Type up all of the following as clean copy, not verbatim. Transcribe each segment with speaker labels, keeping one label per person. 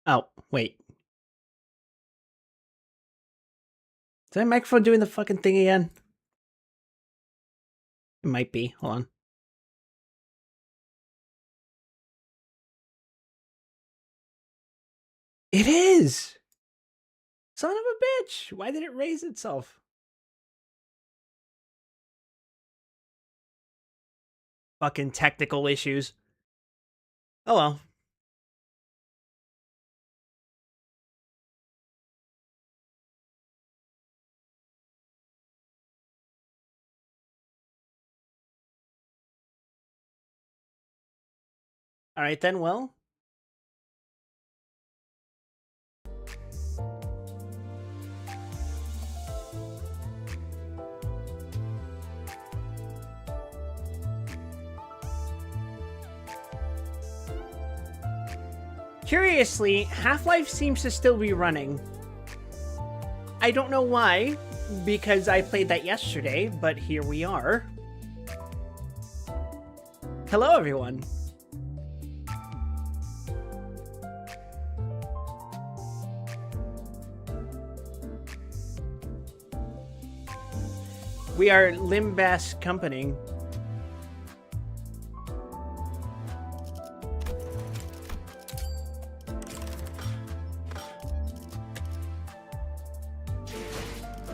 Speaker 1: Oh, wait. Is my microphone doing the fucking thing again? It might be. Hold on. It is! Son of a bitch! Why did it raise itself? Fucking technical issues. Oh well. Alright then, well. Curiously, Half-Life seems to still be running. I don't know why, because I played that yesterday, but here we are. Hello, everyone. We are Limbus Company.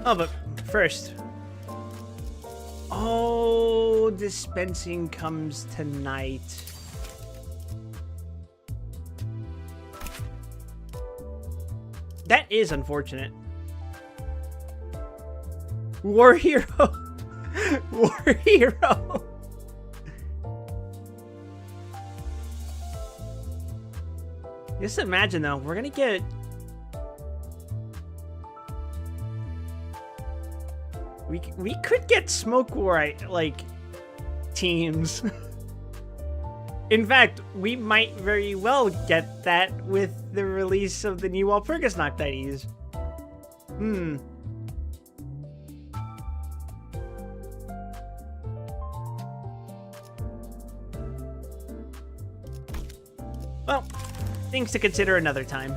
Speaker 1: Oh, but first. Oh, dispensing comes tonight. That is unfortunate. War Hero. War Hero. Just imagine though, we're gonna get we could get Smoke War like teams. In fact, we might very well get that with the release of the new Walpurgis Noctides. Well, things to consider another time.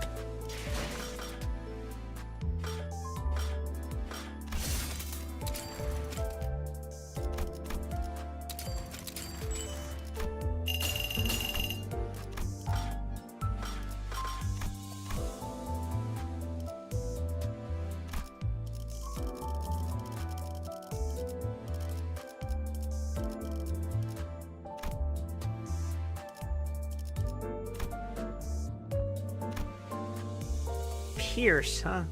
Speaker 1: Pierce, huh?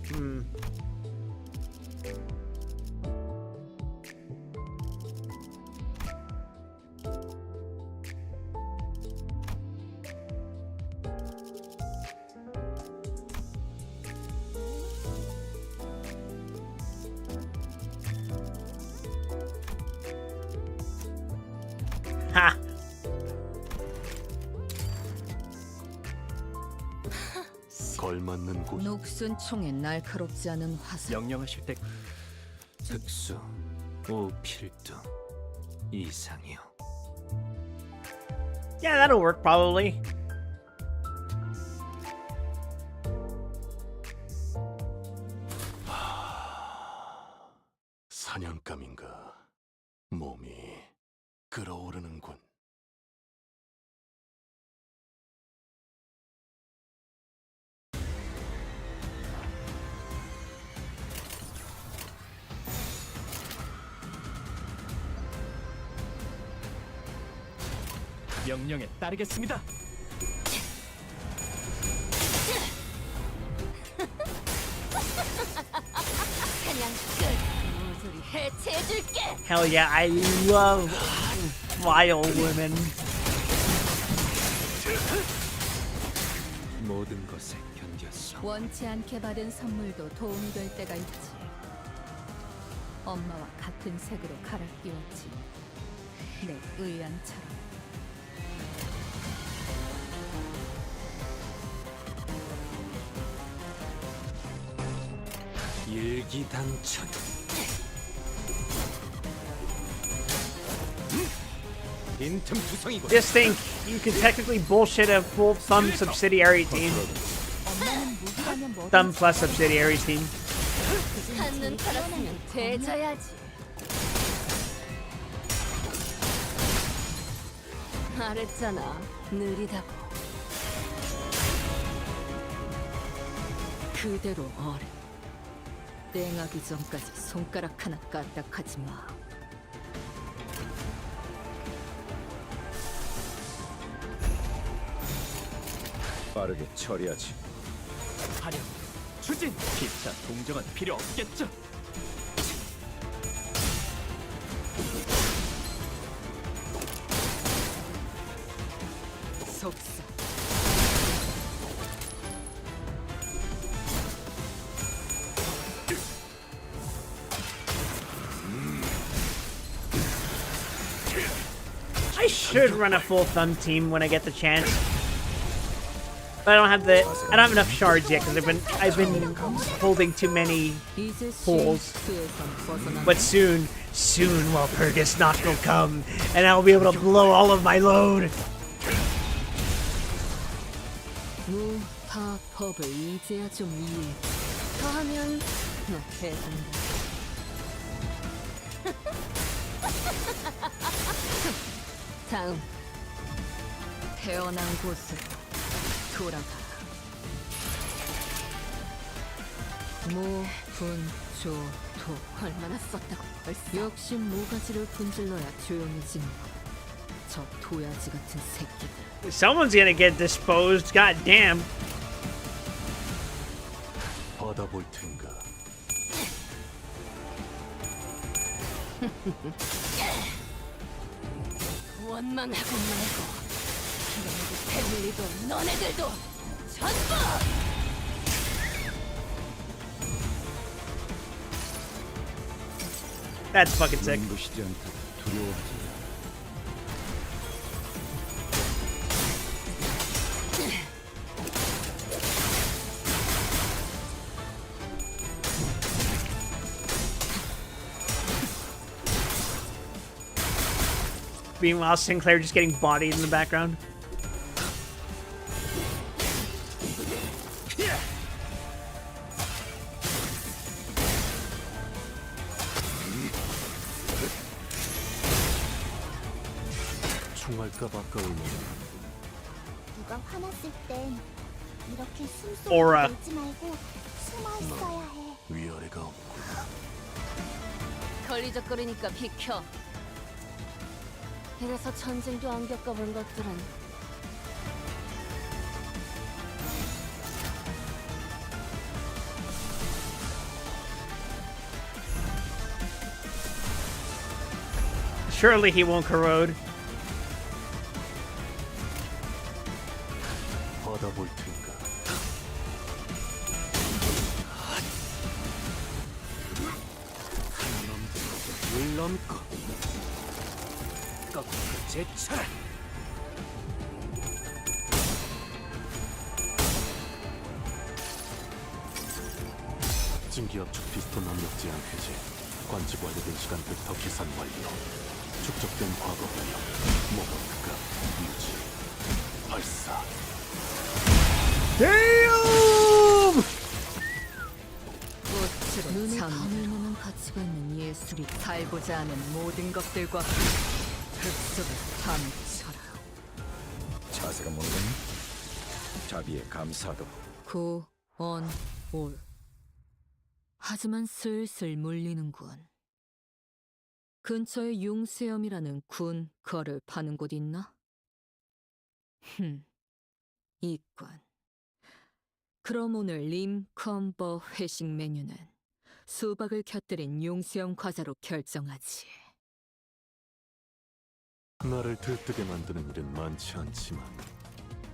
Speaker 1: Ha!
Speaker 2: 걸맞는 곳.
Speaker 3: 녹슨 총에 날카롭지 않은 화살.
Speaker 2: 명령하실 때 특수, 우필두, 이상이요.
Speaker 1: Yeah, that'll work probably.
Speaker 2: 사냥감인가? 몸이 끓어오르는군.
Speaker 4: 명령에 따르겠습니다.
Speaker 3: 사냥 끝. 모조리 해체해줄게.
Speaker 1: Hell yeah, I love vile women.
Speaker 2: 모든 것에 견뎠어.
Speaker 3: 원치 않게 받은 선물도 도움이 될 때가 있지. 엄마와 같은 색으로 갈아끼웠지. 내 의안처럼.
Speaker 2: 일기당천. 빈틈투성이군.
Speaker 1: Just think, you can technically bullshit a full Thumb subsidiary team.
Speaker 3: 엄마는 무기라면 뭐든
Speaker 1: Thumb plus subsidiary team.
Speaker 3: 한눈 팔았으면 되져야지. 말했잖아, 느리다고. 그대로 어래. 땡하기 전까지 손가락 하나 까딱하지 마.
Speaker 4: 빠르게 처리하지.
Speaker 2: 화력, 추진. 기타 동정은 필요 없겠죠.
Speaker 3: 속사.
Speaker 1: I should run a full Thumb team when I get the chance. But I don't have enough shards yet because I've been holding too many
Speaker 3: 이제
Speaker 1: Holes.
Speaker 3: 실수에선 벗어나.
Speaker 1: But soon will Purgus Knock will come, and I'll be able to blow all of my load.
Speaker 3: 무파법을 이제야 좀 이해. 더하면 너 대단다. 다음 태어난 곳으로 돌아가. 무분조도 얼마나 썼다고 벌써. 역시 모가지를 분질러야 조용해지는 거. 저 도야지 같은 새끼들.
Speaker 1: Someone's gonna get disposed. God damn.
Speaker 2: 받아볼 텐가.
Speaker 3: 원망하고 말고 기러기 패밀리도 너네들도 전부.
Speaker 1: That's fucking sick.
Speaker 4: 눈부시지 않다. 두려워하지.
Speaker 1: Meanwhile, Sinclair just getting bodied in the background.
Speaker 2: 총알값 아까울 놈.
Speaker 5: 누가 화났을 땐 이렇게
Speaker 1: Aura.
Speaker 5: 숨소리 내지 말고 숨어 있어야 해.
Speaker 2: 위아래가 없고.
Speaker 3: 걸리적거리니까 비켜. 이래서 전쟁도 안 겪어본 것들은
Speaker 1: Surely he won't corrode.
Speaker 2: 받아볼 텐가. 물 넘고 꺾고 제쳐라. 진기압축 피스톤 압력 제한 해제. 관측 완료된 시간부터 계산 완료. 축적된 과거 분량. 모먼트가 유지. 발사.
Speaker 1: Damn!
Speaker 3: 꽃으로 눈에 감을 무는 가치가 있는 예술이 살고자 하는 모든 것들과 흙속에 파묻혀라.
Speaker 4: 자세가 모르겠니? 자비에 감사도.
Speaker 3: 올. 하지만 슬슬 물리는군. 근처에 융수염이라는 군 거를 파는 곳 있나? 있군. 그럼 오늘 림컴버 회식 메뉴는 수박을 곁들인 용수염 과자로 결정하지.
Speaker 2: 나를 들뜨게 만드는 일은 많지 않지만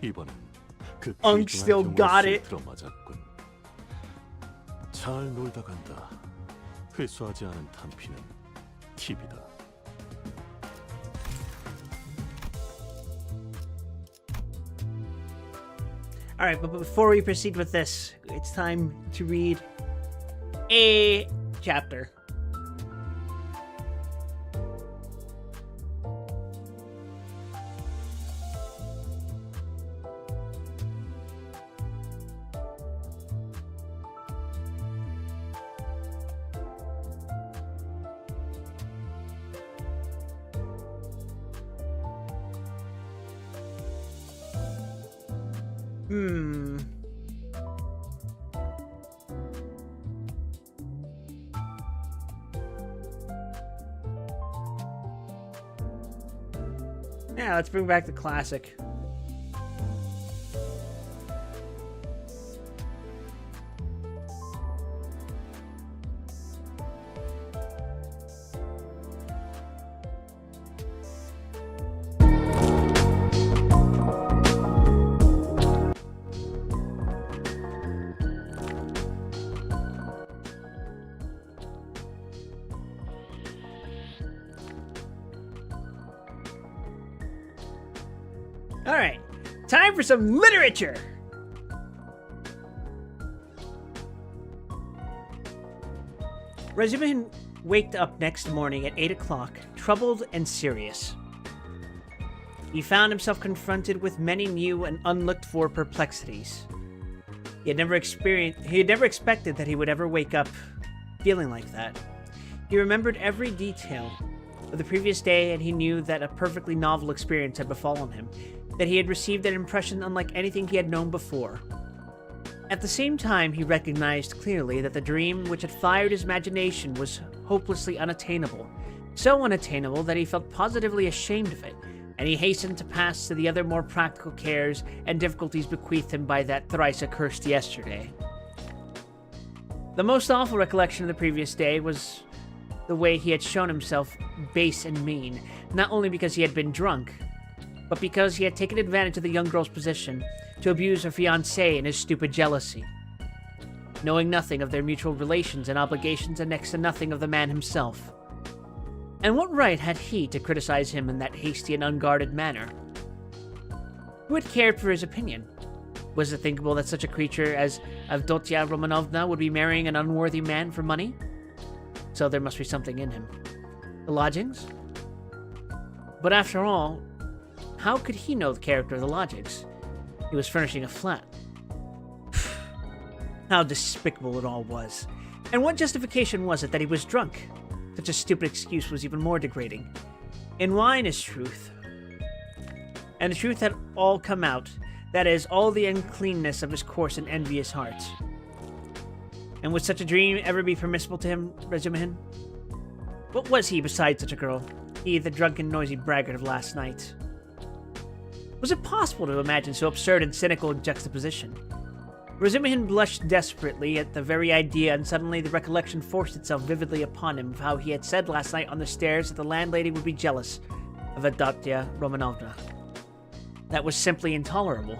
Speaker 2: 이번엔 그
Speaker 1: Unk
Speaker 2: 귀중한
Speaker 1: still
Speaker 2: 경우를
Speaker 1: got it.
Speaker 2: 들어맞았군. 잘 놀다 간다. 회수하지 않은 탄피는 팁이다.
Speaker 1: Alright, but before we proceed with this, it's time to read a chapter. Hmm. Yeah, let's bring back the classic. All right, time for some literature. Razumihin waked up next morning at 8 o'clock, troubled and serious. He found himself confronted with many new and unlooked-for perplexities. He had never expected that he would ever wake up feeling like that. He remembered every detail of the previous day, and he knew that a perfectly novel experience had befallen him, that he had received an impression unlike anything he had known before. At the same time, he recognized clearly that the dream which had fired his imagination was hopelessly unattainable, so unattainable that he felt positively ashamed of it, and he hastened to pass to the other more practical cares and difficulties bequeathed him by that thrice accursed yesterday. The most awful recollection of the previous day was the way he had shown himself base and mean, not only because he had been drunk, but because he had taken advantage of the young girl's position to abuse her fiancé in his stupid jealousy, knowing nothing of their mutual relations and obligations and next to nothing of the man himself. And what right had he to criticize him in that hasty and unguarded manner? Who had cared for his opinion? Was it thinkable that such a creature as Avdotia Romanovna would be marrying an unworthy man for money? So there must be something in him. The lodgings? But after all, how could he know the character of the lodgings? He was furnishing a flat. How despicable it all was. And what justification was it that he was drunk? Such a stupid excuse was even more degrading. In wine is truth. And the truth had all come out. That is, all the uncleanness of his coarse and envious heart. And would such a dream ever be permissible to him, Razumihin? What was he besides such a girl? He, the drunken, noisy braggart of last night. Was it possible to imagine so absurd and cynical a juxtaposition? Razumihin blushed desperately at the very idea, and suddenly the recollection forced itself vividly upon him of how he had said last night on the stairs that the landlady would be jealous of Avdotia Romanovna. That was simply intolerable.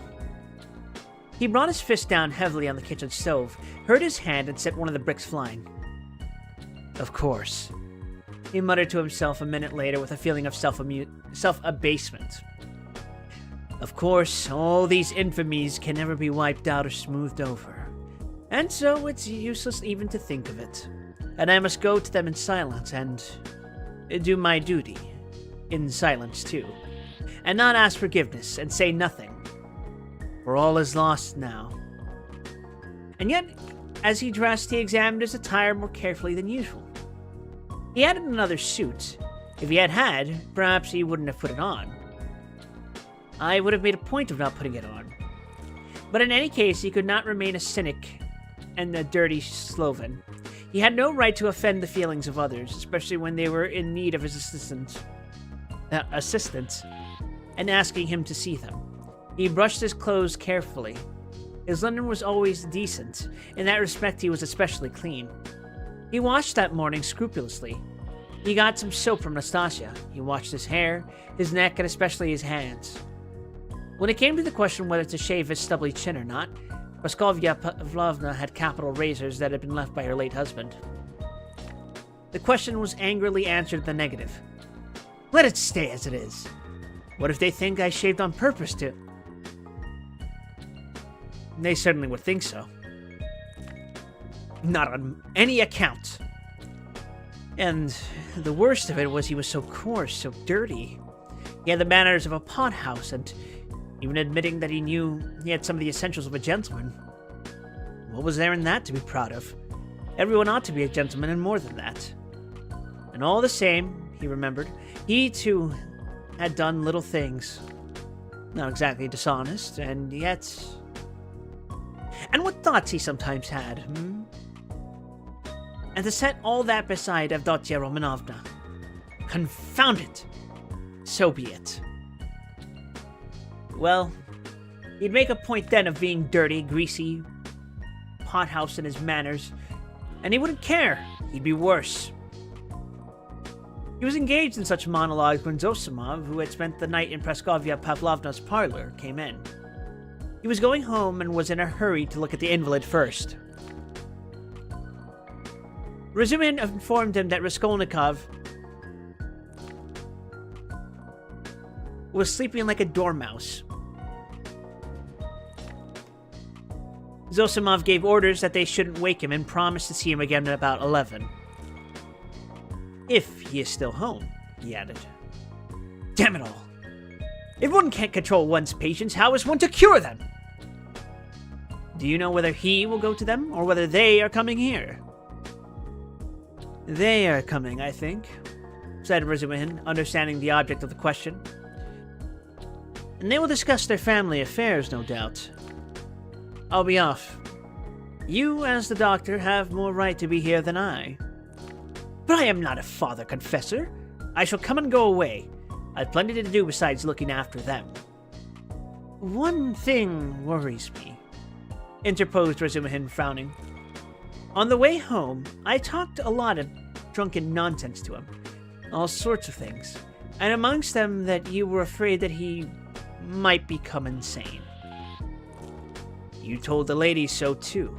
Speaker 1: He brought his fist down heavily on the kitchen stove, hurt his hand, and sent one of the bricks flying. Of course, he muttered to himself a minute later with a feeling of self-abasement. Of course, all these infamies can never be wiped out or smoothed over, and so it's useless even to think of it, and I must go to them in silence and do my duty, in silence too, and not ask forgiveness and say nothing, for all is lost now. And yet, as he dressed, he examined his attire more carefully than usual. He added another suit. If he had, perhaps he wouldn't have put it on. I would have made a point of not putting it on. But in any case, he could not remain a cynic and a dirty sloven. He had no right to offend the feelings of others, especially when they were in need of his assistance, and asking him to see them. He brushed his clothes carefully. His linen was always decent. In that respect, he was especially clean. He washed that morning scrupulously. He got some soap from Nastasia. He washed his hair, his neck, and especially his hands. When it came to the question whether to shave his stubbly chin or not, Praskovya Pavlovna had capital razors that had been left by her late husband. The question was angrily answered in the negative. Let it stay as it is. What if they think I shaved on purpose to... They certainly would think so. Not on any account. And the worst of it was he was so coarse, so dirty. He had the manners of a pothouse, and even admitting that he knew he had some of the essentials of a gentleman. What was there in that to be proud of? Everyone ought to be a gentleman and more than that. And all the same, he remembered, he too had done little things. Not exactly dishonest, and yet And what thoughts he sometimes had, And to set all that beside Avdotya Romanovna. Confound it! So be it. Well, he'd make a point then of being dirty, greasy, pothouse in his manners, and he wouldn't care. He'd be worse. He was engaged in such monologues when Zosimov, who had spent the night in Praskovya Pavlovna's parlor, came in. He was going home and was in a hurry to look at the invalid first. Razumihin informed him that Raskolnikov was sleeping like a dormouse. Zosimov gave orders that they shouldn't wake him and promised to see him again at about 11. If he is still home, he added. Damn it all. If one can't control one's patients, how is one to cure them? Do you know whether he will go to them, or whether they are coming here? They are coming, I think, said Razumihin, understanding the object of the question. And they will discuss their family affairs, no doubt. I'll be off. You, as the doctor, have more right to be here than I. But I am not a father confessor. I shall come and go away. I've plenty to do besides looking after them. One thing worries me, interposed Razumihin, frowning. On the way home, I talked a lot of drunken nonsense to him. All sorts of things. And amongst them that you were afraid that he might become insane. You told the ladies so too.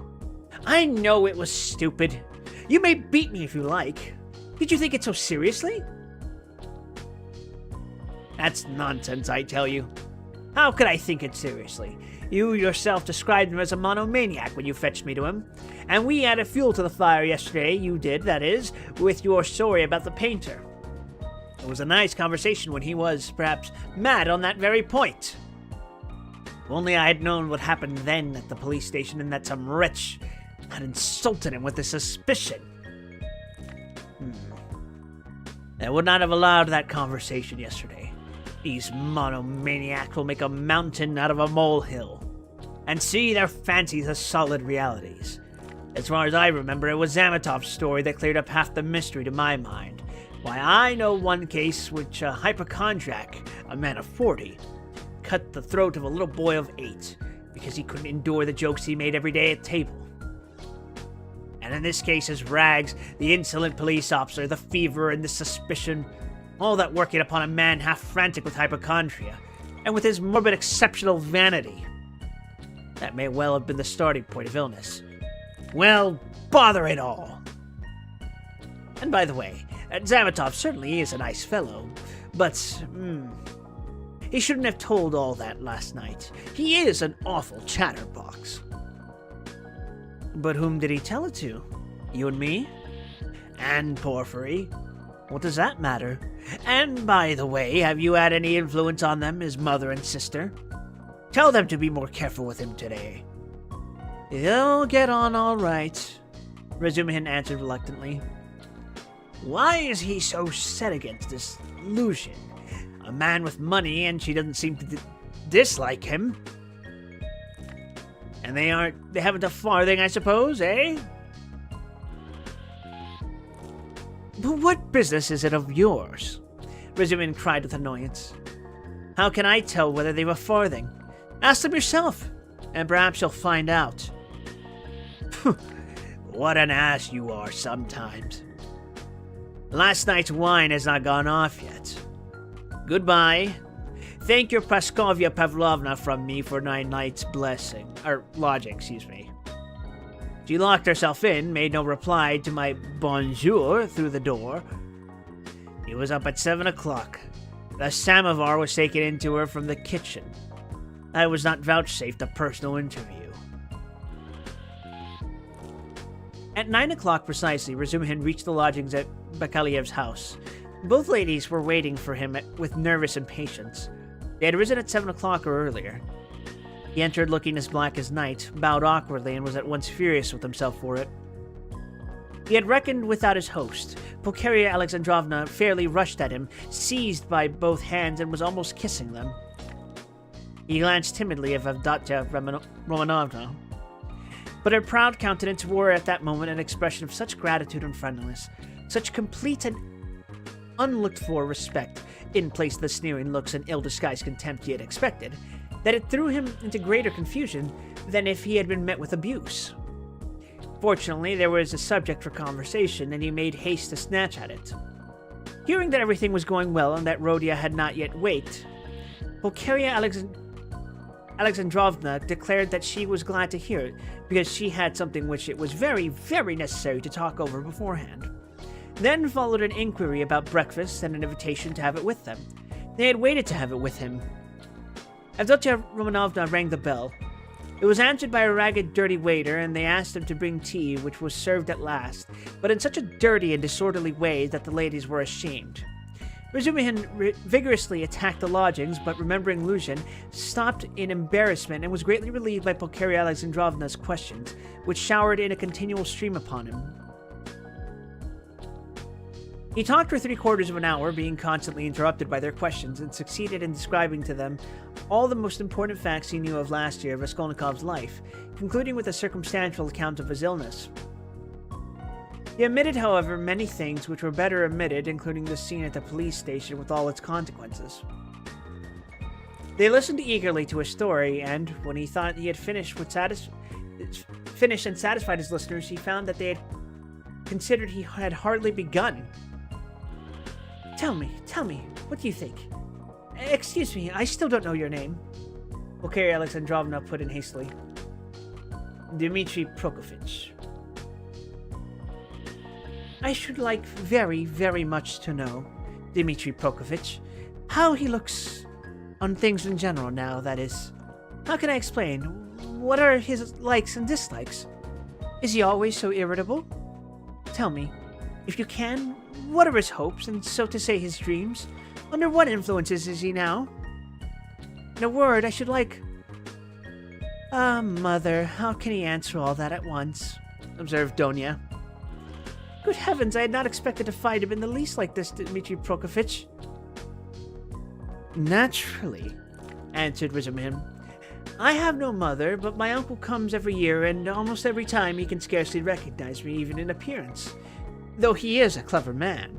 Speaker 1: I know it was stupid. You may beat me if you like. Did you think it so seriously? That's nonsense, I tell you. How could I think it seriously? You yourself described him as a monomaniac when you fetched me to him. And we added fuel to the fire yesterday, you did, that is, with your story about the painter. It was a nice conversation when he was, perhaps, mad on that very point. If only I had known what happened then at the police station and that some wretch had insulted him with a suspicion. I would not have allowed that conversation yesterday. These monomaniacs will make a mountain out of a molehill, and see their fancies as solid realities. As far as I remember, it was Zamitov's story that cleared up half the mystery to my mind. Why, I know one case which a hypochondriac, a man of 40, cut the throat of a little boy of 8 because he couldn't endure the jokes he made every day at table. And in this case, his rags, the insolent police officer, the fever and the suspicion, all that working upon a man half frantic with hypochondria, and with his morbid exceptional vanity. That may well have been the starting point of illness. Well, bother it all! And by the way, Zamitov certainly is a nice fellow, but, he shouldn't have told all that last night. He is an awful chatterbox. But whom did he tell it to? You and me? And Porphyry? What does that matter? And by the way, have you had any influence on them, his mother and sister? Tell them to be more careful with him today. He'll get on all right, Razumihin answered reluctantly. Why is he so set against this Lucian? A man with money, and she doesn't seem to dislike him. And they haven't a farthing, I suppose, eh? But what business is it of yours? Razumihin cried with annoyance. How can I tell whether they've a farthing? Ask them yourself, and perhaps you'll find out. What an ass you are sometimes. Last night's wine has not gone off yet. Goodbye. Thank your Praskovya Pavlovna from me for 9 nights' lodging. She locked herself in, made no reply to my bonjour through the door. He was up at 7 o'clock. The samovar was taken into her from the kitchen. I was not vouchsafed a personal interview. At 9 o'clock precisely, Razumihin reached the lodgings at Bakaliev's house. Both ladies were waiting for him with nervous impatience. They had risen at 7 o'clock or earlier. He entered looking as black as night, bowed awkwardly, and was at once furious with himself for it. He had reckoned without his host. Pulcheria Alexandrovna fairly rushed at him, seized by both hands, and was almost kissing them. He glanced timidly at Avdotya Romanovna, but her proud countenance wore at that moment an expression of such gratitude and friendliness, such complete and unlooked-for respect, in place of the sneering looks and ill-disguised contempt he had expected, that it threw him into greater confusion than if he had been met with abuse. Fortunately, there was a subject for conversation, and he made haste to snatch at it. Hearing that everything was going well and that Rhodia had not yet waked, Pulcheria Alexandrovna declared that she was glad to hear it, because she had something which it was very, very necessary to talk over beforehand. Then followed an inquiry about breakfast and an invitation to have it with them. They had waited to have it with him. Avdotya Romanovna rang the bell. It was answered by a ragged, dirty waiter, and they asked him to bring tea, which was served at last, but in such a dirty and disorderly way that the ladies were ashamed. Razumihin vigorously attacked the lodgings, but remembering Lucian, stopped in embarrassment and was greatly relieved by Pulcheria Alexandrovna's questions, which showered in a continual stream upon him. He talked for 3/4 of an hour, being constantly interrupted by their questions, and succeeded in describing to them all the most important facts he knew of last year of Raskolnikov's life, concluding with a circumstantial account of his illness. He omitted, however, many things which were better omitted, including the scene at the police station with all its consequences. They listened eagerly to his story, and when he thought he had finished and satisfied his listeners, he found that they had considered he had hardly begun. Tell me, what do you think? Excuse me, I still don't know your name. Pulcheria Alexandrovna put in hastily. Dmitri Prokofitch. I should like very, very much to know, Dmitri Prokofitch, how he looks on things in general now, that is. How can I explain? What are his likes and dislikes? Is he always so irritable? Tell me, if you can, what are his hopes, and so to say his dreams? Under what influences is he now? In a word, I should like... Ah, mother, how can he answer all that at once? Observed Donia. Good heavens, I had not expected to find him in the least like this, Dmitri Prokofitch. Naturally, answered Razumihin. I have no mother, but my uncle comes every year, and almost every time he can scarcely recognize me, even in appearance, though he is a clever man.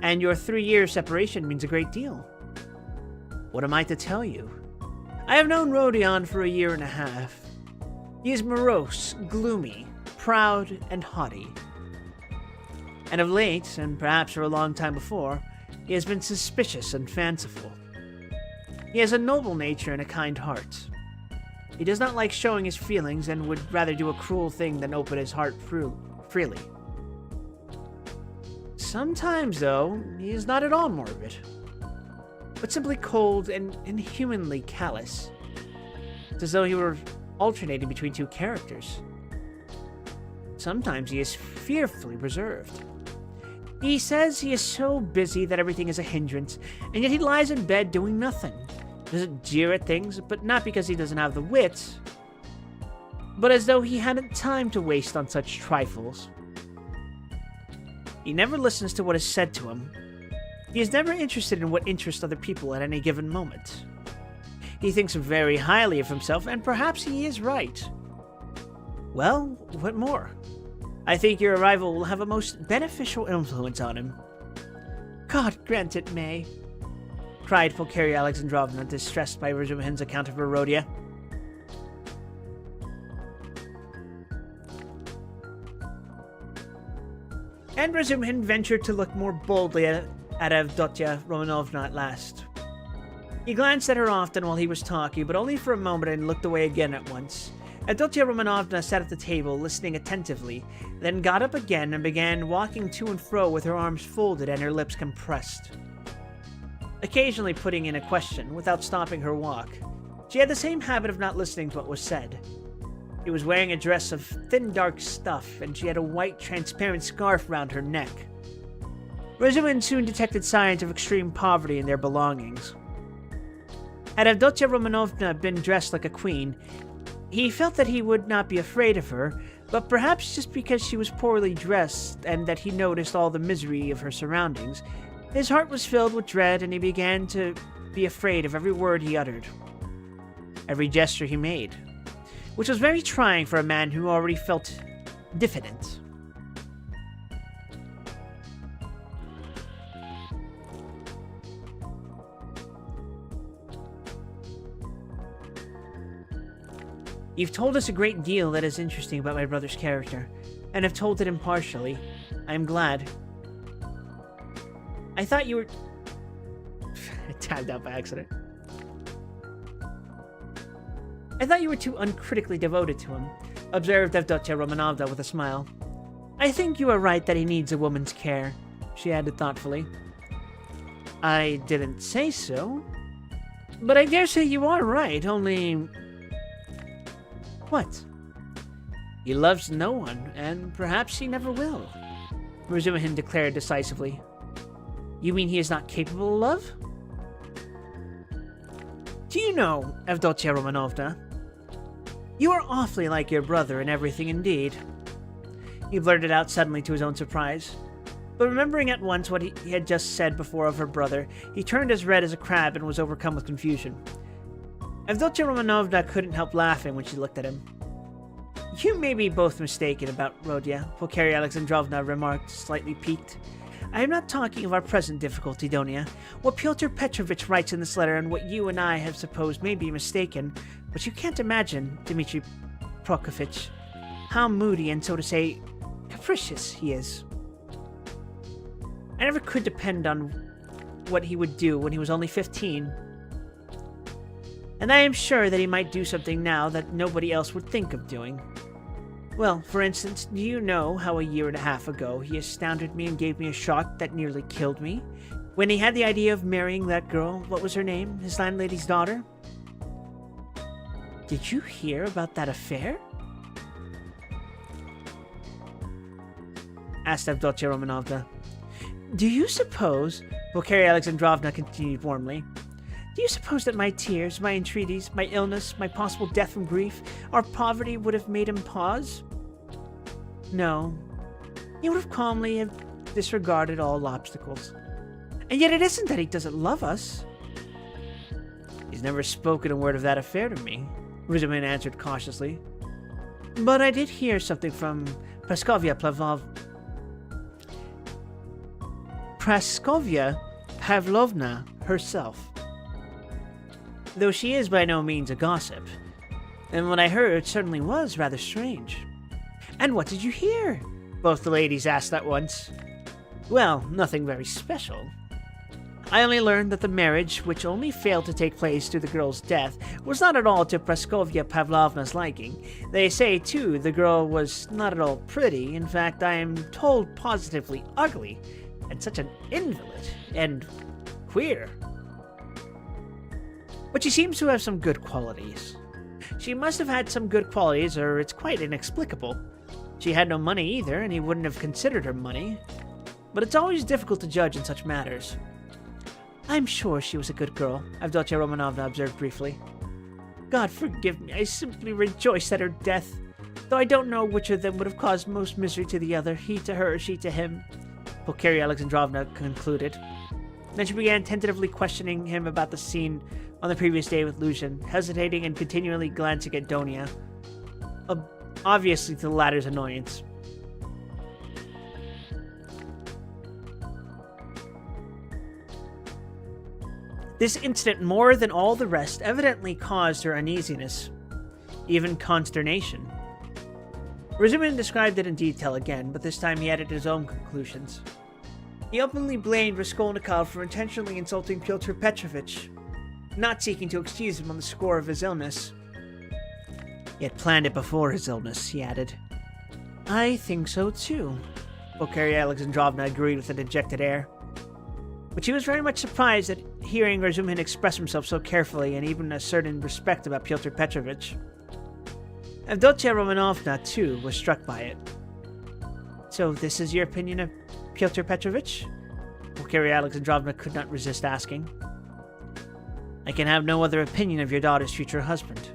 Speaker 1: And your 3-year separation means a great deal. What am I to tell you? I have known Rodion for 1.5 years. He is morose, gloomy, proud, and haughty. And of late, and perhaps for a long time before, he has been suspicious and fanciful. He has a noble nature and a kind heart. He does not like showing his feelings and would rather do a cruel thing than open his heart freely. Sometimes, though, he is not at all morbid, but simply cold and inhumanly callous. It's as though he were alternating between two characters. Sometimes he is fearfully reserved. He says he is so busy that everything is a hindrance, and yet he lies in bed doing nothing. Doesn't jeer at things, but not because he doesn't have the wit, but as though he hadn't time to waste on such trifles. He never listens to what is said to him. He is never interested in what interests other people at any given moment. He thinks very highly of himself, and perhaps he is right. Well, what more? I think your arrival will have a most beneficial influence on him. God grant it may, cried Pulcheria Alexandrovna, distressed by Razumihin's account of Herodia. And Razumihin ventured to look more boldly at Avdotya Romanovna at last. He glanced at her often while he was talking, but only for a moment, and looked away again at once. Avdotya Romanovna sat at the table, listening attentively, then got up again and began walking to and fro with her arms folded and her lips compressed, occasionally putting in a question, without stopping her walk. She had the same habit of not listening to what was said. She was wearing a dress of thin dark stuff, and she had a white transparent scarf round her neck. Razumihin soon detected signs of extreme poverty in their belongings. Had Avdotya Romanovna been dressed like a queen, he felt that he would not be afraid of her, but perhaps just because she was poorly dressed and that he noticed all the misery of her surroundings, his heart was filled with dread, and he began to be afraid of every word he uttered, every gesture he made. which was very trying for a man who already felt diffident. You've told us a great deal that is interesting about my brother's character, and have told it impartially. I am glad. I thought you were... I tabbed out by accident. I thought you were too uncritically devoted to him, observed Avdotya Romanovna with a smile. I think you are right that he needs a woman's care, she added thoughtfully. I didn't say so, but I dare say you are right, only... What? He loves no one, and perhaps he never will, Razumihin declared decisively. You mean he is not capable of love? Do you know, Avdotya Romanovna, you are awfully like your brother in everything indeed. He blurted out suddenly to his own surprise. But remembering at once what he had just said before of her brother, he turned as red as a crab and was overcome with confusion. Avdotya Romanovna couldn't help laughing when she looked at him. You may be both mistaken about Rodya, Pulcheria Alexandrovna remarked, slightly piqued. I am not talking of our present difficulty, Donia. What Pyotr Petrovich writes in this letter and what you and I have supposed may be mistaken, but you can't imagine, Dmitri Prokofych, how moody and, so to say, capricious he is. I never could depend on what he would do when he was only 15. And I am sure that he might do something now that nobody else would think of doing. Well, for instance, do you know how a year and a half ago he astounded me and gave me a shock that nearly killed me? When he had the idea of marrying that girl, what was her name, his landlady's daughter? Did you hear about that affair? Asked Avdotya Romanovna. Do you suppose, Pulcheria Alexandrovna continued warmly, do you suppose that my tears, my entreaties, my illness, my possible death from grief, our poverty would have made him pause? No. He would have calmly disregarded all obstacles. And yet it isn't that he doesn't love us. He's never spoken a word of that affair to me, Razumihin answered cautiously. But I did hear something from Praskovya Pavlovna herself, though she is by no means a gossip, and what I heard certainly was rather strange. And what did you hear? Both the ladies asked at once. Well, nothing very special. I only learned that the marriage, which only failed to take place through the girl's death, was not at all to Praskovya Pavlovna's liking. They say, too, the girl was not at all pretty. In fact, I am told positively ugly, and such an invalid, and queer. But she seems to have some good qualities. She must have had some good qualities, or it's quite inexplicable. She had no money either, and he wouldn't have considered her money. But it's always difficult to judge in such matters. I'm sure she was a good girl, Avdotya Romanovna observed briefly. God forgive me, I simply rejoiced at her death, though I don't know which of them would have caused most misery to the other, he to her, she to him, Pulcheria Alexandrovna concluded. Then she began tentatively questioning him about the scene on the previous day with Lucian, hesitating and continually glancing at Donia, obviously to the latter's annoyance. This incident, more than all the rest, evidently caused her uneasiness, even consternation. Razumihin described it in detail again, but this time he added his own conclusions. He openly blamed Raskolnikov for intentionally insulting Pyotr Petrovich, not seeking to excuse him on the score of his illness. He had planned it before his illness, he added. I think so too, Pulcheria Alexandrovna agreed with a dejected air. But she was very much surprised at hearing Razumihin express himself so carefully and even a certain respect about Pyotr Petrovich. Avdotya Romanovna, too, was struck by it. So this is your opinion of Pyotr Petrovich? Pulcheria Alexandrovna could not resist asking. I can have no other opinion of your daughter's future husband,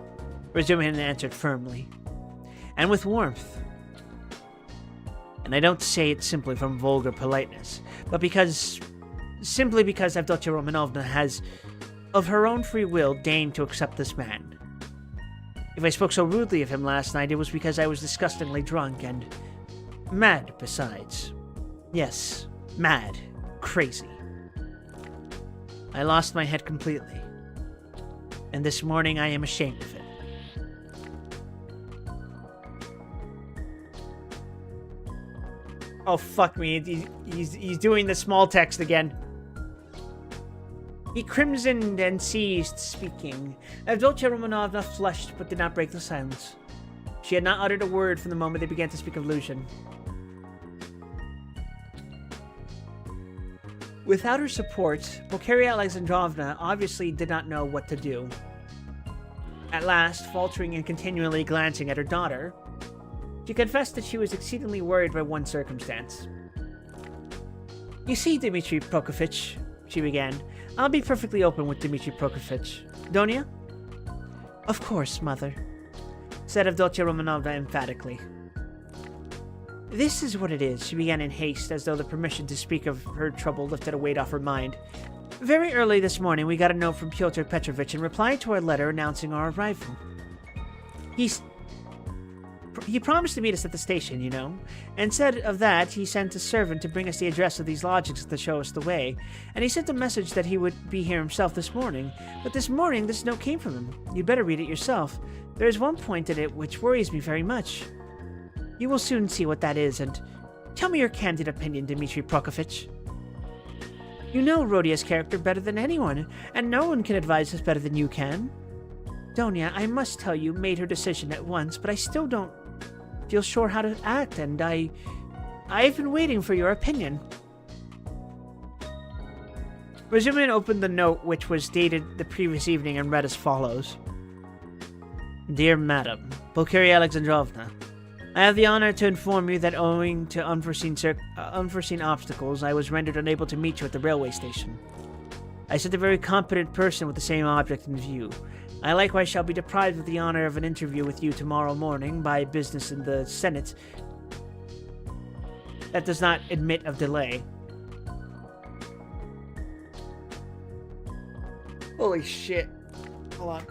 Speaker 1: Razumihin answered firmly, and with warmth. And I don't say it simply from vulgar politeness, but simply because Avdotya Romanovna has, of her own free will, deigned to accept this man. If I spoke so rudely of him last night, it was because I was disgustingly drunk and mad besides. Yes, mad. Crazy. I lost my head completely. And this morning I am ashamed of it. Oh, fuck me. He's doing the small text again. He crimsoned and ceased speaking. Avdotya Romanovna flushed but did not break the silence. She had not uttered a word from the moment they began to speak of Lucian. Without her support, Pulcheria Alexandrovna obviously did not know what to do. At last, faltering and continually glancing at her daughter, she confessed that she was exceedingly worried by one circumstance. You see, Dmitri Prokofiev, she began, I'll be perfectly open with Dmitri Prokofiev. Donia? Of course, mother, said Avdotya Romanovna emphatically. This is what it is, she began in haste, as though the permission to speak of her trouble lifted a weight off her mind. Very early this morning, we got a note from Pyotr Petrovich in reply to our letter announcing our arrival. He promised to meet us at the station, you know, and said of that he sent a servant to bring us the address of these lodgings to show us the way, and he sent a message that he would be here himself this morning. But this morning, this note came from him. You'd better read it yourself. There is one point in it which worries me very much. You will soon see what that is, and tell me your candid opinion, Dmitri Prokofiev. You know Rodia's character better than anyone, and no one can advise us better than you can. Donia, I must tell you, made her decision at once, but I still don't feel sure how to act, and I've been waiting for your opinion. Razumin opened the note, which was dated the previous evening, and read as follows. Dear Madam, Pulcheria Alexandrovna, I have the honor to inform you that owing to unforeseen obstacles, I was rendered unable to meet you at the railway station. I sent a very competent person with the same object in view. I likewise shall be deprived of the honor of an interview with you tomorrow morning by business in the Senate that does not admit of delay. Holy shit. Hold on.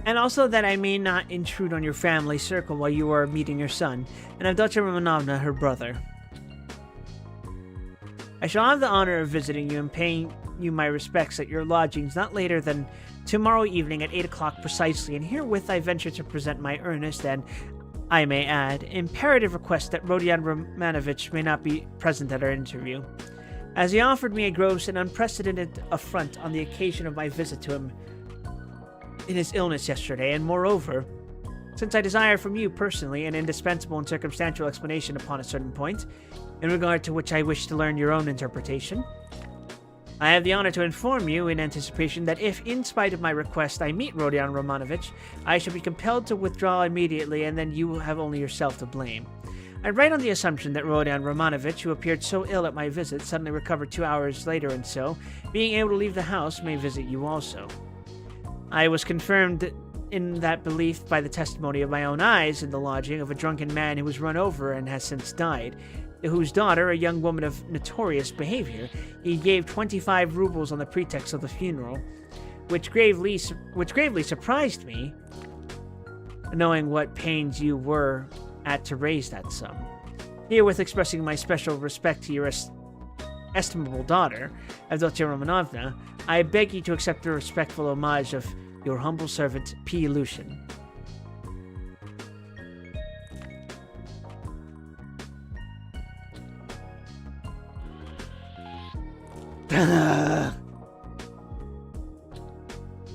Speaker 1: And also that I may not intrude on your family circle while you are meeting your son, and Avdotya Romanovna, her brother. I shall have the honor of visiting you and paying you my respects at your lodgings not later than tomorrow evening at 8 o'clock precisely, and herewith I venture to present my earnest and, I may add, imperative request that Rodion Romanovich may not be present at our interview, as he offered me a gross and unprecedented affront on the occasion of my visit to him in his illness yesterday, and moreover, since I desire from you personally an indispensable and circumstantial explanation upon a certain point, in regard to which I wish to learn your own interpretation, I have the honor to inform you in anticipation that if, in spite of my request, I meet Rodion Romanovich, I shall be compelled to withdraw immediately, and then you have only yourself to blame. I write on the assumption that Rodion Romanovich, who appeared so ill at my visit, suddenly recovered 2 hours later, and so, being able to leave the house, may visit you also. I was confirmed in that belief by the testimony of my own eyes in the lodging of a drunken man who was run over and has since died, whose daughter, a young woman of notorious behavior, he gave 25 rubles on the pretext of the funeral, which gravely surprised me, knowing what pains you were at to raise that sum. Herewith expressing my special respect to your estimable daughter, Avdotya Romanovna, I beg you to accept the respectful homage of your humble servant, P. Lucian.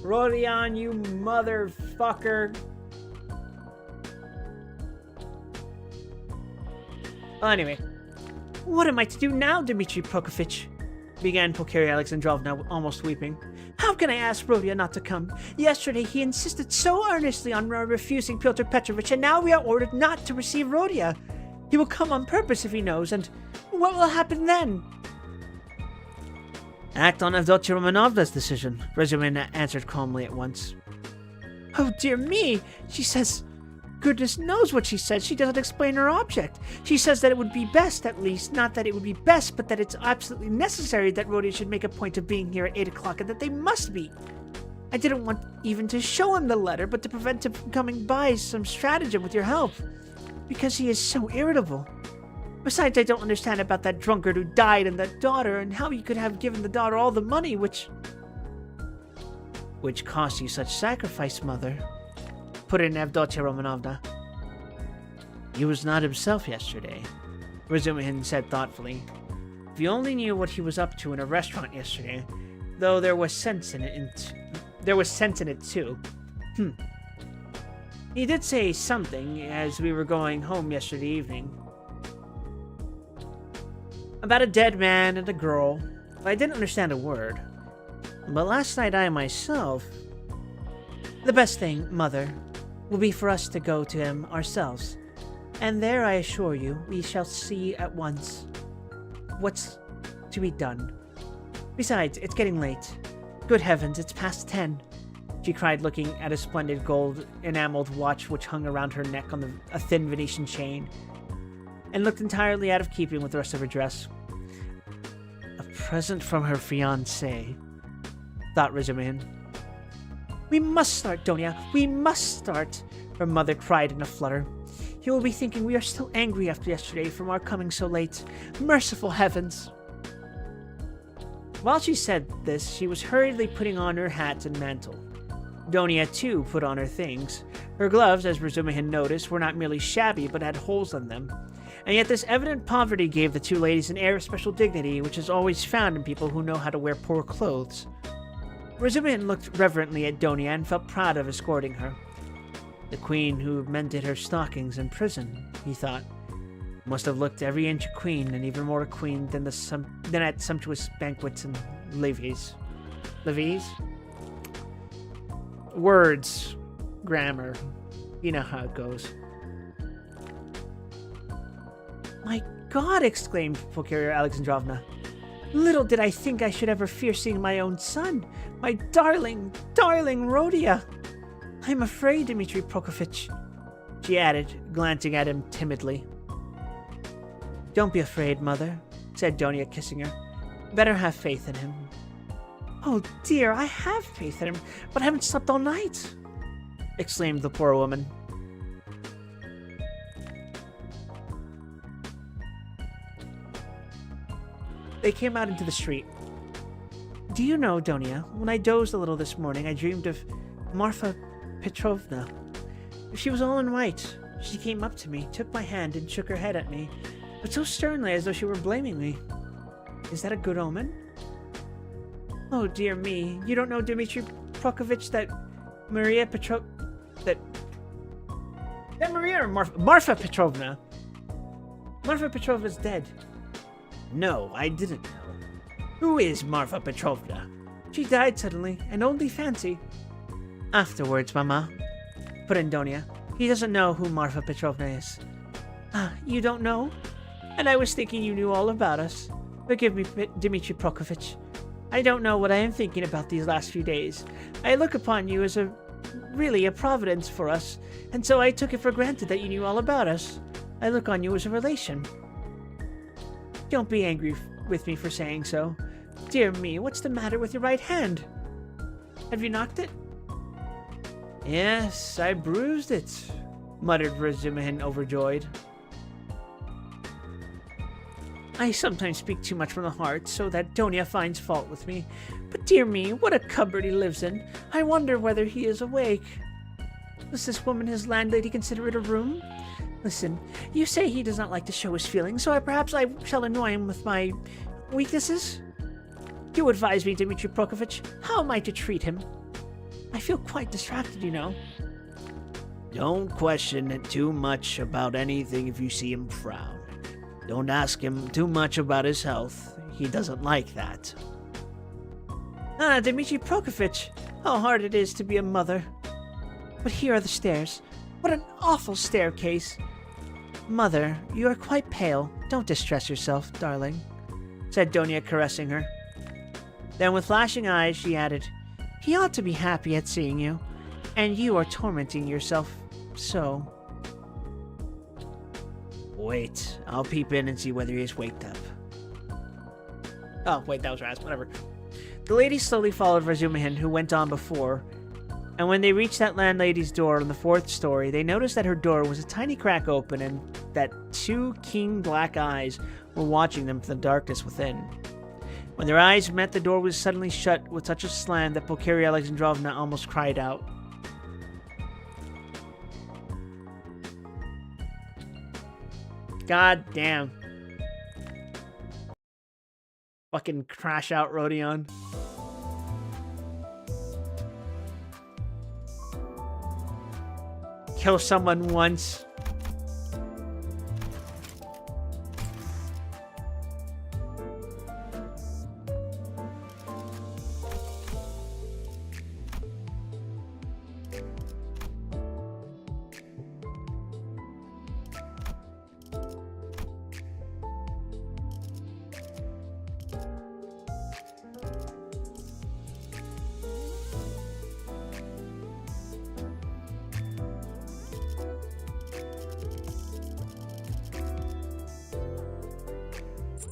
Speaker 1: Rodion, you motherfucker. Well, anyway, what am I to do now, Dmitri Prokofiev? Began Pulcheria Alexandrovna, almost weeping. How can I ask Rodion not to come? Yesterday he insisted so earnestly on refusing Pyotr Petrovich, and now we are ordered not to receive Rodia. He will come on purpose if he knows, and what will happen then? Act on Avdotya Romanovna's decision, Razumin answered calmly at once. Oh dear me, she says goodness knows what she says. She doesn't explain her object. She says that it would be best, at least, not that it would be best, but that it's absolutely necessary that Rhodia should make a point of being here at 8 o'clock and that they must be. I didn't want even to show him the letter, but to prevent him from coming by some stratagem with your help, because he is so irritable. Besides, I don't understand about that drunkard who died and that daughter, and how you could have given the daughter all the money, which cost you such sacrifice, Mother, put in Avdotia Romanovna. He was not himself yesterday, Razumihin said thoughtfully. If you only knew what he was up to in a restaurant yesterday, though there was sense in it too. He did say something as we were going home yesterday evening about a dead man and a girl, but I didn't understand a word. But last night I myself... The best thing, Mother, will be for us to go to him ourselves. And there, I assure you, we shall see at once what's to be done. Besides, it's getting late. Good heavens, it's past 10. She cried, looking at a splendid gold enameled watch which hung around her neck on a thin Venetian chain, and looked entirely out of keeping with the rest of her dress. A present from her fiancé, thought Razumihin. We must start, Donia. We must start, her mother cried in a flutter. He will be thinking we are still angry after yesterday from our coming so late. Merciful heavens! While she said this, she was hurriedly putting on her hat and mantle. Donia, too, put on her things. Her gloves, as Razumihin noticed, were not merely shabby, but had holes in them. And yet this evident poverty gave the two ladies an air of special dignity, which is always found in people who know how to wear poor clothes. Razumihin looked reverently at Donia and felt proud of escorting her. The queen who mended her stockings in prison, he thought, must have looked every inch a queen, and even more a queen than at sumptuous banquets and levees. Levees? Words. Grammar. You know how it goes. My God! Exclaimed Pulcheria Alexandrovna. Little did I think I should ever fear seeing my own son. My darling, darling Rhodia. I'm afraid, Dmitri Prokofitch, she added, glancing at him timidly. Don't be afraid, Mother, said Donia, kissing her. Better have faith in him. Oh dear, I have faith in him, but I haven't slept all night, exclaimed the poor woman. They came out into the street. Do you know, Donia, when I dozed a little this morning, I dreamed of Marfa Petrovna. She was all in white. She came up to me, took my hand, and shook her head at me, but so sternly as though she were blaming me. Is that a good omen? Oh, dear me. You don't know, Dmitri Prokofitch, that Maria Petro... That Maria or Marfa Petrovna? Marfa Petrovna's dead. No, I didn't know. Who is Marfa Petrovna? She died suddenly, and only fancy. Afterwards, Mama, put in Donia. He doesn't know who Marfa Petrovna is. Ah, you don't know? And I was thinking you knew all about us. Forgive me, Dmitri Prokofitch. I don't know what I am thinking about these last few days. I look upon you as really a providence for us, and so I took it for granted that you knew all about us. I look on you as a relation. Don't be angry with me for saying so. Dear me, what's the matter with your right hand? Have you knocked it? Yes, I bruised it, muttered Razumihin, overjoyed. I sometimes speak too much from the heart, so that Donia finds fault with me. But dear me, what a cupboard he lives in. I wonder whether he is awake. Does this woman, his landlady, consider it a room? Listen, you say he does not like to show his feelings, so perhaps I shall annoy him with my weaknesses? You advise me, Dmitri Prokofitch. How am I to treat him? I feel quite distracted, you know. Don't question it too much about anything if you see him frown. Don't ask him too much about his health. He doesn't like that. Ah, Dmitri Prokofitch, how hard it is to be a mother. But here are the stairs. What an awful staircase. Mother, you are quite pale. Don't distress yourself, darling, said Donia, caressing her. Then with flashing eyes, she added, he ought to be happy at seeing you, and you are tormenting yourself so. Wait, I'll peep in and see whether he's waked up. Oh, wait, that was Raz. Whatever. The ladies slowly followed Razumihin, who went on before, and when they reached that landlady's door on the 4th story, they noticed that her door was a tiny crack open and that 2 keen black eyes were watching them from the darkness within. When their eyes met, the door was suddenly shut with such a slam that Pulcheria Alexandrovna almost cried out. God damn. Fucking crash out, Rodion. Kill someone once.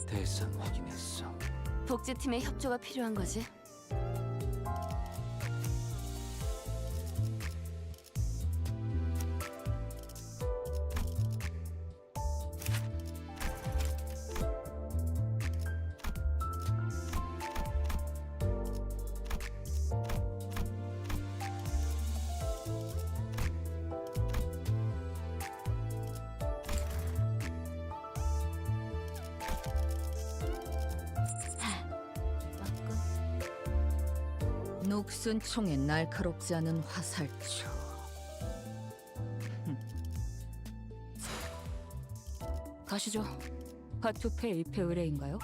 Speaker 2: 대상 확인했어.
Speaker 3: 복지팀의 협조가 필요한 거지. 녹슨 총에 날카롭지 않은 화살초. 가시죠. 파투페 1패 의뢰인가요?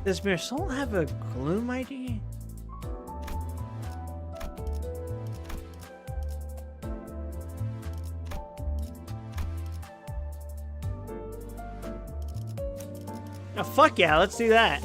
Speaker 1: Does Meursault have a gloom ID? Oh, fuck yeah, let's do that.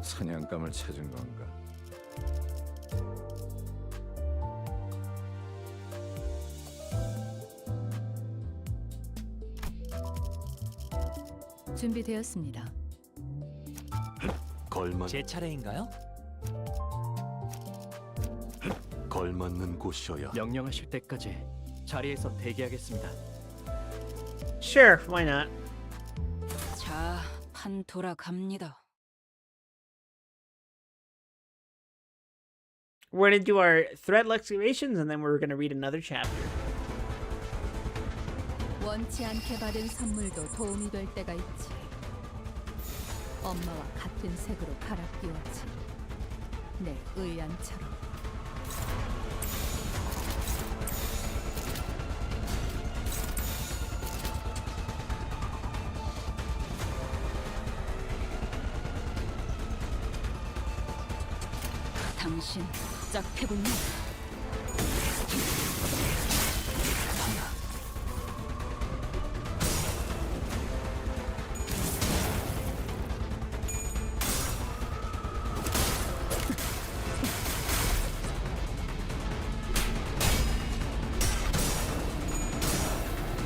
Speaker 4: 사냥감을 찾은 건가?
Speaker 3: 준비되었습니다.
Speaker 2: 걸맞
Speaker 6: 제 차례인가요?
Speaker 2: 걸맞는 곳이어야.
Speaker 6: 명령하실 때까지 자리에서 대기하겠습니다.
Speaker 1: Sure, why not?
Speaker 3: 자, 판 돌아갑니다.
Speaker 1: We're gonna do our threat excavations and then we're gonna read another chapter.
Speaker 3: 원치 않게 받은 선물도 도움이 될 때가 있지. 엄마와 같은 색으로 갈아 끼웠지. 내 의안처럼. 당신 짝패군요.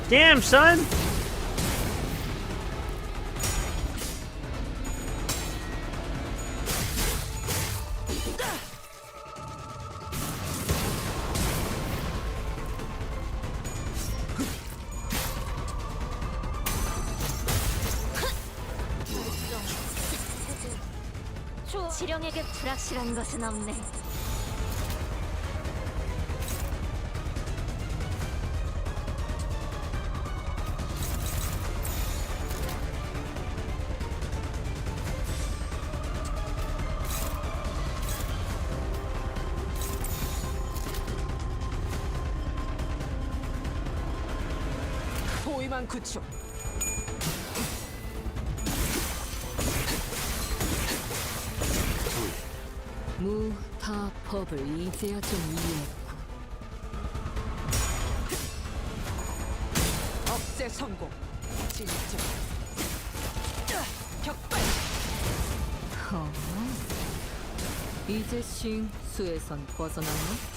Speaker 1: Damn, son!
Speaker 5: 지령에게 불확실한 것은 없네.
Speaker 3: 포위만 구축. 무타법을 이제야 좀 이해했고. 억제 성공. 진짜. 격발. 이제 싱수에선 벗어났나?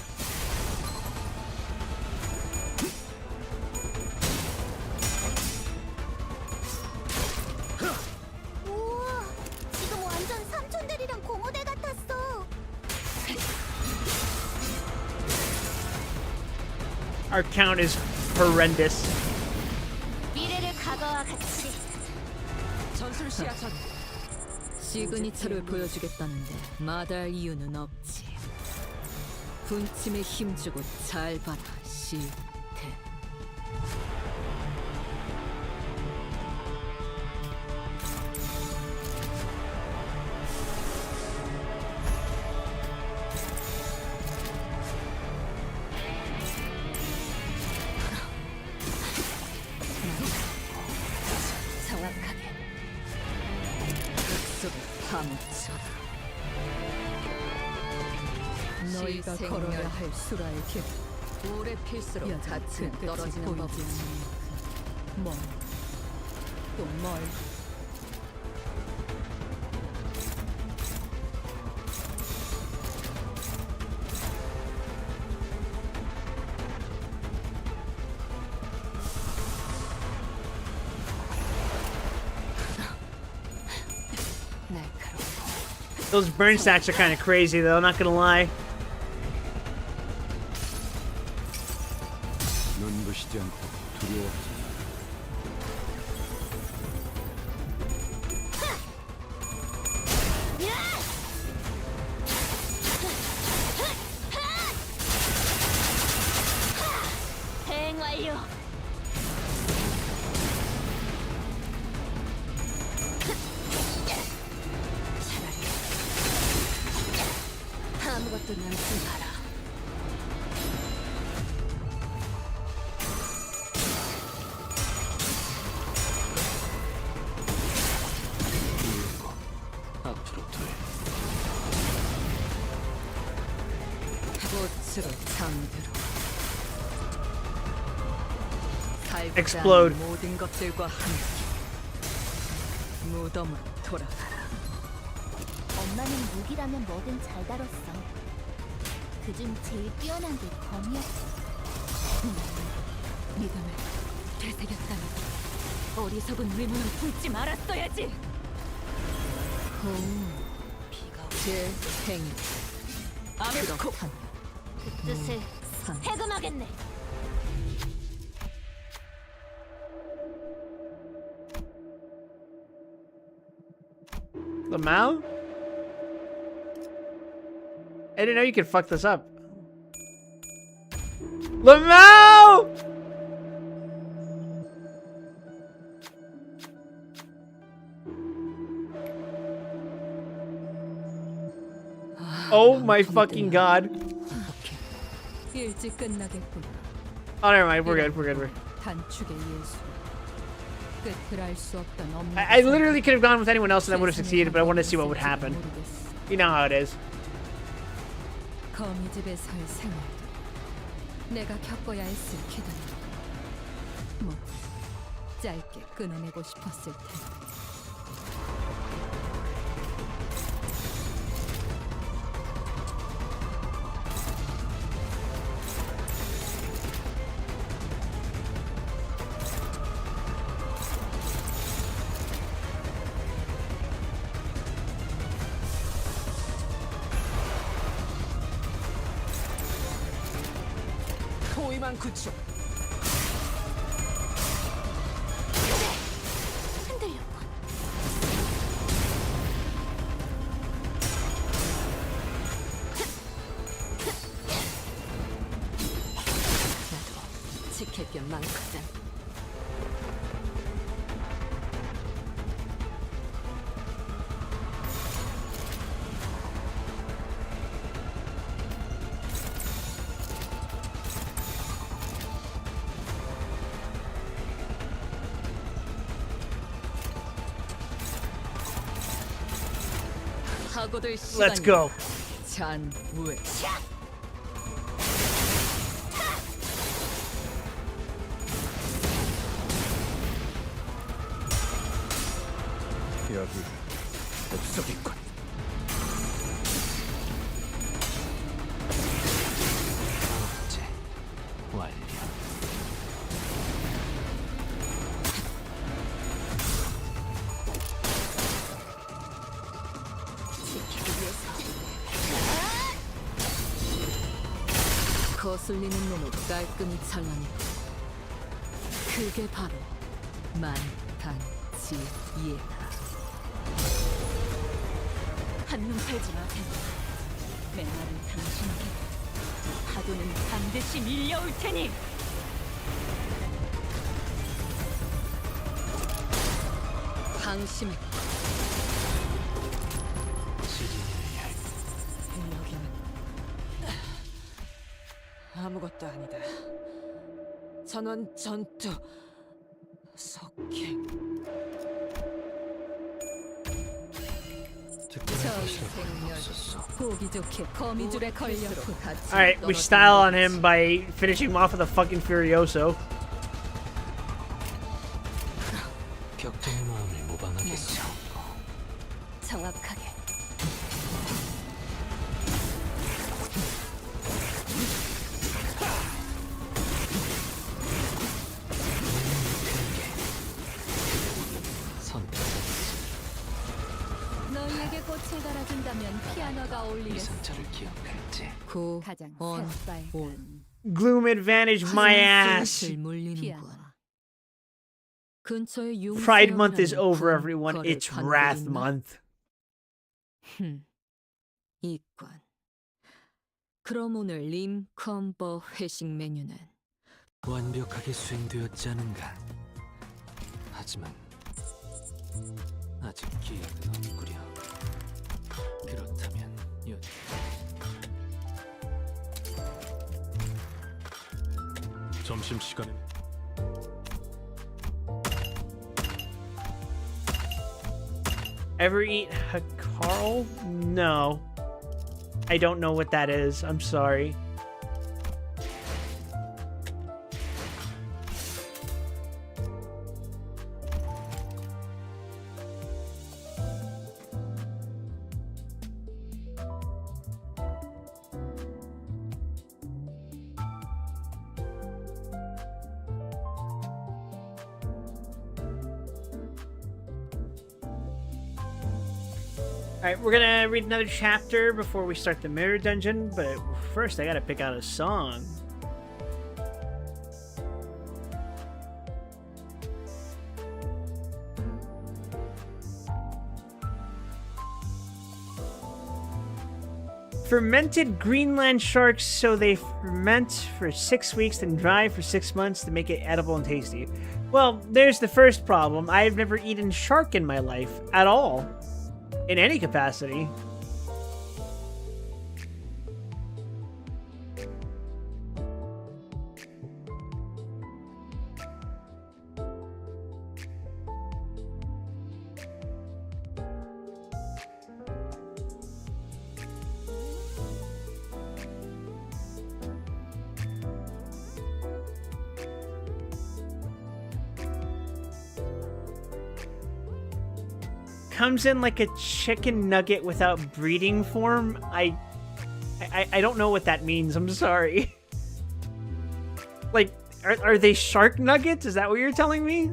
Speaker 5: 우와, 지금 완전 삼촌들이랑 공호대 같았어.
Speaker 1: Our count is horrendous.
Speaker 5: 미래를 과거와 같이.
Speaker 3: 전술 시야전. 시그니처를 보여주겠다는데 마다할 이유는 없지. 분침에 힘주고 잘 봐라, 시태. 정확하게. 속에 파묻혀라. 너희가 걸어야 할 수라의 길. 오래 필수록 같이 떨어지는 법이지. 뭐? 또 뭘?
Speaker 1: Those burn stacks are kind of crazy, though. Not gonna lie.
Speaker 2: 눈부시지 않고 두려워하지
Speaker 5: 대응 완료. 아무것도 남지 마라.
Speaker 2: 앞으로 돼.
Speaker 3: 꽃으로 잠들어.
Speaker 1: Explode.
Speaker 3: 모든 것들과 함께 무덤으로 돌아가라.
Speaker 5: 엄마는 무기라면 뭐든 잘 다뤘어. 그중 제일 뛰어난 게 검이었지.
Speaker 3: 믿음을 되새겼다니. 어리석은 의문을 품지 말았어야지. 제 행위. 아메코.
Speaker 5: 그 뜻을 해금하겠네.
Speaker 1: Lamau? I didn't know you could fuck this up. Lamau! Oh my fucking god.
Speaker 3: 일찍 끝나겠구나.
Speaker 1: Oh, never mind. We're good. We're good. We're...
Speaker 3: 단축의 예수. 끝을 알 수 없던 엄마.
Speaker 1: I literally could have gone with anyone else and I would have succeeded, but I wanted to see what would happen. You know how it is.
Speaker 3: 거미집에 살 생활도 내가 겪어야 했을 기다림. 뭐 짧게 끊어내고 싶었을 텐데. 포위만 구축.
Speaker 5: 흔들렸군.
Speaker 3: 나도 지킬 게 많거든. 사고될
Speaker 1: Let's
Speaker 3: 시간이다.
Speaker 1: go.
Speaker 3: 잔우에
Speaker 4: 여기 옥석이군.
Speaker 2: 이제 완료.
Speaker 3: 거슬리는 놈을 깔끔히 잘라내고 그게 바로 만탄지예다.
Speaker 5: 한눈 팔지 마세요. 메마른 당신에게 파도는 반드시 밀려올 테니.
Speaker 3: 방심해.
Speaker 7: 여기는 아무것도 아니다. 전원 전투 속행.
Speaker 3: 전생멸 보기 좋게 거미줄에 걸려도 같이
Speaker 1: Alright, we style on him by finishing him off with a fucking Furioso.
Speaker 2: 격정의 마음을 모방하겠어.
Speaker 5: 정확하게.
Speaker 3: 너희에게 꽃을 달아준다면 피아노가
Speaker 2: 이
Speaker 3: 어울리겠어.
Speaker 2: 상처를 기억할지.
Speaker 3: 가장
Speaker 5: 온.
Speaker 1: Gloom advantage my ass.
Speaker 3: 슬슬 물리는군. 근처에 융
Speaker 1: Pride month is
Speaker 3: 수염이라는
Speaker 1: over,
Speaker 3: 군
Speaker 1: everyone.
Speaker 3: 거래를
Speaker 1: It's
Speaker 3: 간
Speaker 1: Wrath
Speaker 3: 적 있나?
Speaker 1: month.
Speaker 3: 이건. 그럼 오늘 림 컴버 회식 메뉴는
Speaker 2: 완벽하게 수행되었지 않은가. 하지만 아직 기약은 없구려. 그렇다면 점심시간에
Speaker 1: Ever eat Hakarl? No. I don't know what that is. I'm sorry. Alright, we're gonna read another chapter before we start the mirror dungeon, but first I gotta pick out a song. Fermented Greenland sharks, so they ferment for 6 weeks, then dry for 6 months to make it edible and tasty. Well, there's the first problem. I've never eaten shark in my life, at all. In any capacity. Comes in like a chicken nugget without breeding form. I don't know what that means. I'm sorry. Like, are they shark nuggets? Is that what you're telling me?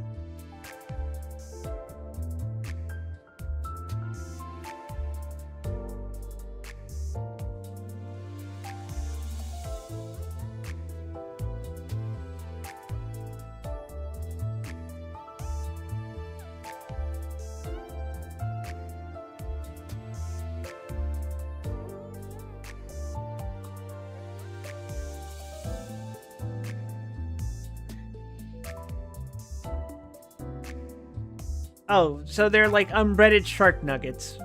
Speaker 1: Oh, so they're like unbreaded shark nuggets.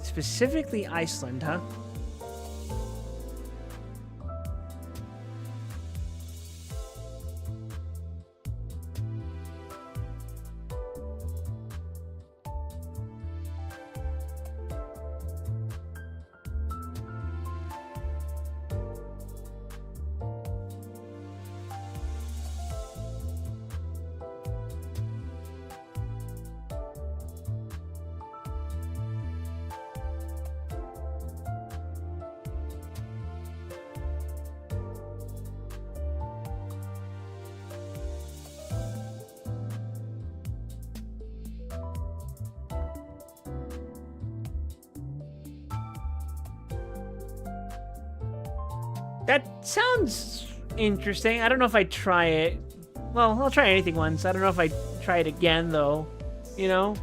Speaker 1: Specifically Iceland, huh? That sounds interesting. I don't know if I'd try it. Well, I'll try anything once. I don't know if I'd try it again, though. You know?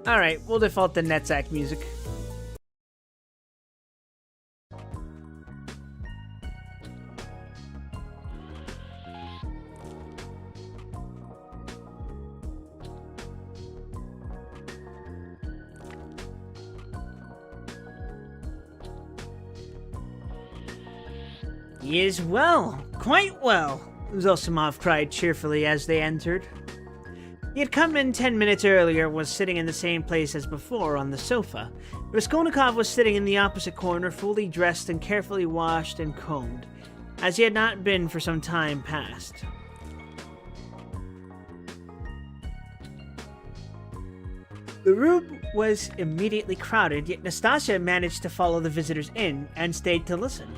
Speaker 1: Alright, we'll default to Netzach music. He is well, quite well, Zosimov cried cheerfully as they entered. He had come in 10 minutes earlier, was sitting in the same place as before on the sofa. Raskolnikov was sitting in the opposite corner, fully dressed and carefully washed and combed, as he had not been for some time past. The room was immediately crowded, yet Nastasia managed to follow the visitors in and stayed to listen.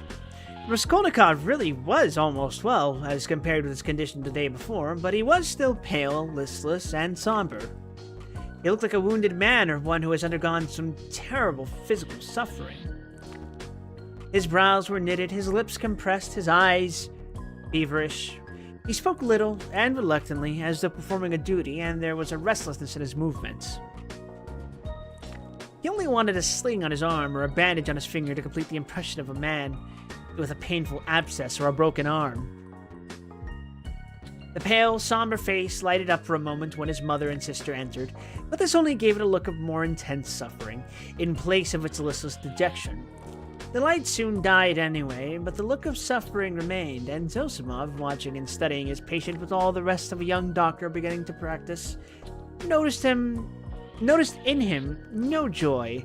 Speaker 1: Raskolnikov really was almost well, as compared with his condition the day before, but he was still pale, listless, and somber. He looked like a wounded man or one who has undergone some terrible physical suffering. His brows were knitted, his lips compressed, his eyes feverish. He spoke little and reluctantly, as though performing a duty, and there was a restlessness in his movements. He only wanted a sling on his arm or a bandage on his finger to complete the impression of a man with a painful abscess or a broken arm. The pale, somber face lighted up for a moment when his mother and sister entered, but this only gave it a look of more intense suffering, in place of its listless dejection. The light soon died anyway, but the look of suffering remained, and Zosimov, watching and studying his patient with all the rest of a young doctor beginning to practice, noticed in him no joy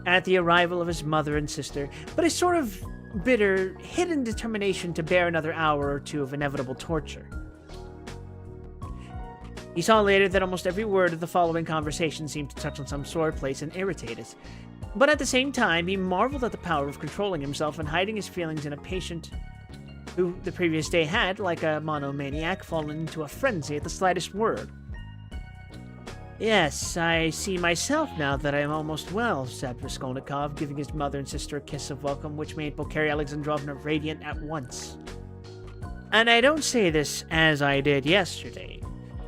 Speaker 1: at the arrival of his mother and sister, but a sort of bitter, hidden determination to bear another hour or two of inevitable torture. He saw later that almost every word of the following conversation seemed to touch on some sore place and irritate it, but at the same time he marveled at the power of controlling himself and hiding his feelings in a patient who the previous day had, like a monomaniac, fallen into a frenzy at the slightest word. "Yes, I see myself now that I am almost well," said Raskolnikov, giving his mother and sister a kiss of welcome which made Pulcheria Alexandrovna radiant at once. "And I don't say this as I did yesterday,"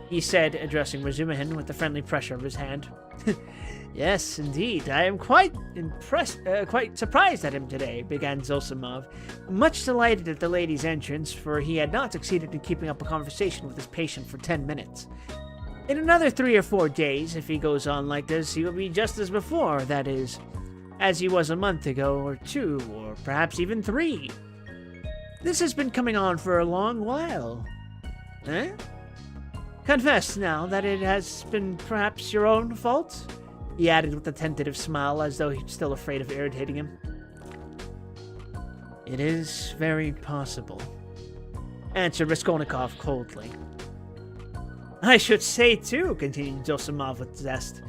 Speaker 1: he said, addressing Razumihin with a friendly pressure of his hand. "Yes, indeed, I am quite surprised at him today," began Zosimov, much delighted at the lady's entrance, for he had not succeeded in keeping up a conversation with his patient for 10 minutes. "In another 3 or 4 days, if he goes on like this, he will be just as before, that is, as he was a month ago, or 2, or perhaps even 3. This has been coming on for a long while. Eh? Confess now that it has been perhaps your own fault?" he added with a tentative smile, as though he was still afraid of irritating him. "It is very possible," answered Raskolnikov coldly. "I should say, too," continued Zosimov with zest,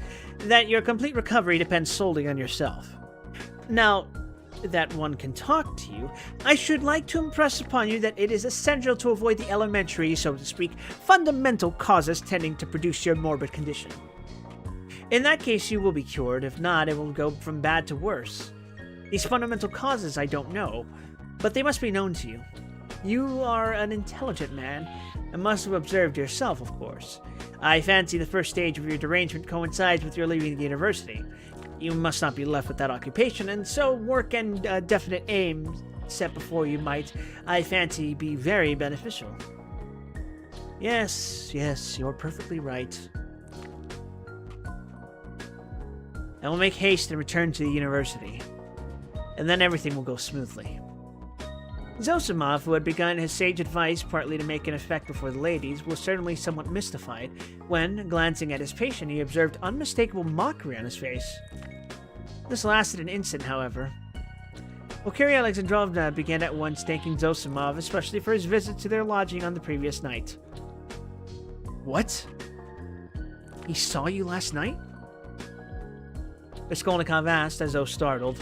Speaker 1: "that your complete recovery depends solely on yourself. Now, that one can talk to you, I should like to impress upon you that it is essential to avoid the elementary, so to speak, fundamental causes tending to produce your morbid condition. In that case, you will be cured. If not, it will go from bad to worse. These fundamental causes I don't know, but they must be known to you. You are an intelligent man, and must have observed yourself, of course. I fancy the first stage of your derangement coincides with your leaving the university. You must not be left with that occupation, and so work and definite aim set before you might, I fancy, be very beneficial. Yes, you're perfectly right. I will make haste and return to the university, and then everything will go smoothly. Zossimov, who had begun his sage advice partly to make an effect before the ladies, was certainly somewhat mystified when, glancing at his patient, he observed unmistakable mockery on his face. This lasted an instant, however. Valkyria Alexandrovna began at once thanking Zossimov, especially for his visit to their lodging on the previous night. What? He saw you last night? Raskolnikov asked, as though startled.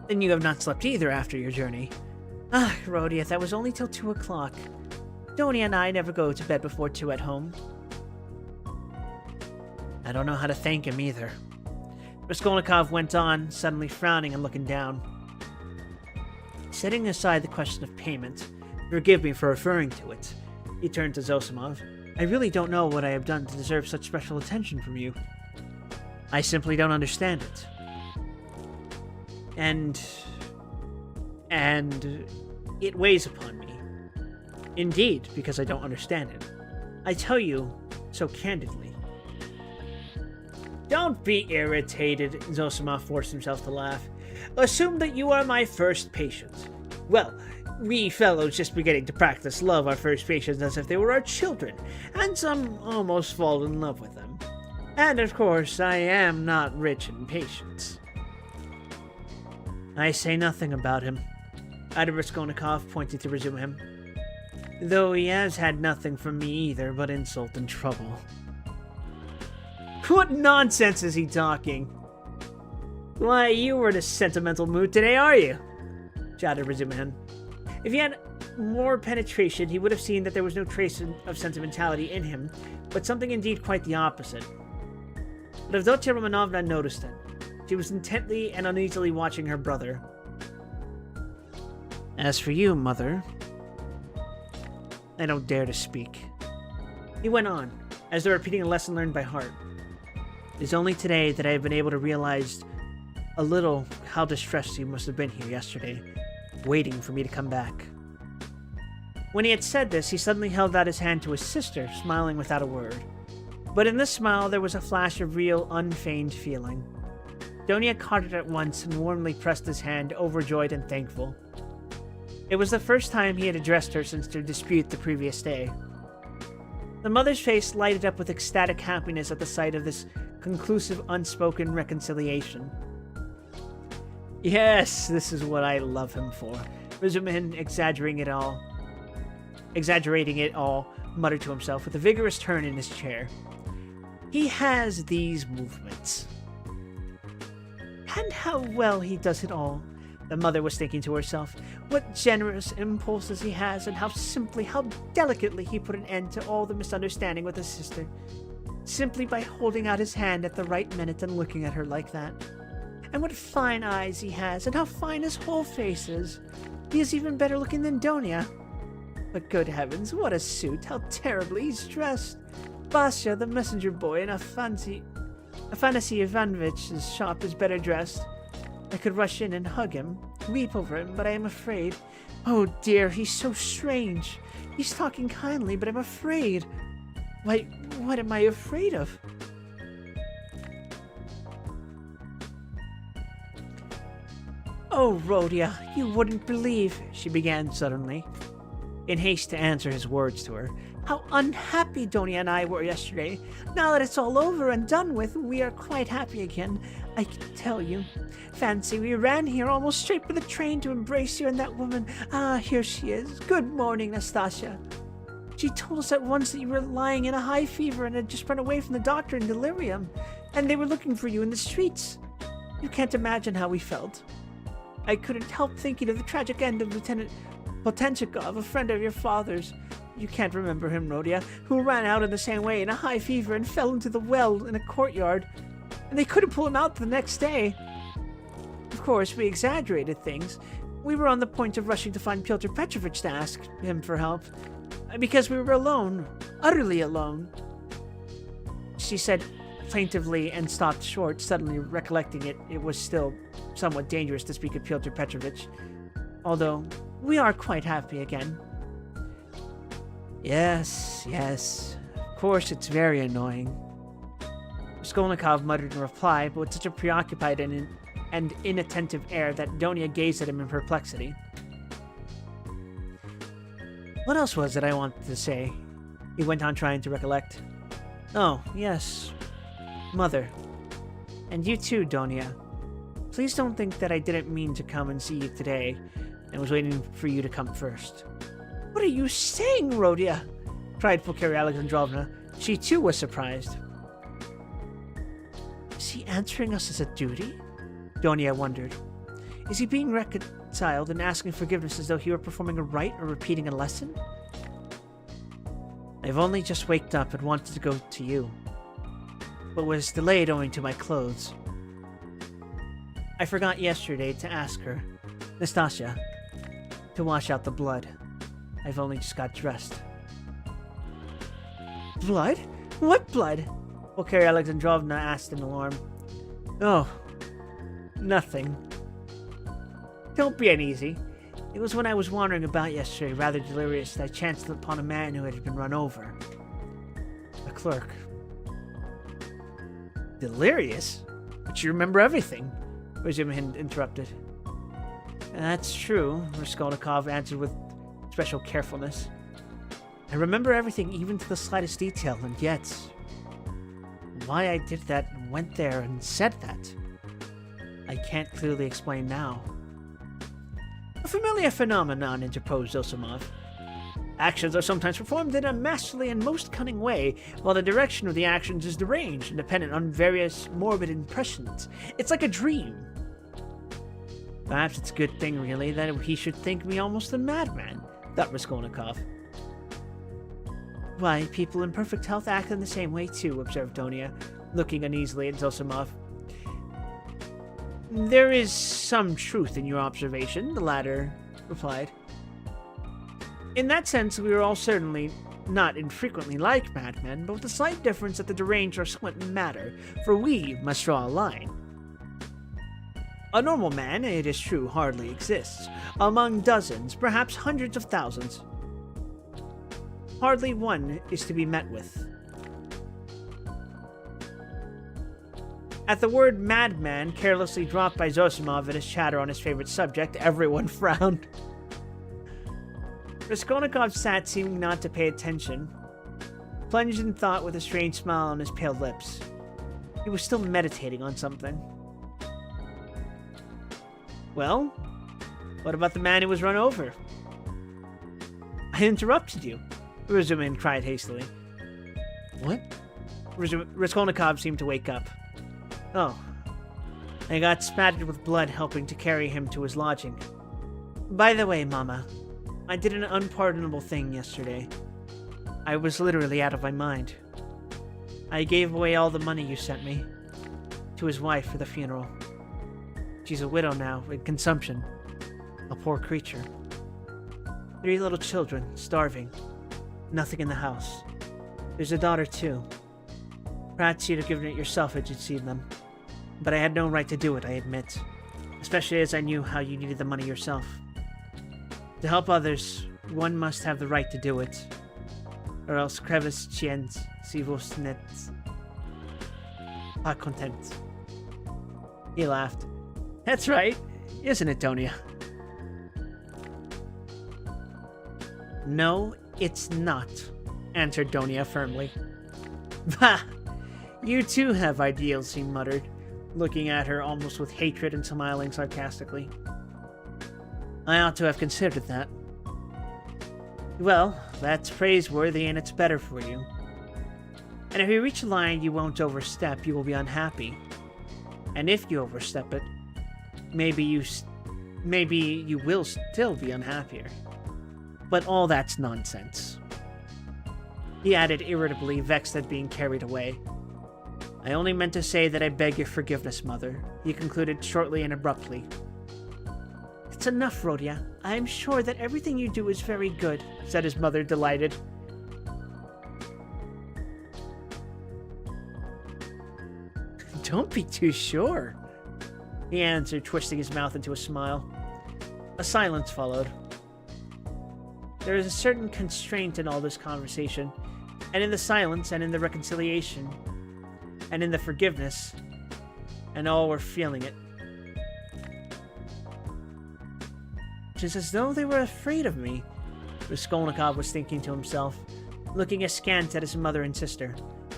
Speaker 1: Then you have not slept either after your journey. Ah, Rhodia, that was only till 2 o'clock. Donia and I never go to bed before 2 at home. I don't know how to thank him either. Raskolnikov went on, suddenly frowning and looking down. Setting aside the question of payment, forgive me for referring to it, he turned to Zossimov. I really don't know what I have done to deserve such special attention from you. I simply don't understand it. And it weighs upon me. Indeed, because I don't understand it. I tell you so candidly. Don't be irritated, Zossimov forced himself to laugh. Assume that you are my first patient. Well, we fellows just beginning to practice love our first patients as if they were our children, and some almost fall in love with them. And of course, I am not rich in patience. I say nothing about him, added Raskolnikov, pointing to resume him. Though he has had nothing from me either but insult and trouble. What nonsense is he talking? Why, you were in a sentimental mood today, are you? Shouted Razumihin. If he had more penetration, he would have seen that there was no trace of sentimentality in him, but something indeed quite the opposite. But Avdotya Romanovna noticed it. She was intently and uneasily watching her brother. As for you, Mother, I don't dare to speak. He went on, as though repeating a lesson learned by heart. It is only today that I have been able to realize a little how distressed you must have been here yesterday, waiting for me to come back. When he had said this, he suddenly held out his hand to his sister, smiling without a word. But in this smile there was a flash of real, unfeigned feeling. Donia caught it at once and warmly pressed his hand, overjoyed and thankful. It was the first time he had addressed her since their dispute the previous day. The mother's face lighted up with ecstatic happiness at the sight of this conclusive, unspoken reconciliation. Yes, this is what I love him for. Razumihin, exaggerating it all, muttered to himself with a vigorous turn in his chair. He has these movements. And how well he does it all, the mother was thinking to herself. What generous impulses he has, and how simply, how delicately he put an end to all the misunderstanding with his sister. Simply by holding out his hand at the right minute and looking at her like that. And what fine eyes he has, and how fine his whole face is. He is even better looking than Donia. But good heavens, what a suit, how terribly he's dressed. Vasya, the messenger boy, in Afanasy Ivanovich's shop is better dressed. I could rush in and hug him, weep over him, but I am afraid. Oh dear, he's so strange. He's talking kindly, but I'm afraid. Why, what am I afraid of? Oh, Rhodia, you wouldn't believe, she began suddenly, in haste to answer his words to her, how unhappy Donia and I were yesterday. Now that it's all over and done with, we are quite happy again, I can tell you. Fancy, we ran here almost straight for the train to embrace you and that woman. Ah, here she is. Good morning, Nastasia. She told us at once that you were lying in a high fever and had just run away from the doctor in delirium, and they were looking for you in the streets. You can't imagine how we felt. I couldn't help thinking of the tragic end of Lieutenant Potenchikov, a friend of your father's. You can't remember him, Rhodia, who ran out in the same way in a high fever and fell into the well in a courtyard, and they couldn't pull him out the next day. Of course, we exaggerated things. We were on the point of rushing to find Pyotr Petrovich to ask him for help, because we were alone, utterly alone. She said plaintively and stopped short, suddenly recollecting it was still somewhat dangerous to speak of Pyotr Petrovich, although we are quite happy again. Yes, of course it's very annoying. Raskolnikov muttered in reply, but with such a preoccupied and inattentive air that Donia gazed at him in perplexity. What else was it I wanted to say? He went on, trying to recollect. Oh, yes. Mother. And you too, Donia. Please don't think that I didn't mean to come and see you today, and was waiting for you to come first. What are you saying, Rhodia? Cried Pulcheria Alexandrovna. She too was surprised. Is he answering us as a duty? Donia wondered. Is he being reconciled and asking forgiveness as though he were performing a rite or repeating a lesson? I've only just waked up and wanted to go to you, but was delayed owing to my clothes. I forgot yesterday to ask her, Nastasia, to wash out the blood. I've only just got dressed. Blood? What blood? Pulcheria Alexandrovna asked in alarm. Oh, nothing. Don't be uneasy. It was when I was wandering about yesterday, rather delirious, that I chanced upon a man who had been run over. A clerk. Delirious? But you remember everything, Razumihin interrupted. That's true, Raskolnikov answered with special carefulness. I remember everything, even to the slightest detail, and yet... why I did that and went there and said that, I can't clearly explain now. A familiar phenomenon, interposed Zosimov. Actions are sometimes performed in a masterly and most cunning way, while the direction of the actions is deranged and dependent on various morbid impressions. It's like a dream. Perhaps it's a good thing, really, that he should think me almost a madman, thought Raskolnikov. Why, people in perfect health act in the same way, too, observed Donia, looking uneasily at Zosimov. There is some truth in your observation, the latter replied. In that sense, we are all certainly not infrequently like madmen, but with the slight difference that the deranged are somewhat matter, for we must draw a line. A normal man, it is true, hardly exists. Among dozens, perhaps hundreds of thousands, hardly one is to be met with. At the word madman, carelessly dropped by Zosimov in his chatter on his favorite subject, everyone frowned. Raskolnikov sat, seeming not to pay attention, plunged in thought with a strange smile on his pale lips. He was still meditating on something. Well, what about the man who was run over? I interrupted you, Razumin cried hastily. What? Raskolnikov seemed to wake up. Oh, I got spattered with blood helping to carry him to his lodging. By the way, Mama, I did an unpardonable thing yesterday. I was literally out of my mind. I gave away all the money you sent me to his wife for the funeral. She's a widow now, in consumption. A poor creature. 3 little children, starving. Nothing in the house. There's a daughter, too. Perhaps you'd have given it yourself had you seen them. But I had no right to do it, I admit. Especially as I knew how you needed the money yourself. To help others, one must have the right to do it. Or else crevis ciens, si vos net pas content. He laughed. That's right, isn't it, Donia? No, it's not, answered Donia firmly. Bah! You too have ideals, he muttered, looking at her almost with hatred and smiling sarcastically. I ought to have considered that. Well, that's praiseworthy and it's better for you. And if you reach a line you won't overstep, you will be unhappy. And if you overstep it, maybe you will still be unhappier. But all that's nonsense. He added irritably, vexed at being carried away. I only meant to say that I beg your forgiveness, Mother, he concluded shortly and abruptly. It's enough, Rhodia. I am sure that everything you do is very good, said his mother, delighted. Don't be too sure, he answered, twisting his mouth into a smile. A silence followed. There is a certain constraint in all this conversation, and in the silence, and in the reconciliation, and in the forgiveness, and all were feeling it. Just as though they were afraid of me, Raskolnikov was thinking to himself, looking askance at his mother and sister.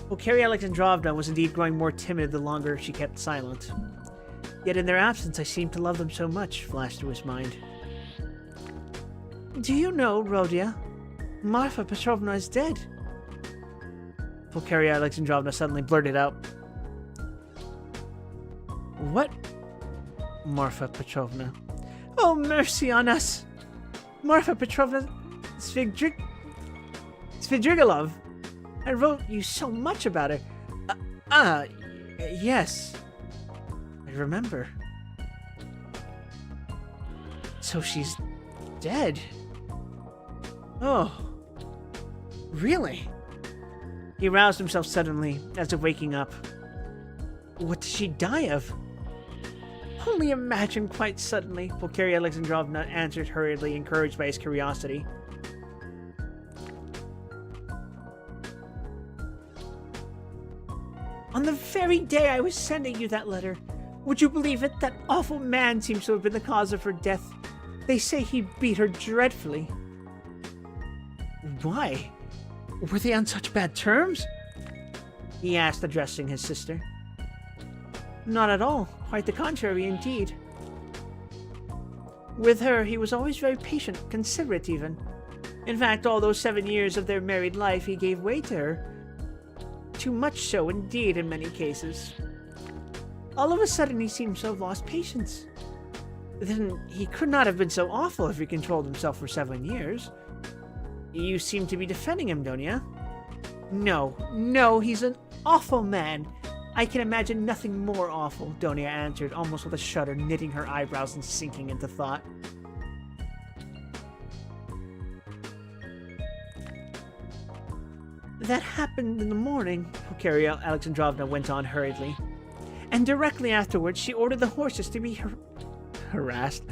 Speaker 1: Pulcheria Alexandrovna was indeed growing more timid the longer she kept silent. Yet in their absence I seemed to love them so much, flashed through his mind. Do you know, Rhodia? Marfa Petrovna is dead. Pulcheria Alexandrovna suddenly blurted out. What? Marfa Petrovna. Oh, mercy on us! Marfa Petrovna Svidrigailov. I wrote you so much about her. Yes. I remember. So she's dead. Oh. Really? He roused himself suddenly, as if waking up. What did she die of? Only imagine quite suddenly, Pulcheria Alexandrovna answered hurriedly, encouraged by his curiosity. On the very day I was sending you that letter, would you believe it? That awful man seems to have been the cause of her death. They say he beat her dreadfully. Why? Were they on such bad terms? He asked, addressing his sister. Not at all. Quite the contrary, indeed. With her, he was always very patient, considerate even. In fact, all those 7 years of their married life, he gave way to her. Too much so, indeed, in many cases. All of a sudden, he seemed to have lost patience. Then he could not have been so awful if he controlled himself for 7 years. You seem to be defending him, don't you? No, he's an awful man. I can imagine nothing more awful, Donia answered, almost with a shudder, knitting her eyebrows and sinking into thought. That happened in the morning, Pulcheria Alexandrovna went on hurriedly. And directly afterwards, she ordered the horses to be harnessed,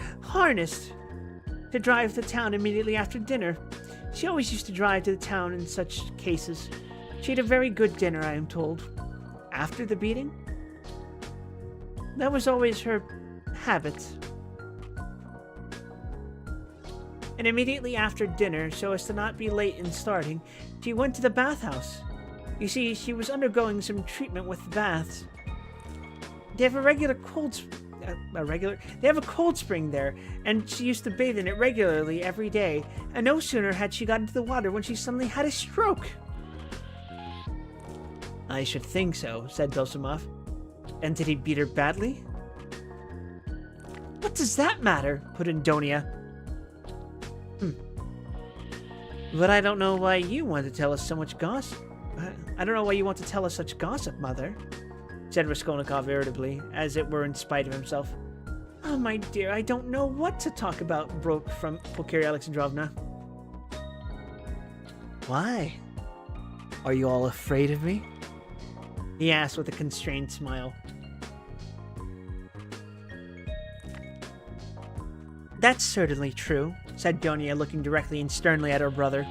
Speaker 1: to drive to town immediately after dinner. She always used to drive to the town in such cases. She had a very good dinner, I am told. After the beating? That was always her habit. And immediately after dinner, so as to not be late in starting, she went to the bathhouse. You see, she was undergoing some treatment with baths. They have a cold spring there, and she used to bathe in it regularly every day. And no sooner had she got into the water when she suddenly had a stroke. I should think so, said Dosumov. And did he beat her badly? What does that matter? Put in Donia. But I don't know why you want to tell us so much gossip. I don't know why you want to tell us such gossip, Mother, said Raskolnikov irritably, as it were in spite of himself. Oh, my dear, I don't know what to talk about, broke from Pulcheria Alexandrovna. Why? Are you all afraid of me? He asked with a constrained smile. That's certainly true, said Donia, looking directly and sternly at her brother.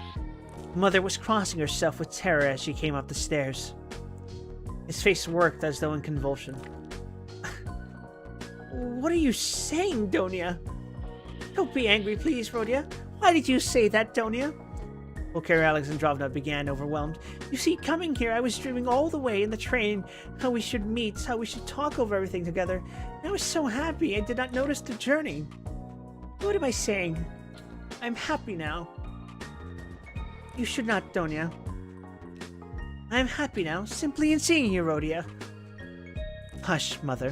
Speaker 1: Mother was crossing herself with terror as she came up the stairs. His face worked as though in convulsion. What are you saying, Donia? Don't be angry, please, Rhodia. Why did you say that, Donia? Pulcheria Alexandrovna began, overwhelmed. You see, coming here, I was dreaming all the way in the train how we should meet, how we should talk over everything together. And I was so happy I did not notice the journey. What am I saying? I'm happy now. You should not, Donia. I'm happy now, simply in seeing you, Rhodia. Hush, Mother.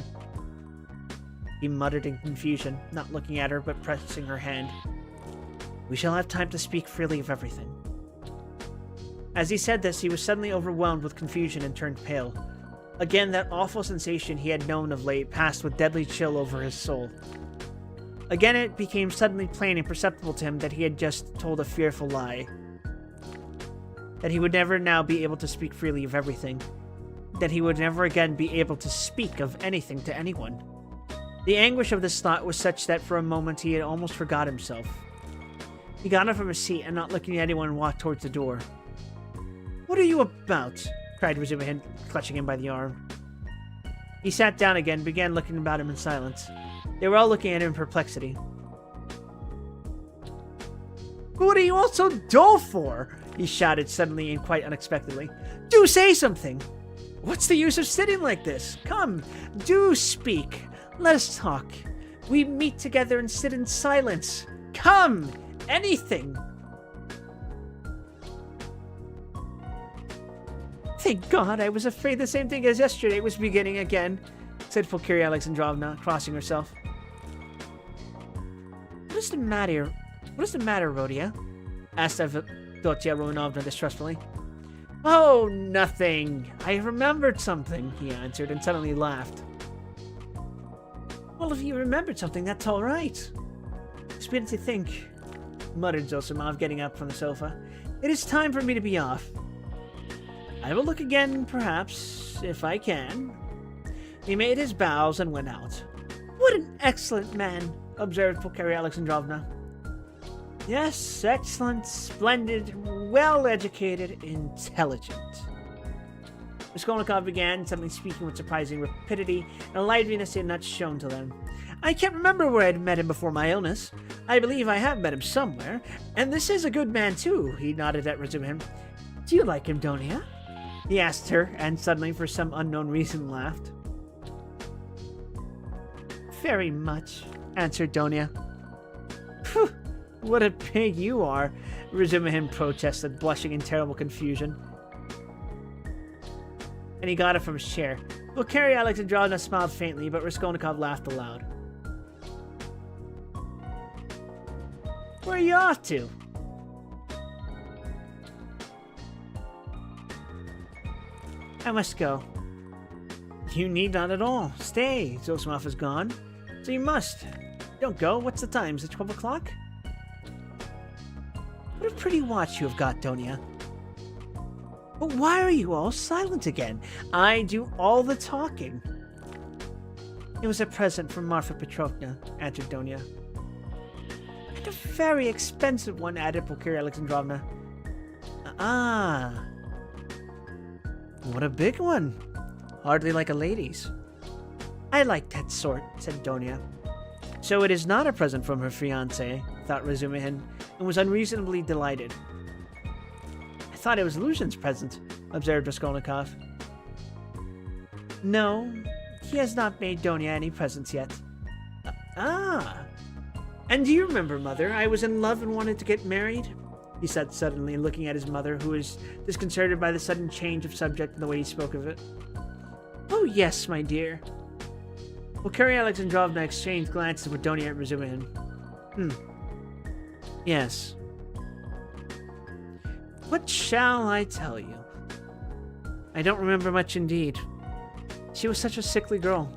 Speaker 1: he muttered in confusion, not looking at her but pressing her hand. "We shall have time to speak freely of everything." As he said this, he was suddenly overwhelmed with confusion and turned pale. Again, that awful sensation he had known of late passed with deadly chill over his soul. Again, it became suddenly plain and perceptible to him that he had just told a fearful lie. That he would never now be able to speak freely of everything. That he would never again be able to speak of anything to anyone. The anguish of this thought was such that for a moment he had almost forgot himself. He got up from his seat and, not looking at anyone, walked towards the door. "What are you about?" cried Rizumihin, clutching him by the arm. He sat down again and began looking about him in silence. They were all looking at him in perplexity. "What are you all so dull for?" he shouted suddenly and quite unexpectedly. "Do say something! What's the use of sitting like this? Come, do speak. Let us talk. We meet together and sit in silence. Come, anything!" "Thank God, I was afraid the same thing as yesterday was beginning again," said Pulcheria Alexandrovna, crossing herself. What is the matter, Rhodia?" asked Avdotia Romanovna distrustfully. "Oh, nothing. I remembered something," he answered, and suddenly laughed. "Well, if you remembered something, that's all right. Just beginning to think," muttered Zosimov, getting up from the sofa. "It is time for me to be off. I will look again, perhaps, if I can." He made his bows and went out. "What an excellent man," observed Pulcheria Alexandrovna. "Yes, excellent, splendid, well-educated, intelligent." Raskolnikov began, suddenly speaking with surprising rapidity and a liveliness he had not shown till then. "I can't remember where I had met him before my illness. I believe I have met him somewhere, and this is a good man, too," he nodded at Razumihin. "Do you like him, Donia?" he asked her, and suddenly, for some unknown reason, laughed. "Very much," answered Donia. "Phew, what a pig you are," Razumihin protested, blushing in terrible confusion. And he got up from his chair. Pulcheria Alexandrovna smiled faintly, but Raskolnikov laughed aloud. "Where are you off to?" "I must go." "You need not at all. Stay. Zosimov is gone, so you must. Don't go. What's the time? Is it 12 o'clock? What a pretty watch you have got, Donia. But why are you all silent again? I do all the talking." "It was a present from Marfa Petrovna," answered Donia. "And a very expensive one," added Pulcheria Alexandrovna. "Ah. What a big one. Hardly like a lady's." "I like that sort," said Donia. So it is not a present from her fiancé, thought Razumihin, and was unreasonably delighted. "I thought it was Lucian's present," observed Raskolnikov. "No, he has not made Donia any presents yet." "Ah! And do you remember, Mother, I was in love and wanted to get married?" he said suddenly, looking at his mother, who was disconcerted by the sudden change of subject and the way he spoke of it. "Oh, yes, my dear." Pulcheria Alexandrovna exchanged glances with Donia and Razumihin. "Yes. What shall I tell you? I don't remember much indeed. She was such a sickly girl,"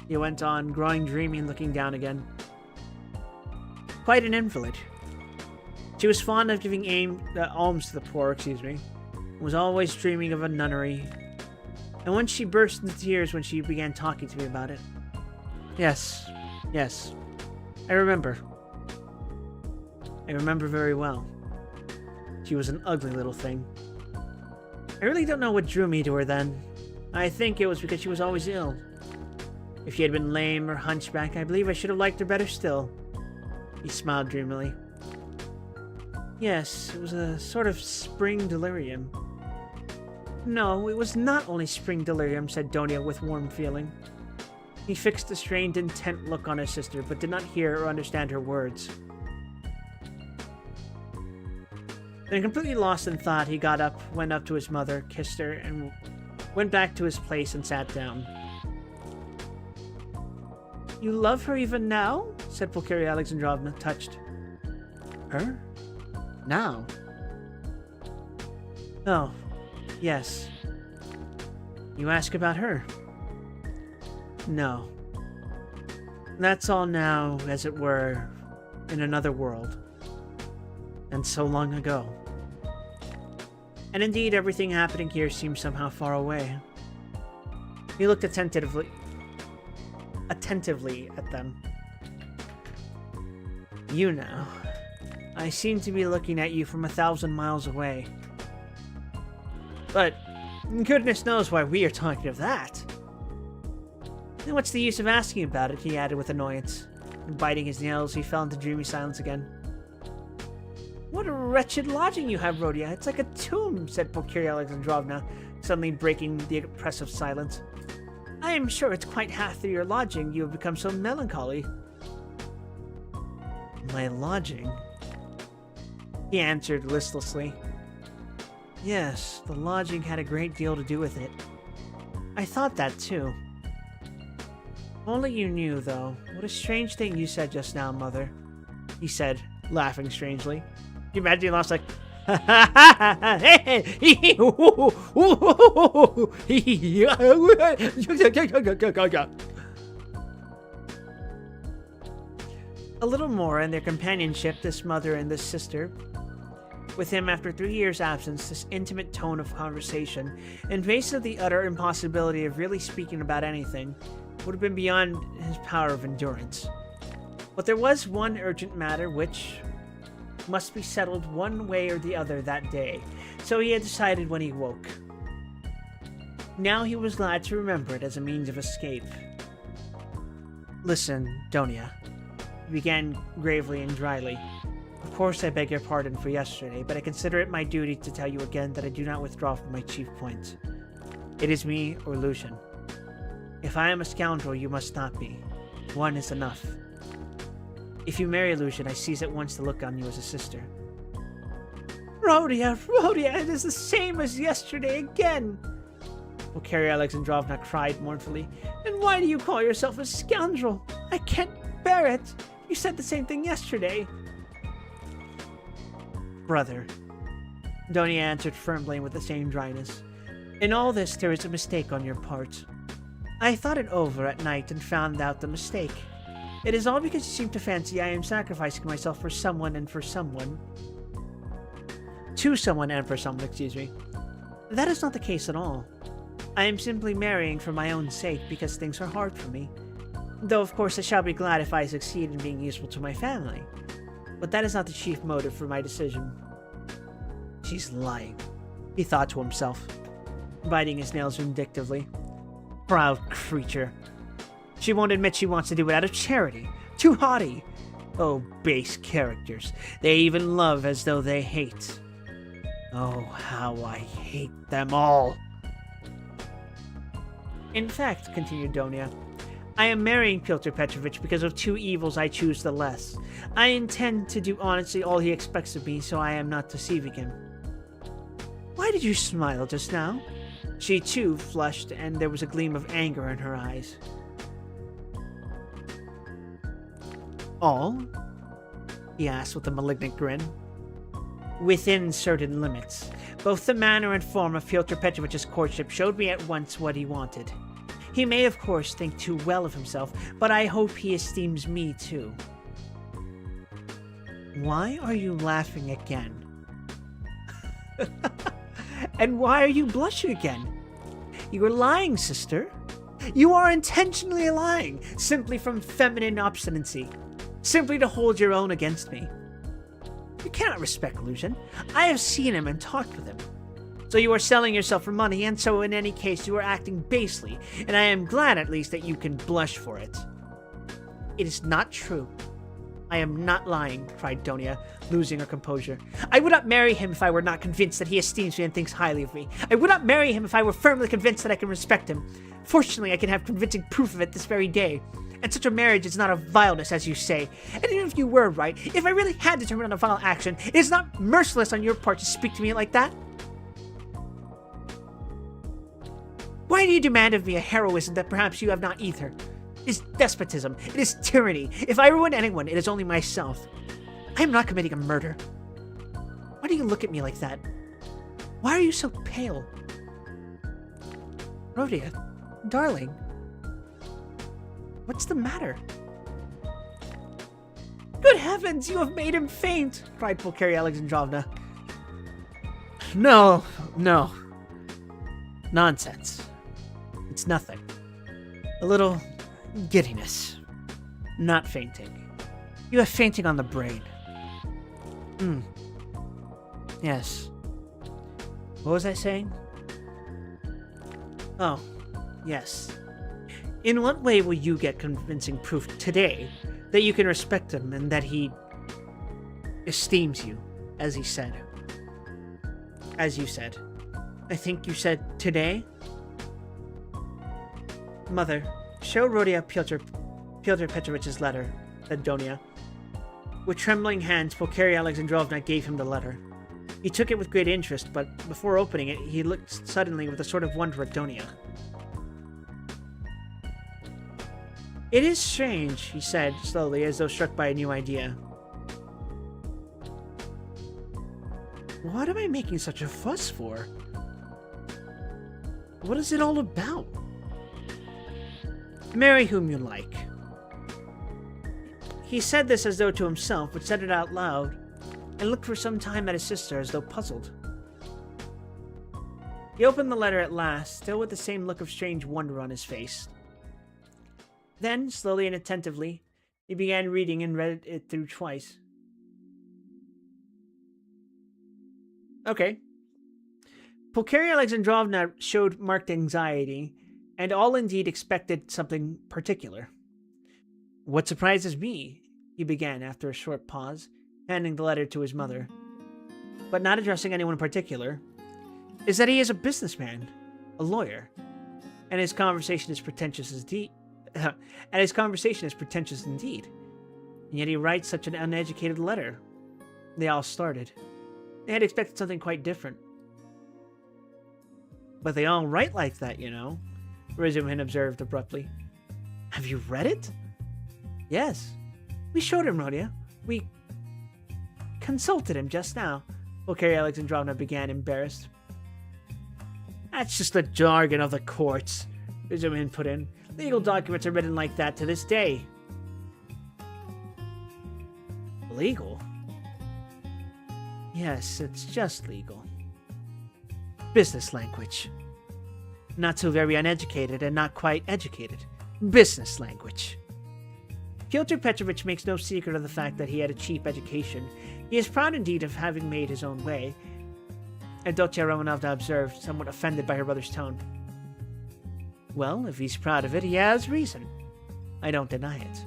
Speaker 1: he went on, growing dreamy and looking down again. "Quite an invalid. She was fond of giving alms to the poor, and was always dreaming of a nunnery. And once she burst into tears when she began talking to me about it. Yes, I remember. I remember very well. She was an ugly little thing. I really don't know what drew me to her then. I think it was because she was always ill. If she had been lame or hunchback, I believe I should have liked her better still." He smiled dreamily. "Yes, it was a sort of spring delirium." "No, it was not only spring delirium," said Donia with warm feeling. He fixed a strained, intent look on his sister, but did not hear or understand her words. Then, completely lost in thought, he got up, went up to his mother, kissed her, and went back to his place and sat down. You love her even now? Said Pulcheria Alexandrovna, touched. Her? Now? Oh, yes. You ask about her? No. That's all now, as it were, in another world. And so long ago. And indeed, everything happening here seems somehow far away. He looked attentively at them. You now. I seem to be looking at you from 1,000 miles away. But goodness knows why we are talking of that. And what's the use of asking about it, he added with annoyance. And biting his nails, he fell into dreamy silence again. What a wretched lodging you have, Rhodia. It's like a tomb, said Pulcheria Alexandrovna, suddenly breaking the oppressive silence. I am sure it's quite half through your lodging you have become so melancholy. My lodging? He answered listlessly. Yes, the lodging had a great deal to do with it. I thought that too. Only you knew, though. What a strange thing you said just now, Mother, he said, laughing strangely. You imagine he lost like, a little more, and their companionship, this mother and this sister, with him after 3 years' absence, this intimate tone of conversation, in face of the utter impossibility of really speaking about anything, would have been beyond his power of endurance. But there was one urgent matter which must be settled one way or the other that day, so he had decided when he woke. Now he was glad to remember it as a means of escape. Listen, Donia, he began gravely and dryly. Of course I beg your pardon for yesterday, but I consider it my duty to tell you again that I do not withdraw from my chief point. It is me or Lucian. If I am a scoundrel, you must not be. One is enough. If you marry Lucian, I cease at once to look on you as a sister. Rhodia, it is the same as yesterday again! Pulcheria Alexandrovna cried mournfully. And why do you call yourself a scoundrel? I can't bear it! You said the same thing yesterday. Brother, Donia answered firmly and with the same dryness. In all this, there is a mistake on your part. I thought it over at night and found out the mistake. It is all because you seem to fancy I am sacrificing myself for someone and for someone. To someone and for someone, excuse me. That is not the case at all. I am simply marrying for my own sake because things are hard for me. Though, of course, I shall be glad if I succeed in being useful to my family. But that is not the chief motive for my decision. She's lying, he thought to himself, biting his nails vindictively. Proud creature. She won't admit she wants to do it out of charity. Too haughty. Oh, base characters. They even love as though they hate. Oh, how I hate them all. In fact, continued Donia, I am marrying Pyotr Petrovich because of two evils I choose the less. I intend to do honestly all he expects of me, so I am not deceiving him. Why did you smile just now? She too flushed, and there was a gleam of anger in her eyes. All? He asked with a malignant grin. Within certain limits. Both the manner and form of Pyotr Petrovich's courtship showed me at once what he wanted. He may, of course, think too well of himself, but I hope he esteems me too. Why are you laughing again? And why are you blushing again? You are lying, sister. You are intentionally lying, simply from feminine obstinacy. Simply to hold your own against me. You cannot respect Lucian. I have seen him and talked with him. So you are selling yourself for money, and so in any case you are acting basely, and I am glad at least that you can blush for it. It is not true. I am not lying, cried Donia, losing her composure. I would not marry him if I were not convinced that he esteems me and thinks highly of me. I would not marry him if I were firmly convinced that I can respect him. Fortunately, I can have convincing proof of it this very day. And such a marriage is not a vileness, as you say. And even if you were right, if I really had determined on a vile action, it is not merciless on your part to speak to me like that. Why do you demand of me a heroism that perhaps you have not either? It is despotism. It is tyranny. If I ruin anyone, it is only myself. I am not committing a murder. Why do you look at me like that? Why are you so pale? Rhodia, darling. What's the matter? Good heavens, you have made him faint, cried Pulcheria Alexandrovna. No. Nonsense. It's nothing. A little giddiness. Not fainting. You have fainting on the brain. Yes. What was I saying? Oh, yes. In what way will you get convincing proof today that you can respect him and that he esteems you, as he said? As you said. I think you said today? Mother, show Rhodia Pyotr Petrovich's letter, said Donia. With trembling hands, Pulcheria Alexandrovna gave him the letter. He took it with great interest, but before opening it, he looked suddenly with a sort of wonder at Donia. It is strange, he said slowly, as though struck by a new idea. What am I making such a fuss for? What is it all about? Marry whom you like. He said this as though to himself, but said it out loud, and looked for some time at his sister as though puzzled. He opened the letter at last, still with the same look of strange wonder on his face. Then, slowly and attentively, he began reading and read it through twice. Okay. Pulcheria Alexandrovna showed marked anxiety, and all indeed expected something particular. What surprises me, he began after a short pause, handing the letter to his mother, but not addressing anyone in particular, is that he is a businessman, a lawyer, and his conversation is pretentious indeed. And yet he writes such an uneducated letter. They all started. They had expected something quite different. But they all write like that, you know, Rizumin observed abruptly. Have you read it? Yes. We showed him, Rhodia. We consulted him just now. Pulcheria Alexandrovna began, embarrassed. That's just the jargon of the courts, Rizumin put in. Legal documents are written like that to this day. Legal? Yes, it's just legal. Business language. Not so very uneducated and not quite educated. Business language. Pyotr Petrovich makes no secret of the fact that he had a cheap education. He is proud indeed of having made his own way. Avdotia Romanovna observed, somewhat offended by her brother's tone. Well, if he's proud of it, he has reason. I don't deny it.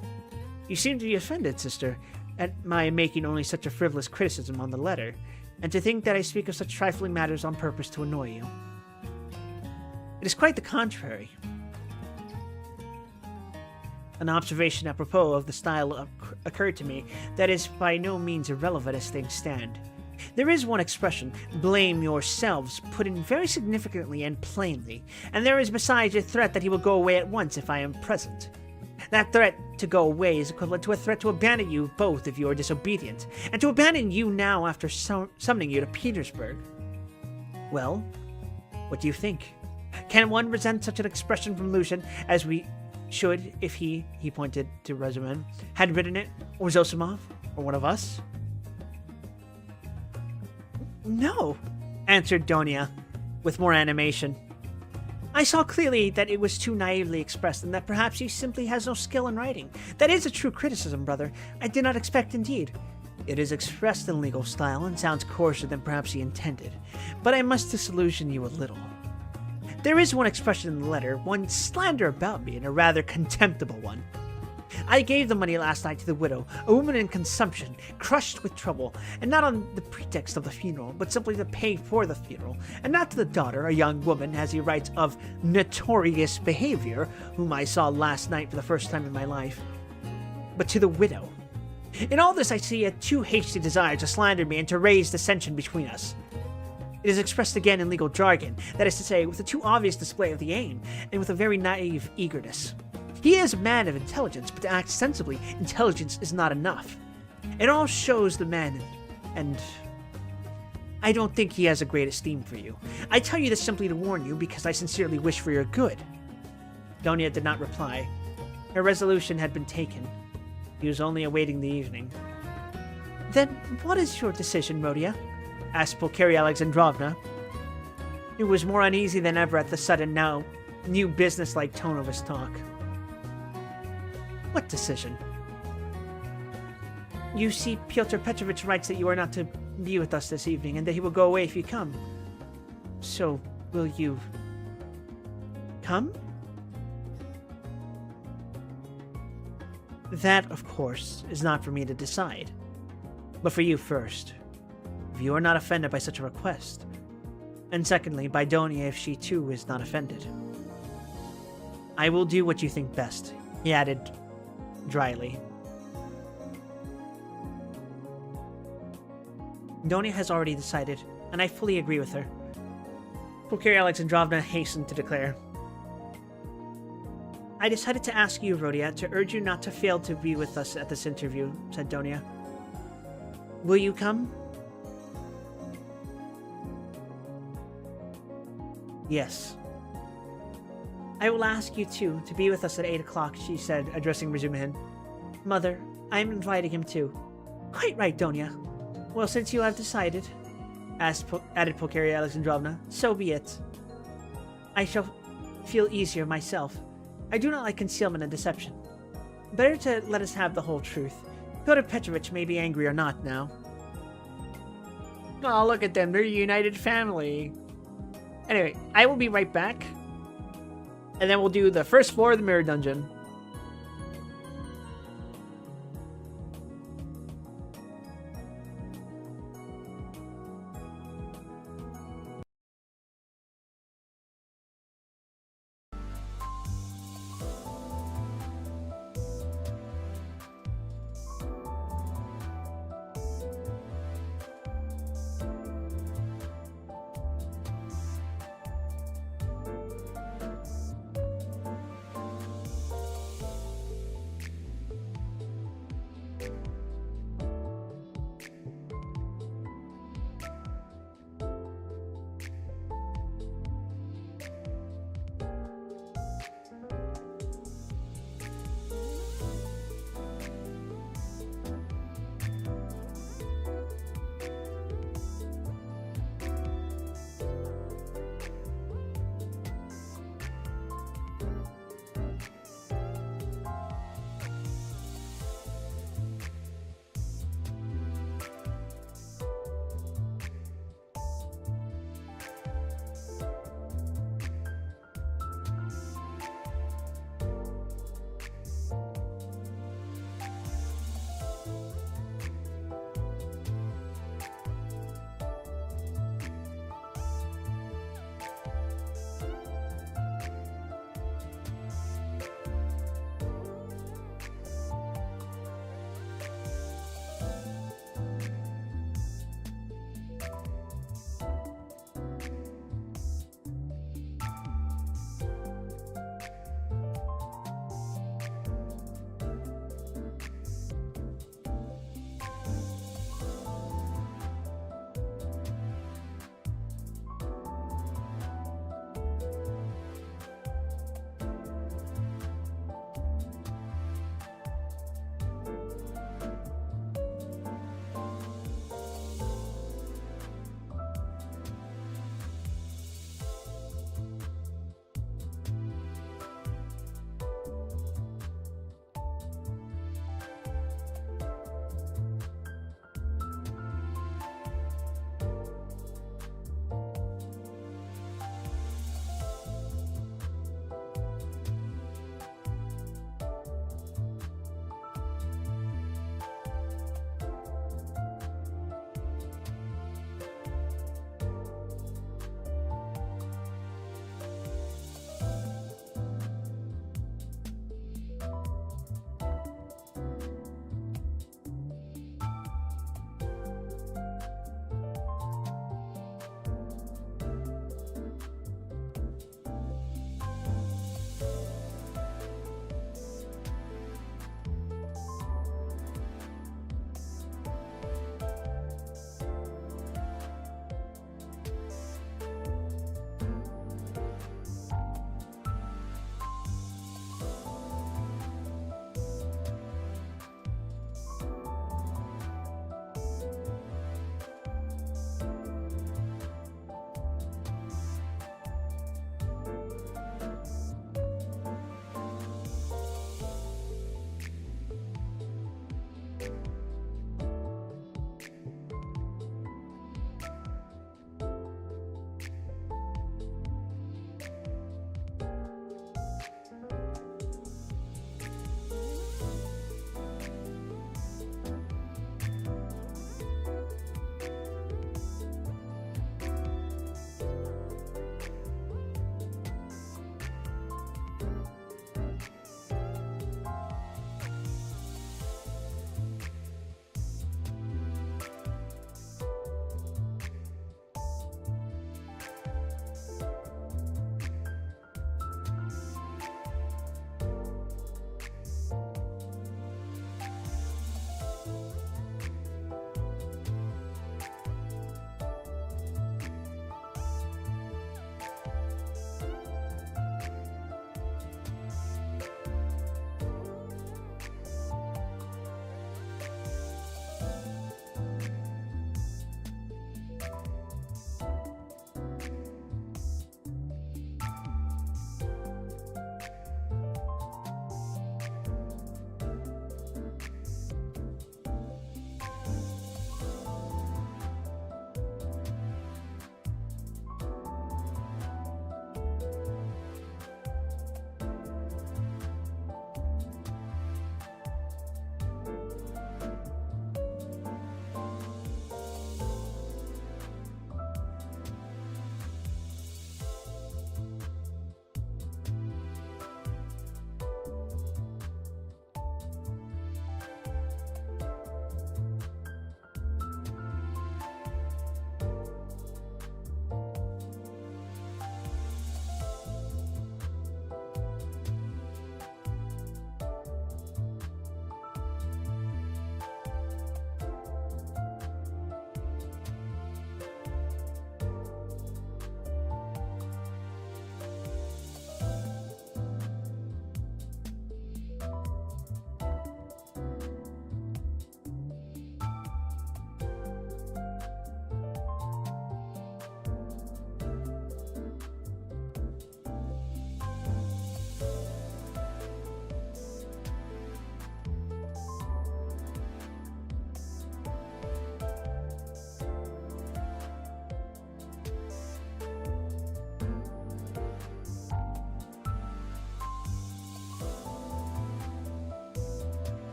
Speaker 1: You seem to be offended, sister, at my making only such a frivolous criticism on the letter, and to think that I speak of such trifling matters on purpose to annoy you. It is quite the contrary. An observation apropos of the style occurred to me that is by no means irrelevant as things stand. There is one expression, blame yourselves, put in very significantly and plainly, and there is besides a threat that he will go away at once if I am present. That threat to go away is equivalent to a threat to abandon you both if you are disobedient, and to abandon you now after summoning you to Petersburg. Well, what do you think? Can one resent such an expression from Lucian as we should if he pointed to Rizumin, had written it, or Zosimov, or one of us? No, answered Donia, with more animation. I saw clearly that it was too naively expressed, and that perhaps he simply has no skill in writing. That is a true criticism, brother. I did not expect, indeed. It is expressed in legal style, and sounds coarser than perhaps he intended. But I must disillusion you a little. There is one expression in the letter, one slander about me, and a rather contemptible one. I gave the money last night to the widow, a woman in consumption, crushed with trouble, and not on the pretext of the funeral, but simply to pay for the funeral, and not to the daughter, a young woman, as he writes, of notorious behavior, whom I saw last night for the first time in my life, but to the widow. In all this I see a too hasty desire to slander me and to raise dissension between us. It is expressed again in legal jargon, that is to say, with a too obvious display of the aim, and with a very naive eagerness. He is a man of intelligence, but to act sensibly, intelligence is not enough. It all shows the man, and I don't think he has a great esteem for you. I tell you this simply to warn you, because I sincerely wish for your good. Donia did not reply. Her resolution had been taken. He was only awaiting the evening. Then, what is your decision, Rhodia? Asked Pulcheria Alexandrovna, who was more uneasy than ever at the sudden, now new business-like tone of his talk. What decision? You see, Pyotr Petrovich writes that you are not to be with us this evening, and that he will go away if you come. So, will you come? That, of course, is not for me to decide. But for you first, if you are not offended by such a request. And secondly, by Donia if she too is not offended. I will do what you think best, he added dryly. Donia has already decided, and I fully agree with her. Pulcheria Alexandrovna hastened to declare. I decided to ask you, Rhodia, to urge you not to fail to be with us at this interview, said Donia. Will you come? Yes. I will ask you, too, to be with us at 8 o'clock, she said, addressing Razumihin. Mother, I am inviting him, too. Quite right, Donia. Well, since you have decided, added Pulcheria Alexandrovna, so be it. I shall feel easier myself. I do not like concealment and deception. Better to let us have the whole truth. Pyotr Petrovich may be angry or not now. Oh, look at them. They're a united family. Anyway, I will be right back. And then we'll do the first floor of the Mirror Dungeon.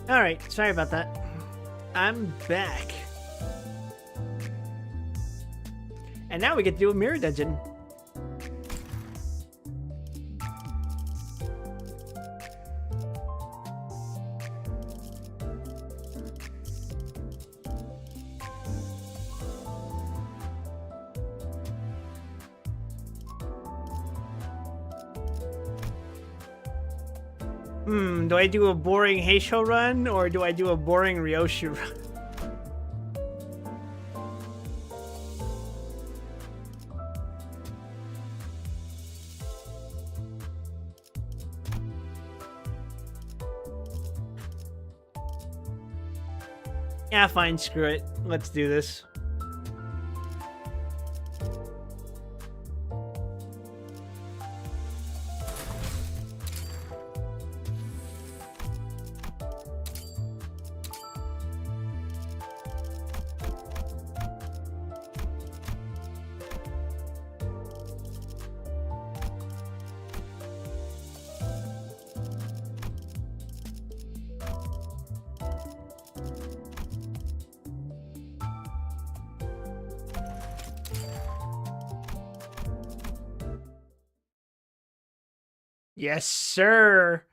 Speaker 1: Alright, sorry about that. I'm back. And now we get to do a mirror dungeon. Do I do a boring Heisho run or do I do a boring Ryoshu run? Yeah, fine, screw it. Let's do this. Yes, sir.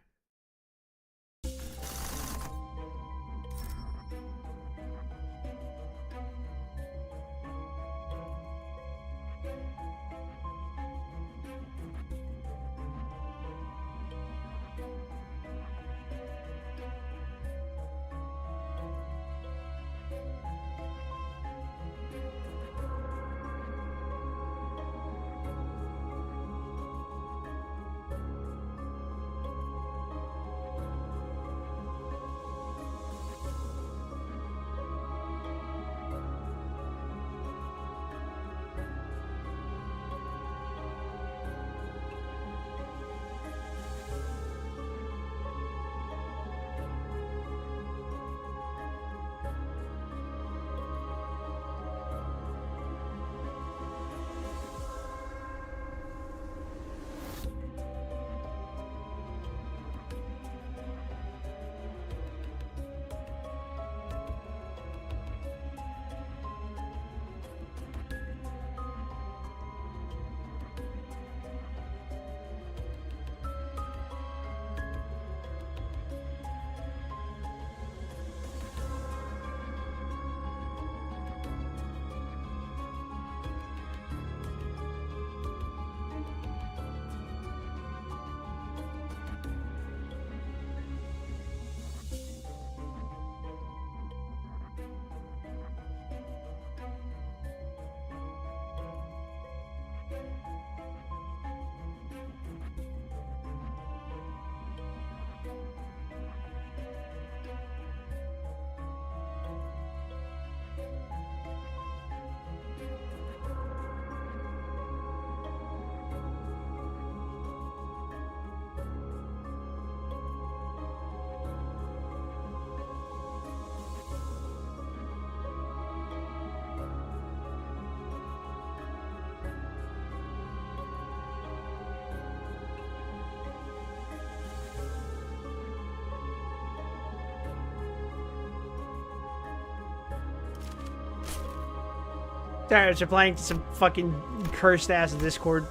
Speaker 1: Sorry, you're playing some fucking cursed ass Discord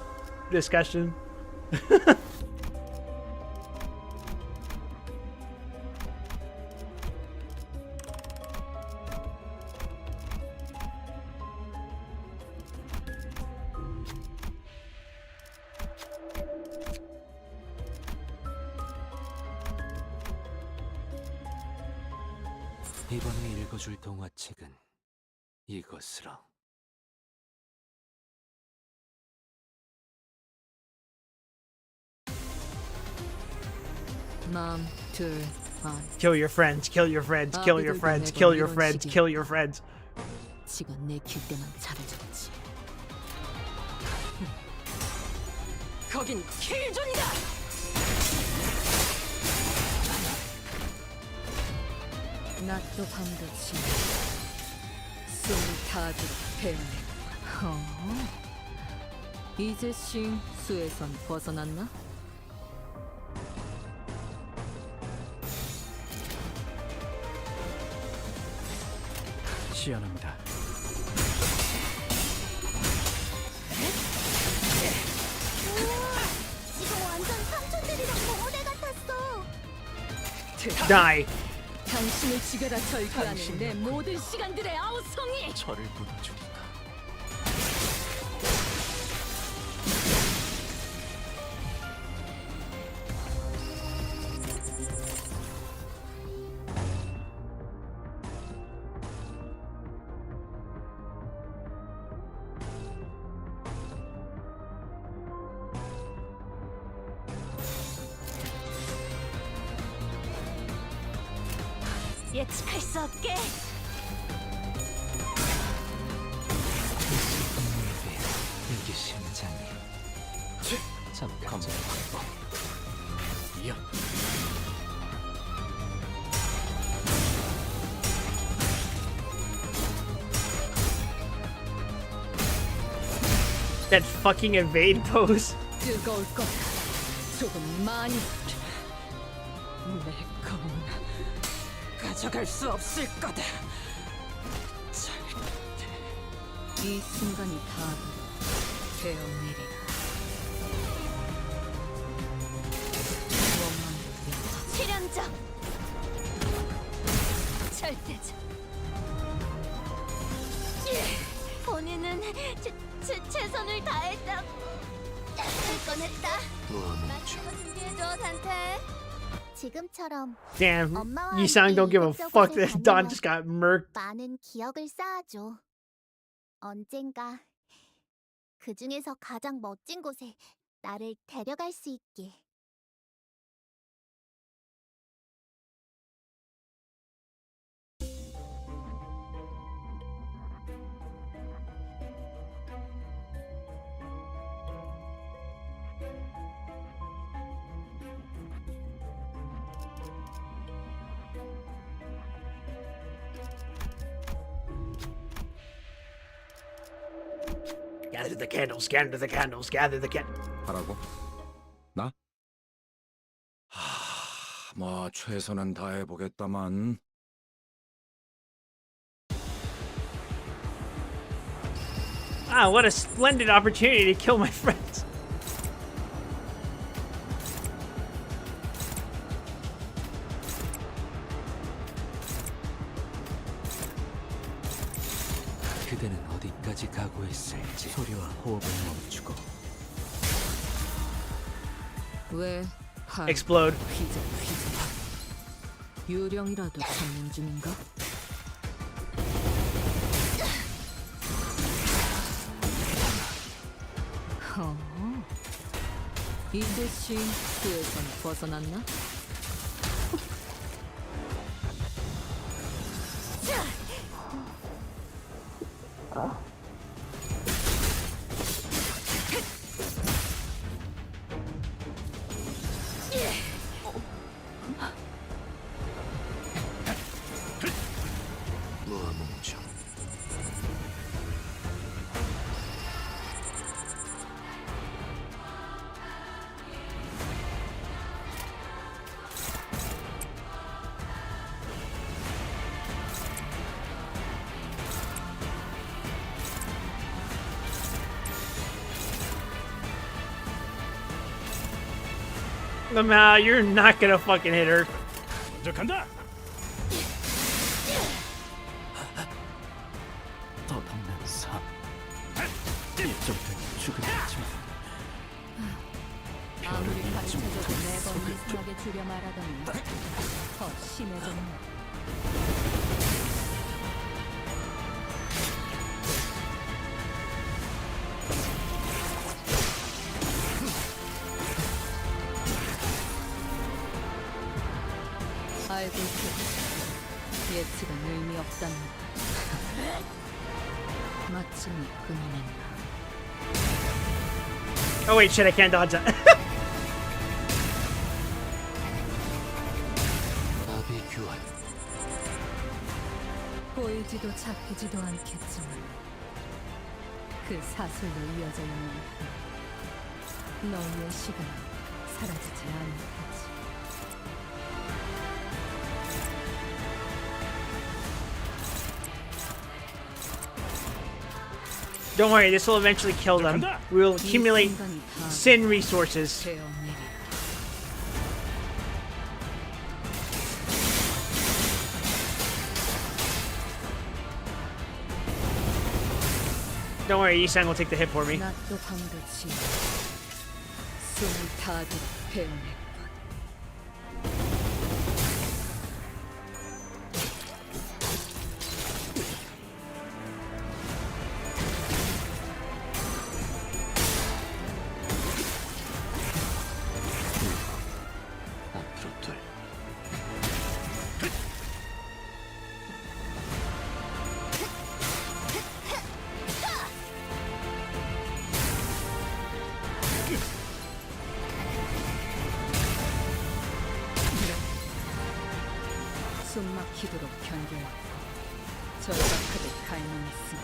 Speaker 1: discussion.
Speaker 2: 이번에 읽어줄 동화책은 이것으로.
Speaker 3: 마음 둘 반.
Speaker 1: Kill your friends, kill your friends, kill your friends, kill your friends, kill your friends.
Speaker 3: 지가 내킬 때만 잘해줬지.
Speaker 7: 거긴 킬존이다.
Speaker 3: 낮도 밤도 지. 숨을 다하도록 배워내. 이제 싱 수에선 벗어났나?
Speaker 6: 시연합니다.
Speaker 8: 지금 완전 삼촌들이랑 동호대 같았어.
Speaker 1: Die.
Speaker 3: 당신을 죽여라 절규하는 내 모든 시간들의 아우성이.
Speaker 6: 저를 묻어주니까.
Speaker 5: 예측할 수 없게.
Speaker 6: 이게 심장이. 잠깐. 이야.
Speaker 1: That fucking evade pose.
Speaker 3: 뜨거울 거다. 조금 많이. 내 검은 가져갈 수 없을 거다. 절대. 이 순간이 다 되어내리라.
Speaker 5: 실현적. 절대적. 본인은 최선을 다했다. 할 뻔했다. 마지막 준비해줘, 단테.
Speaker 8: 지금처럼
Speaker 1: Damn,
Speaker 8: 엄마와
Speaker 1: Yisang don't give a
Speaker 8: 함께
Speaker 1: fuck
Speaker 8: 이곳저곳을
Speaker 1: that Don
Speaker 8: 다니며
Speaker 1: just got murked.
Speaker 8: 많은 기억을 쌓아줘. 언젠가 그 중에서 가장 멋진 곳에 나를 데려갈 수 있게.
Speaker 1: Gather the candles, gather the candles, gather the candles.
Speaker 4: 하라고? 나? 뭐 최선은 다해보겠다만.
Speaker 1: Ah, what a splendid opportunity to kill my friends.
Speaker 6: 그대는 어디까지 각오했을지. 소리와 호흡을 멈추고.
Speaker 3: 왜 팔,
Speaker 1: Explode.
Speaker 3: 휘저. 유령이라도 찾는 중인가? 이제 쉼수에선 벗어났나?
Speaker 2: 멈춰.
Speaker 1: You're not gonna fucking hit her.
Speaker 4: 먼저 간다.
Speaker 6: 떠덮는 삶. 이쪽은 죽음이지만
Speaker 3: 아무리
Speaker 6: 별을 잊지
Speaker 3: 가르쳐줘도
Speaker 6: 못한
Speaker 3: 매번
Speaker 6: 속을
Speaker 3: 이상하게 주려 말하더니 더 심해졌네. 알고 있겠지. 예측은 의미 없다는 거. 마침이 끝낸다.
Speaker 1: Oh wait, shit, I can't dodge that.
Speaker 6: 나비 교환.
Speaker 3: 보이지도 잡히지도 않겠지만 그 사슬로 이어져 있는 너희의 시간은 사라지지 않을 거지.
Speaker 1: Don't worry, this will eventually kill them. We will accumulate sin resources.
Speaker 3: 베어내리라.
Speaker 1: Don't worry, Isang will take the hit for me.
Speaker 3: 낫도 방도치. 숨을 다들 베어낼 것.
Speaker 6: 앞으로 둘.
Speaker 3: 숨막히도록 견뎌왔고 절박하게 갈망했으며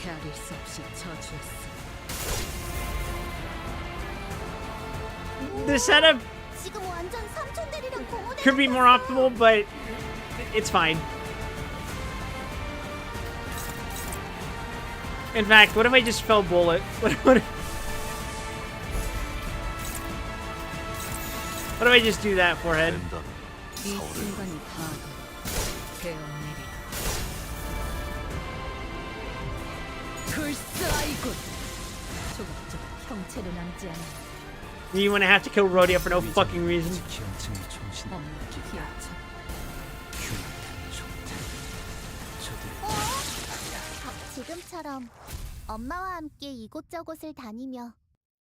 Speaker 3: 헤아릴 수 없이 저주했으며
Speaker 1: The setup
Speaker 8: 지금 완전 삼촌들이랑 공원에
Speaker 1: could be more optimal, but it's fine. In fact, what if I just fell bullet? What if I just do that, forehead?
Speaker 2: 된다면
Speaker 3: 이
Speaker 2: 서울을
Speaker 3: 순간이 다도 베어내리라. 글쎄아이군.
Speaker 8: 조각조각 형체로 남지 않아.
Speaker 1: You wanna have to kill Rhodia for no fucking reason.
Speaker 6: 기원증의 정신을
Speaker 3: 엄마
Speaker 6: 느끼리라.
Speaker 3: 기어쳐.
Speaker 6: 흉악한 종탄. 저들을
Speaker 8: 지금처럼 엄마와 함께 이곳저곳을 다니며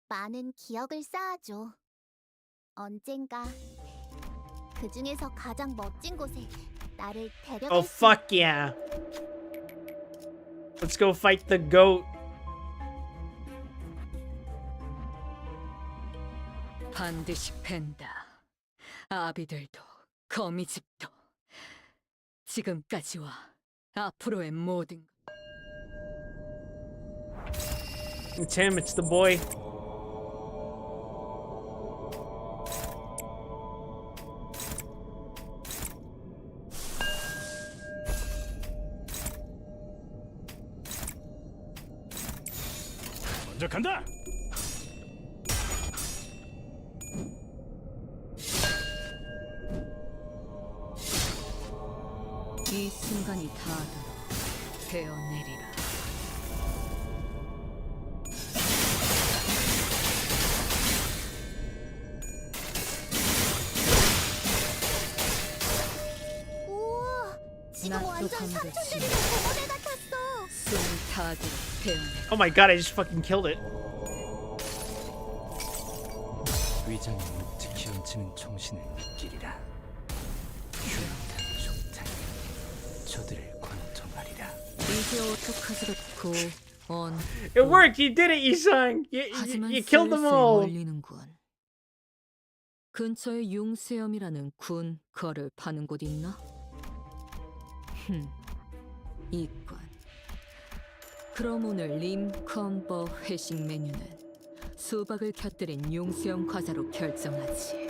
Speaker 8: 많은 기억을 쌓아줘. 언젠가 그 중에서 가장 멋진 곳에 나를 데려갈
Speaker 1: Oh fuck yeah. Let's go fight the goat.
Speaker 3: 반드시 팬다. 아비들도 거미집도 지금까지와 앞으로의 모든
Speaker 1: It's him, it's the boy.
Speaker 4: 먼저 간다.
Speaker 3: 이 순간이 닿아도록 베어내리라.
Speaker 8: 우와, 지금
Speaker 3: 낫도
Speaker 8: 완전
Speaker 3: 방도치.
Speaker 8: 삼촌들이랑 공원에 같았어.
Speaker 3: 숨을 닿아도록 베어내라.
Speaker 1: Oh my god, I just fucking killed it.
Speaker 6: 위장의 묵지 기원치는 정신을 느끼리라. 흉악한 종탄. 저들을 관통하리라.
Speaker 3: 이제 어떡하지고 언.
Speaker 1: It worked, you did it, Isang.
Speaker 3: 하지만
Speaker 1: You killed them
Speaker 3: 슬슬
Speaker 1: all.
Speaker 3: 몰리는군. 근처에 융수염이라는 군 거를 파는 곳 있나? 있군. 그럼 오늘 림컨버 회식 메뉴는 수박을 곁들인 융수염 과자로 결정하지.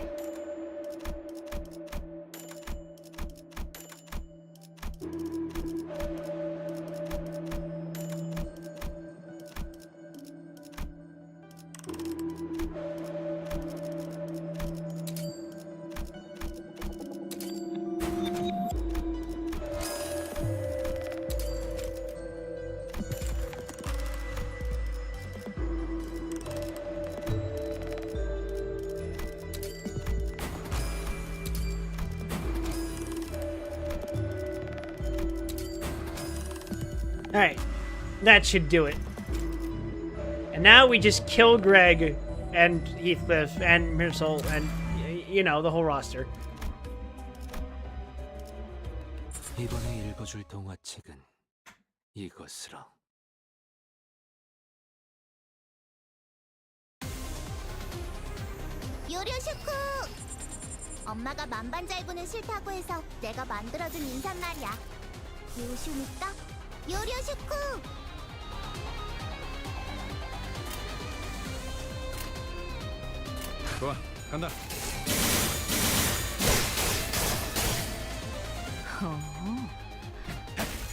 Speaker 1: Alright, that should do it. And now we just kill Greg and Heathcliff and Meursault and, you know, the whole roster.
Speaker 6: 이번에 읽어줄 동화책은 이것으로.
Speaker 8: 요리오 슈쿠! 엄마가 만반잘구는 싫다고 해서 내가 만들어준 인사말이야. 요슈니까 요리오 슈쿠!
Speaker 4: 좋아, 간다.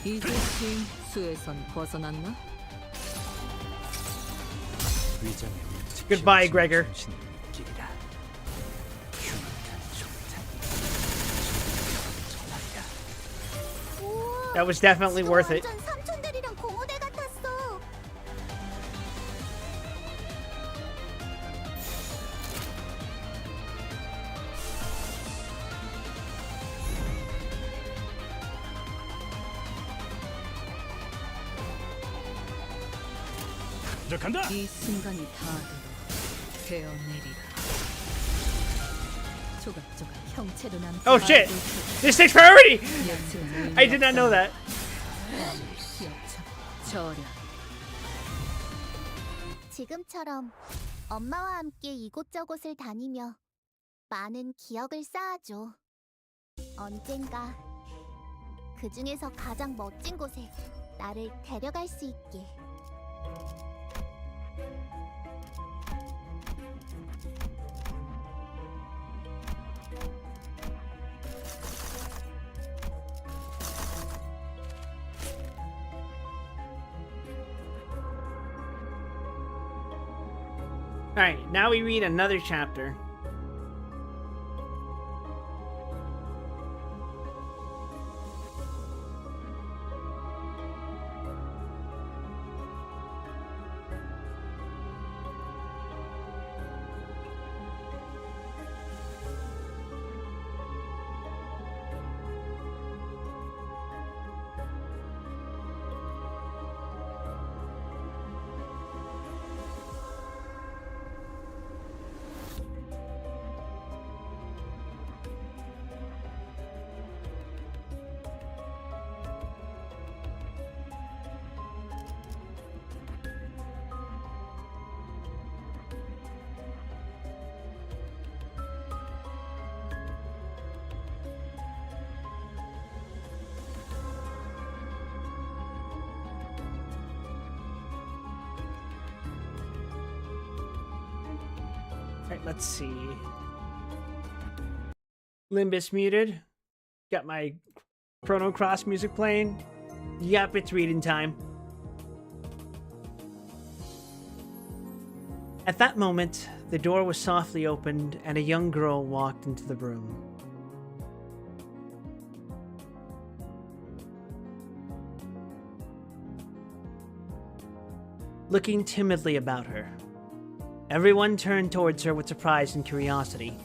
Speaker 3: 이제 신 수에선 벗어났나?
Speaker 6: 위장의 묵직히
Speaker 1: Goodbye,
Speaker 6: 얹힌
Speaker 1: Gregor.
Speaker 6: 정신을 느끼리라. 흉악한 족탕이 전하리라.
Speaker 8: 우와.
Speaker 1: That was definitely worth it.
Speaker 8: 완전 삼촌들이랑 공호대 같았어.
Speaker 4: 먼저 간다.
Speaker 3: 이 순간이 닿아도록 베어내리라. 조각조각 형체로 남지
Speaker 1: Oh shit!
Speaker 3: 말고
Speaker 1: This takes priority!
Speaker 3: 예측은
Speaker 1: I did not know that.
Speaker 3: 기억참 저려.
Speaker 8: 지금처럼 엄마와 함께 이곳저곳을 다니며 많은 기억을 쌓아줘. 언젠가 그 중에서 가장 멋진 곳에 나를 데려갈 수 있게.
Speaker 1: Alright, now we read another chapter. Alright, let's see. Limbus muted. Got my Chrono Cross music playing. Yep, it's reading time. At that moment, the door was softly opened and a young girl walked into the room. Looking timidly about her. Everyone turned towards her with surprise and curiosity.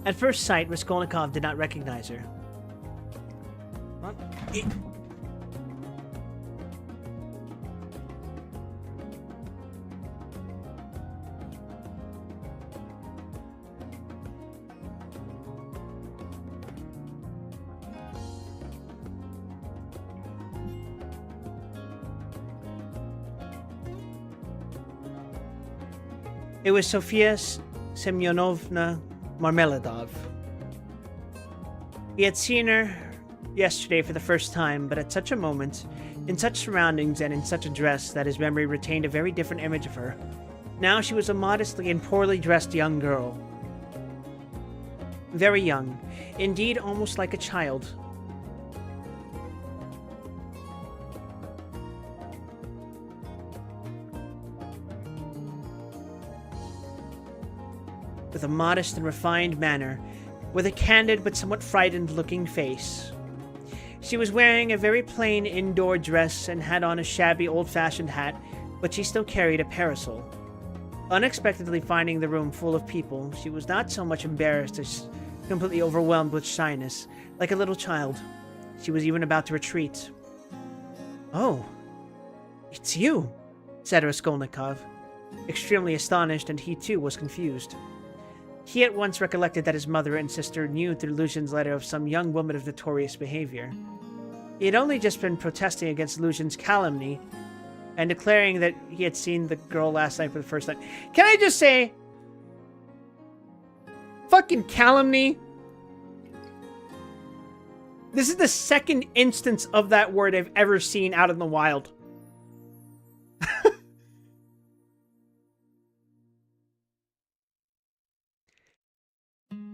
Speaker 1: At first sight, Raskolnikov did not recognize her. It was Sofia Semyonovna Marmeladov. He had seen her yesterday for the first time, but at such a moment, in such surroundings, and in such a dress that his memory retained a very different image of her. Now she was a modestly and poorly dressed young girl. Very young, indeed almost like a child. With a modest and refined manner, with a candid but somewhat frightened-looking face. She was wearing a very plain indoor dress and had on a shabby old-fashioned hat, but she still carried a parasol. Unexpectedly finding the room full of people, she was not so much embarrassed as completely overwhelmed with shyness, like a little child. She was even about to retreat. "Oh, it's you," said Raskolnikov, extremely astonished, and he too was confused. He at once recollected that his mother and sister knew through Luzhin's letter of some young woman of notorious behavior. He had only just been protesting against Luzhin's calumny and declaring that he had seen the girl last night for the first time. Can I just say, fucking calumny? This is the second instance of that word I've ever seen out in the wild.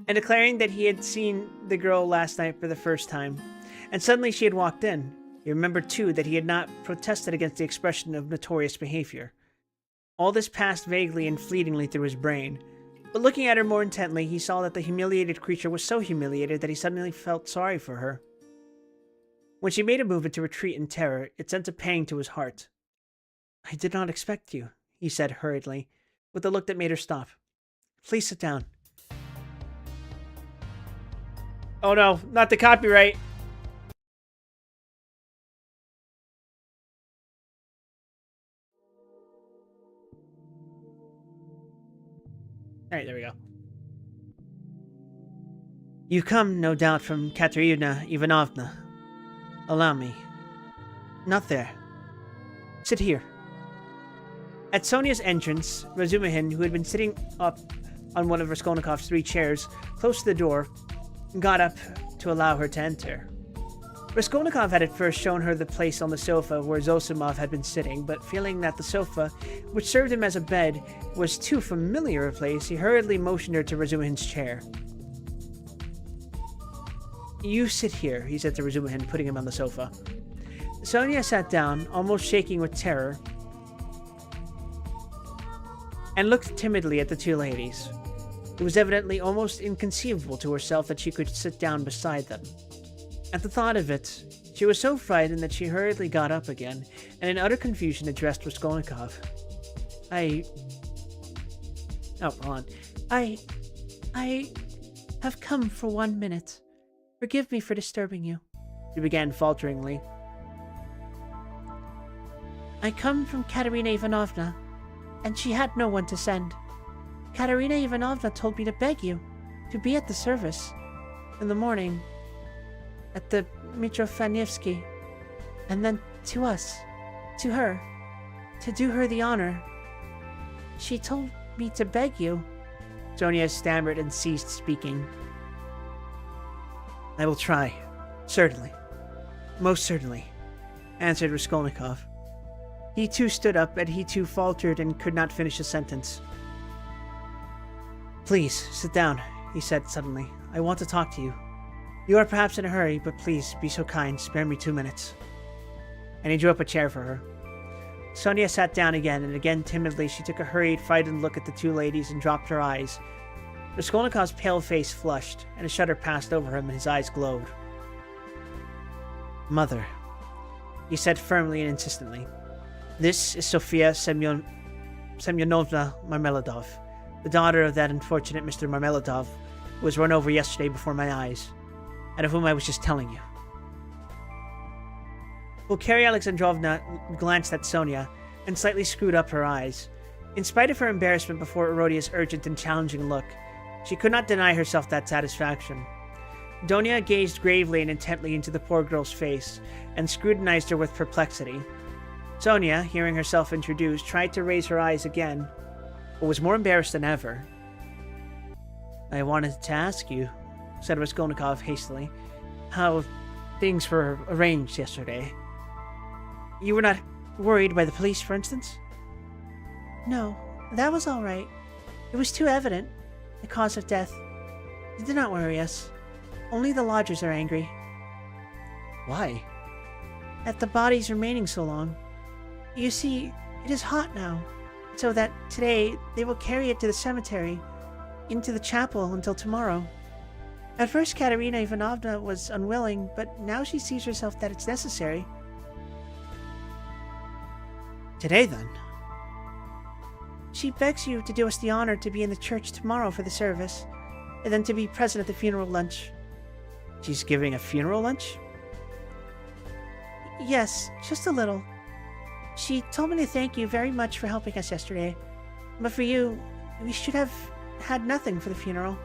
Speaker 1: And declaring that he had seen the girl last night for the first time. And suddenly she had walked in. He remembered, too, that he had not protested against the expression of notorious behavior. All this passed vaguely and fleetingly through his brain, but looking at her more intently, he saw that the humiliated creature was so humiliated that he suddenly felt sorry for her. When she made a movement to retreat in terror, it sent a pang to his heart. "I did not expect you," he said hurriedly, with a look that made her stop. "Please sit down." Oh no, not the copyright. Alright, there we go. "You come, no doubt, from Katerina Ivanovna. Allow me. Not there. Sit here." At Sonia's entrance, Razumihin, who had been sitting up on one of Raskolnikov's 3 chairs close to the door, got up to allow her to enter. Raskolnikov had at first shown her the place on the sofa where Zosimov had been sitting, but feeling that the sofa, which served him as a bed, was too familiar a place, he hurriedly motioned her to Razumihin's chair. "You sit here," he said to Razumihin, putting him on the sofa. Sonia sat down, almost shaking with terror, and looked timidly at the 2 ladies. It was evidently almost inconceivable to herself that she could sit down beside them. At the thought of it, she was so frightened that she hurriedly got up again, and in utter confusion addressed Raskolnikov. I have come for 1 minute. Forgive me for disturbing you," she began falteringly. "I come from Katerina Ivanovna, and she had no one to send. Katerina Ivanovna told me to beg you to be at the service in the morning at the Mitrofanevsky, and then to us, to her, to do her the honor. She told me to beg you." Sonia stammered and ceased speaking. "I will try. Certainly. Most certainly," answered Raskolnikov. He too stood up, and he too faltered and could not finish a sentence. "Please, sit down," he said suddenly. "I want to talk to you. You are perhaps in a hurry, but please, be so kind, spare me 2 minutes." And he drew up a chair for her. Sonia sat down again, and again timidly she took a hurried, frightened look at the 2 ladies and dropped her eyes. Raskolnikov's pale face flushed, and a shudder passed over him, and his eyes glowed. "Mother," he said firmly and insistently, "this is Sofia Semyonovna Marmeladov, the daughter of that unfortunate Mr. Marmeladov who was run over yesterday before my eyes, and of whom I was just telling you." Pulcheria Alexandrovna glanced at Sonia and slightly screwed up her eyes. In spite of her embarrassment before Erodia's urgent and challenging look, she could not deny herself that satisfaction. Donia gazed gravely and intently into the poor girl's face and scrutinized her with perplexity. Sonia, hearing herself introduced, tried to raise her eyes again, but was more embarrassed than ever. "I wanted to ask you," said Raskolnikov hastily, "how things were arranged yesterday. You were not worried by the police, for instance?" "No, that was all right. It was too evident, the cause of death. It did not worry us. Only the lodgers are angry." "Why?" "At the bodies remaining so long. You see, it is hot now, so that today they will carry it to the cemetery, into the chapel until tomorrow. At first Katerina Ivanovna was unwilling, but now she sees herself that it's necessary." "Today, then?" "She begs you to do us the honor to be in the church tomorrow for the service, and then to be present at the funeral lunch." "She's giving a funeral lunch?" "Yes, just a little. She told me to thank you very much for helping us yesterday, but for you, we should have had nothing for the funeral."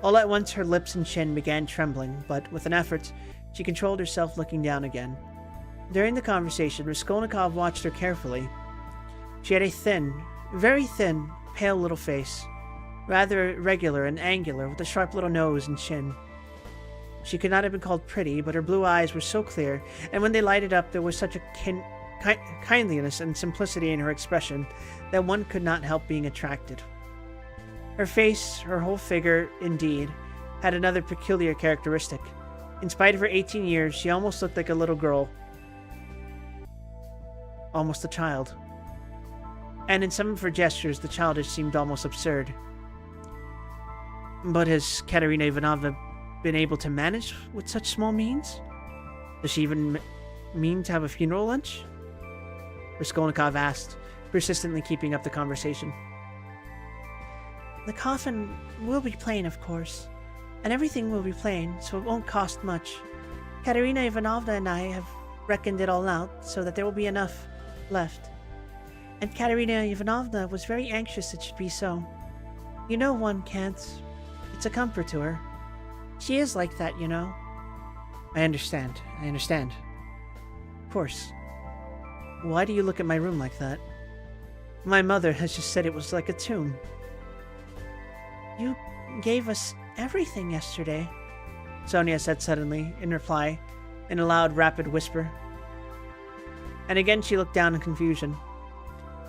Speaker 1: All at once her lips and chin began trembling, but with an effort, she controlled herself, looking down again. During the conversation, Raskolnikov watched her carefully. She had a thin, very thin, pale little face, rather irregular and angular, with a sharp little nose and chin. She could not have been called pretty, but her blue eyes were so clear, and when they lighted up there was such a kindliness and simplicity in her expression that one could not help being attracted. Her face, her whole figure, indeed, had another peculiar characteristic. In spite of her 18 years, she almost looked like a little girl. almost a child. And in some of her gestures, the childish seemed almost absurd. But has Katerina Ivanovna been able to manage with such small means? Does she even mean to have a funeral lunch? Raskolnikov asked, persistently keeping up the conversation. The coffin will be plain, of course, and everything will be plain, so it won't cost much. Katerina Ivanovna and I have reckoned it all out so that there will be enough left. And Katerina Ivanovna was very anxious it should be so. You know, one can't. It's a comfort to her. She is like that, you know. I understand. Of course. Why do you look at my room like that? My mother has just said it was like a tomb. You gave us everything yesterday, Sonia said suddenly, in reply, in a loud, rapid whisper. And again she looked down in confusion.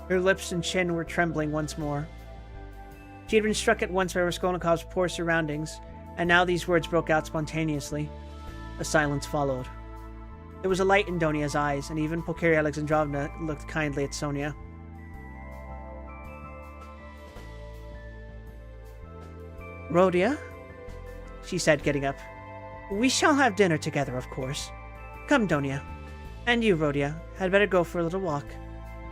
Speaker 1: Her lips and chin were trembling once more. She had been struck at once by Raskolnikov's poor surroundings, and now these words broke out spontaneously. A silence followed. There was a light in Donia's eyes, and even Pulcheria Alexandrovna looked kindly at Sonia. Rhodia, she said, getting up. We shall have dinner together, of course. Come, Donia. And you, Rhodia, had better go for a little walk,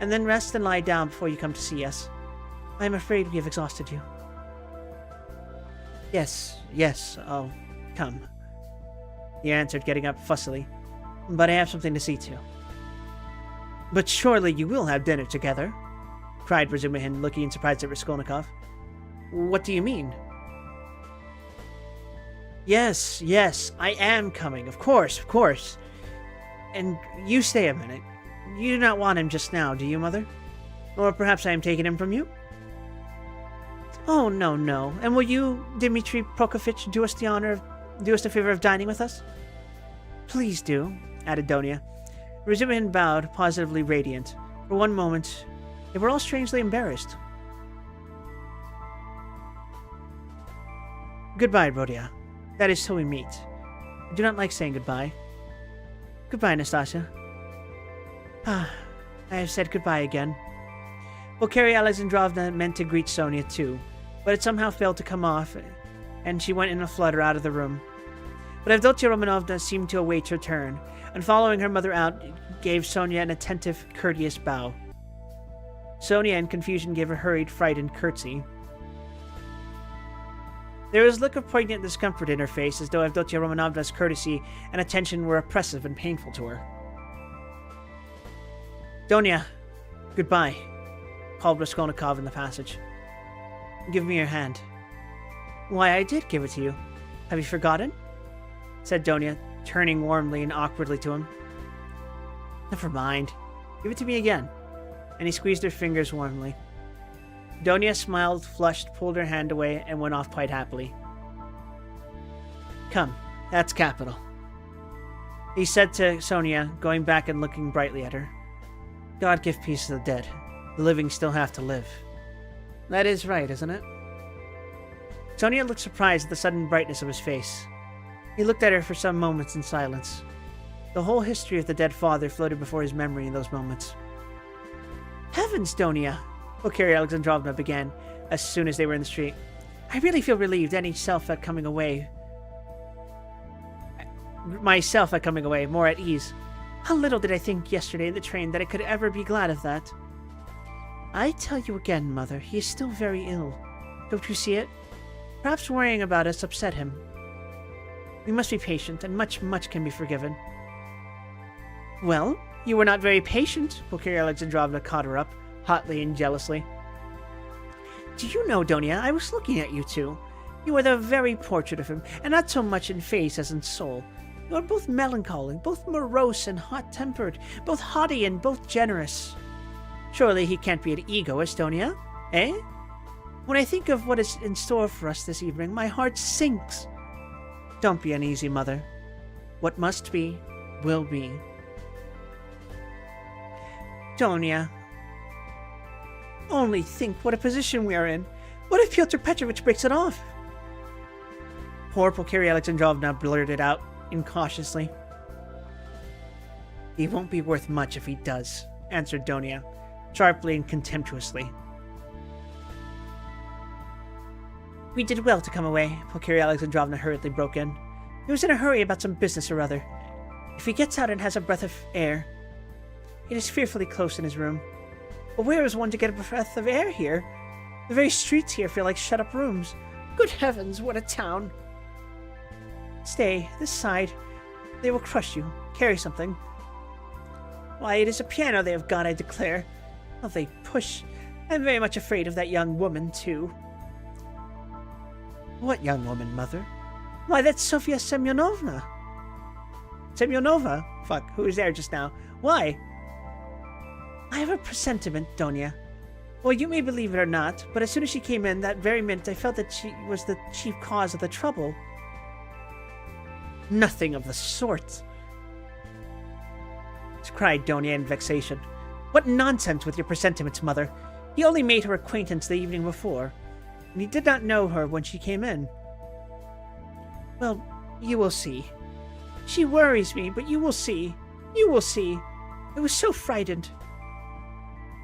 Speaker 1: and then rest and lie down before you come to see us. I am afraid we have exhausted you. Yes, I'll come, he answered, getting up fussily. But I have something to see to. But surely you will have dinner together, cried Razumihin, looking in surprise at Raskolnikov. What do you mean? Yes, I am coming, of course. And you stay a minute. You do not want him just now, do you, Mother? Or perhaps I am taking him from you? Oh, no. And will you, Dmitri Prokofitch, do us the favor of dining with us? Please do, added Donia. Razumihin bowed, positively radiant. For one moment, they were all strangely embarrassed. Goodbye, Rhodia. That is till we meet. I do not like saying goodbye. Goodbye, Nastasia. I have said goodbye again. Pulcheria Alexandrovna meant to greet Sonia too, but it somehow failed to come off, and she went in a flutter out of the room. But Avdotya Romanovna seemed to await her turn, and following her mother out, gave Sonia an attentive, courteous bow. Sonia, in confusion, gave a hurried, frightened curtsy. There was a look of poignant discomfort in her face, as though Avdotya Romanovna's courtesy and attention were oppressive and painful to her. Donia, goodbye, called Raskolnikov in the passage. Give me your hand. Why, I did give it to you. Have you forgotten? Said Donia, turning warmly and awkwardly to him. Never mind. Give it to me again. And he squeezed her fingers warmly. Donia smiled, flushed, pulled her hand away, and went off quite happily. Come, that's capital, he said to Sonia, going back and looking brightly at her. God give peace to the dead. The living still have to live. That is right, isn't it? Sonia looked surprised at the sudden brightness of his face. He looked at her for some moments in silence. The whole history of the dead father floated before his memory in those moments. Heavens, Donia! Pulcheria Alexandrovna began, as soon as they were in the street. I really feel relieved myself at coming away, more at ease. How little did I think yesterday in the train that I could ever be glad of that. I tell you again, Mother, he is still very ill. Don't you see it? Perhaps worrying about us upset him. We must be patient, and much can be forgiven. Well, you were not very patient, Pulcheria Alexandrovna caught her up, hotly and jealously. Do you know, Donia, I was looking at you two. You are the very portrait of him, and not so much in face as in soul. You are both melancholy, both morose and hot-tempered, both haughty and both generous. Surely he can't be an egoist, Donia, eh? When I think of what is in store for us this evening, my heart sinks. Don't be uneasy, Mother. What must be, will be. Donia, only think what a position we are in. What if Pyotr Petrovich breaks it off? Poor Pulcheria Alexandrovna blurted out incautiously. He won't be worth much if he does, answered Donia, sharply and contemptuously. We did well to come away, Pulcheria Alexandrovna hurriedly broke in. He was in a hurry about some business or other. If he gets out and has a breath of air... It is fearfully close in his room. But where is one to get a breath of air here? The very streets here feel like shut-up rooms. Good heavens, what a town! Stay, this side. They will crush you. Carry something. Why, it is a piano they have got, I declare. How they push. I'm very much afraid of that young woman, too. What young woman, Mother? Why, that's Sofia Semyonovna. Semyonova? Fuck, who was there just now? Why? I have a presentiment, Donia. Well, you may believe it or not, but as soon as she came in, that very minute I felt that she was the chief cause of the trouble. Nothing of the sort, cried Donia in vexation. What nonsense with your presentiments, Mother. He only made her acquaintance the evening before, and he did not know her when she came in. Well, you will see. She worries me, but you will see. You will see. I was so frightened.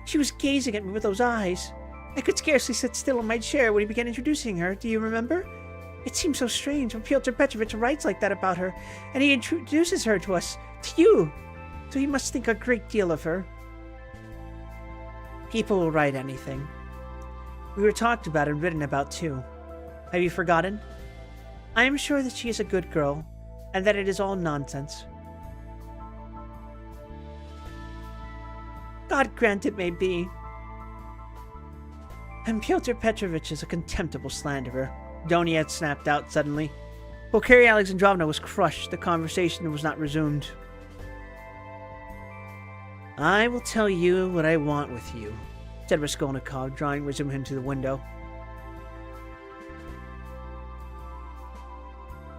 Speaker 1: She was gazing at me with those eyes. I could scarcely sit still in my chair when he began introducing her. Do you remember? It seems so strange when Pyotr Petrovich writes like that about her, and he introduces her to us, to you. So he must think a great deal of her. People will write anything. We were talked about and written about, too. Have you forgotten? I am sure that she is a good girl, and that it is all nonsense. God grant it may be. And Pyotr Petrovich is a contemptible slanderer, Donia had snapped out suddenly. Pulcheria Alexandrovna was crushed. The conversation was not resumed. I will tell you what I want with you, said Raskolnikov, drawing Razumihin to the window.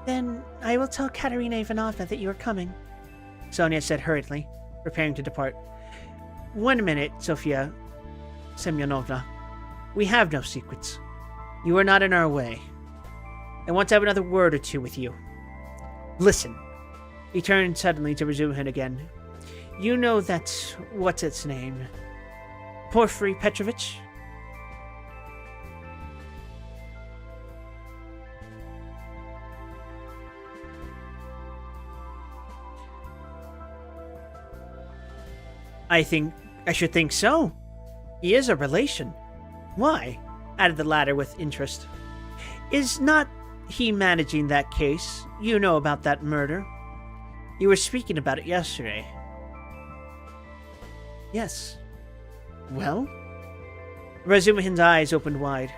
Speaker 1: Then I will tell Katerina Ivanovna that you are coming, Sonia said hurriedly, preparing to depart. 1 minute, Sofia Semyonovna. We have no secrets. You are not in our way. I want to have another word or two with you. Listen. He turned suddenly to Razumihin again. You know that... what's its name? Porfiry Petrovich? I should think so. He is a relation. Why? Added the latter with interest. Is not he managing that case? You know about that murder. You were speaking about it yesterday. Yes. Well? Razumihin's eyes opened wide.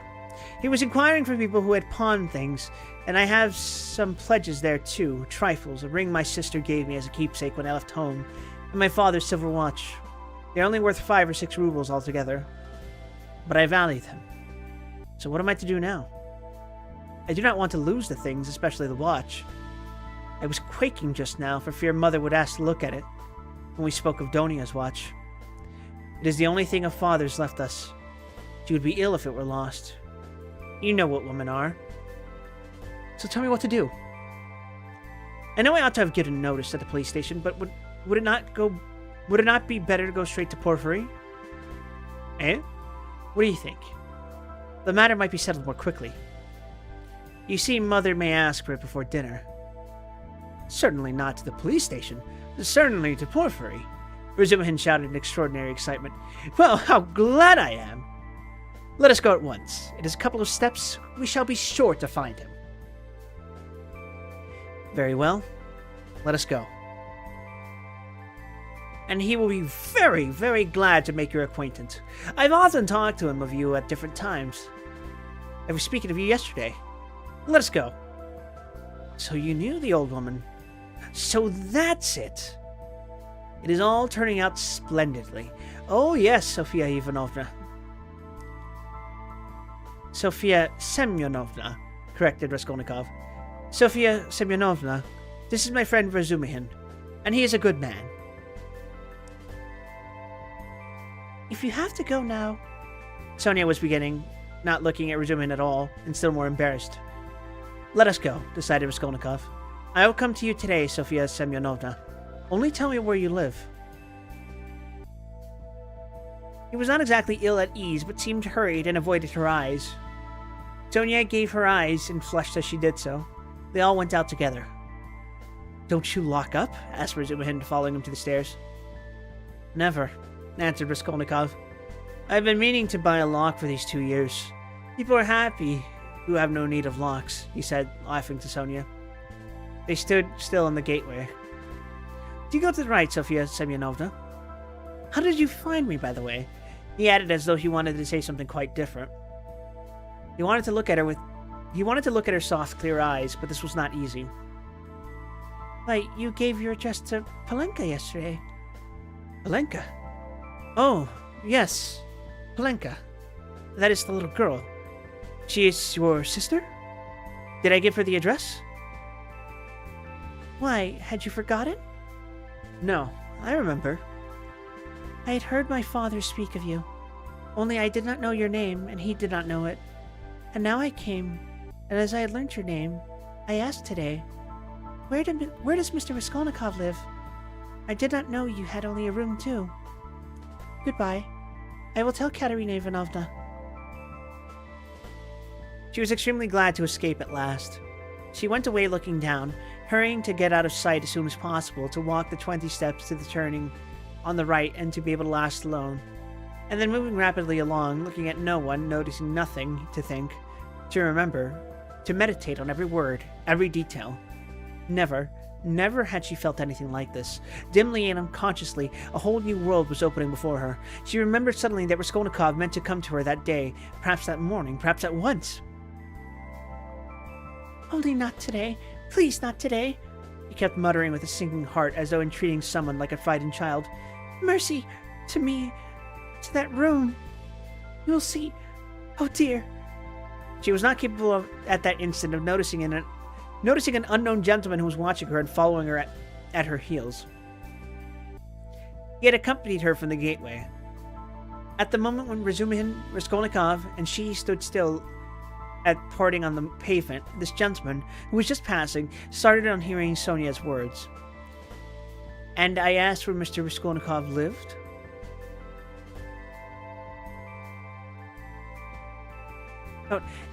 Speaker 1: He was inquiring for people who had pawned things, and I have some pledges there too, trifles, a ring my sister gave me as a keepsake when I left home, and my father's silver watch. They're only worth 5 or 6 rubles altogether, but I value them. So what am I to do now? I do not want to lose the things, especially the watch. I was quaking just now for fear Mother would ask to look at it when we spoke of Donia's watch. It is the only thing of Father's left us. She would be ill if it were lost. You know what women are. So tell me what to do. I know I ought to have given notice at the police station, but would it not be better to go straight to Porfiry? Eh? What do you think? The matter might be settled more quickly. You see, Mother may ask for it before dinner. Certainly not to the police station. Certainly to Porfiry. Razumihin shouted in extraordinary excitement. Well, how glad I am! Let us go at once. It is a couple of steps. We shall be sure to find him. Very well. Let us go. And he will be very, very glad to make your acquaintance. I've often talked to him of you at different times. I was speaking of you yesterday. Let us go. So you knew the old woman. So that's it. It is all turning out splendidly. Oh yes, Sofia Ivanovna. Sofia Semyonovna, corrected Raskolnikov. Sofia Semyonovna, this is my friend Razumihin, and he is a good man. If you have to go now... Sonia was beginning, not looking at Razumihin at all, and still more embarrassed. Let us go, decided Raskolnikov. I will come to you today, Sofia Semyonovna. Only tell me where you live. He was not exactly ill at ease, but seemed hurried and avoided her eyes. Sonia gave her eyes and flushed as she did so. They all went out together. "Don't you lock up?" asked Razumihin, following him to the stairs. "Never," answered Raskolnikov. "I've been meaning to buy a lock for these 2 years. People are happy who have no need of locks," he said, laughing to Sonia. They stood still in the gateway. "Do you go to the right, Sofia Semyonovna? How did you find me, by the way?" He added as though he wanted to say something quite different. He wanted to look at her soft, clear eyes, but this was not easy. "Why, you gave your address to Polenka yesterday." "Polenka? Oh, yes, Polenka. That is the little girl. She is your sister? Did I give her the address?" "Why, had you forgotten?" "No, I remember." "I had heard my father speak of you. Only I did not know your name, and he did not know it. And now I came, and as I had learnt your name, I asked today, where does Mr. Raskolnikov live? I did not know you had only a room, too. Goodbye. I will tell Katerina Ivanovna." She was extremely glad to escape at last. She went away looking down, hurrying to get out of sight as soon as possible, to walk the 20 steps to the turning on the right and to be able to last alone. And then moving rapidly along, looking at no one, noticing nothing, to think, to remember, to meditate on every word, every detail. Never had she felt anything like this. Dimly and unconsciously, a whole new world was opening before her. She remembered suddenly that Raskolnikov meant to come to her that day, perhaps that morning, perhaps at once. "Only not today. Please, not today," he kept muttering with a sinking heart, as though entreating someone like a frightened child. "Mercy, to me, to that room. You'll see. Oh dear." She was not capable of, at that instant, of noticing an unknown gentleman who was watching her and following her at her heels. He had accompanied her from the gateway. At the moment when Razumihin, Raskolnikov, and she stood still at parting on the pavement, this gentleman, who was just passing, started on hearing Sonia's words. "And I asked where Mr. Raskolnikov lived?"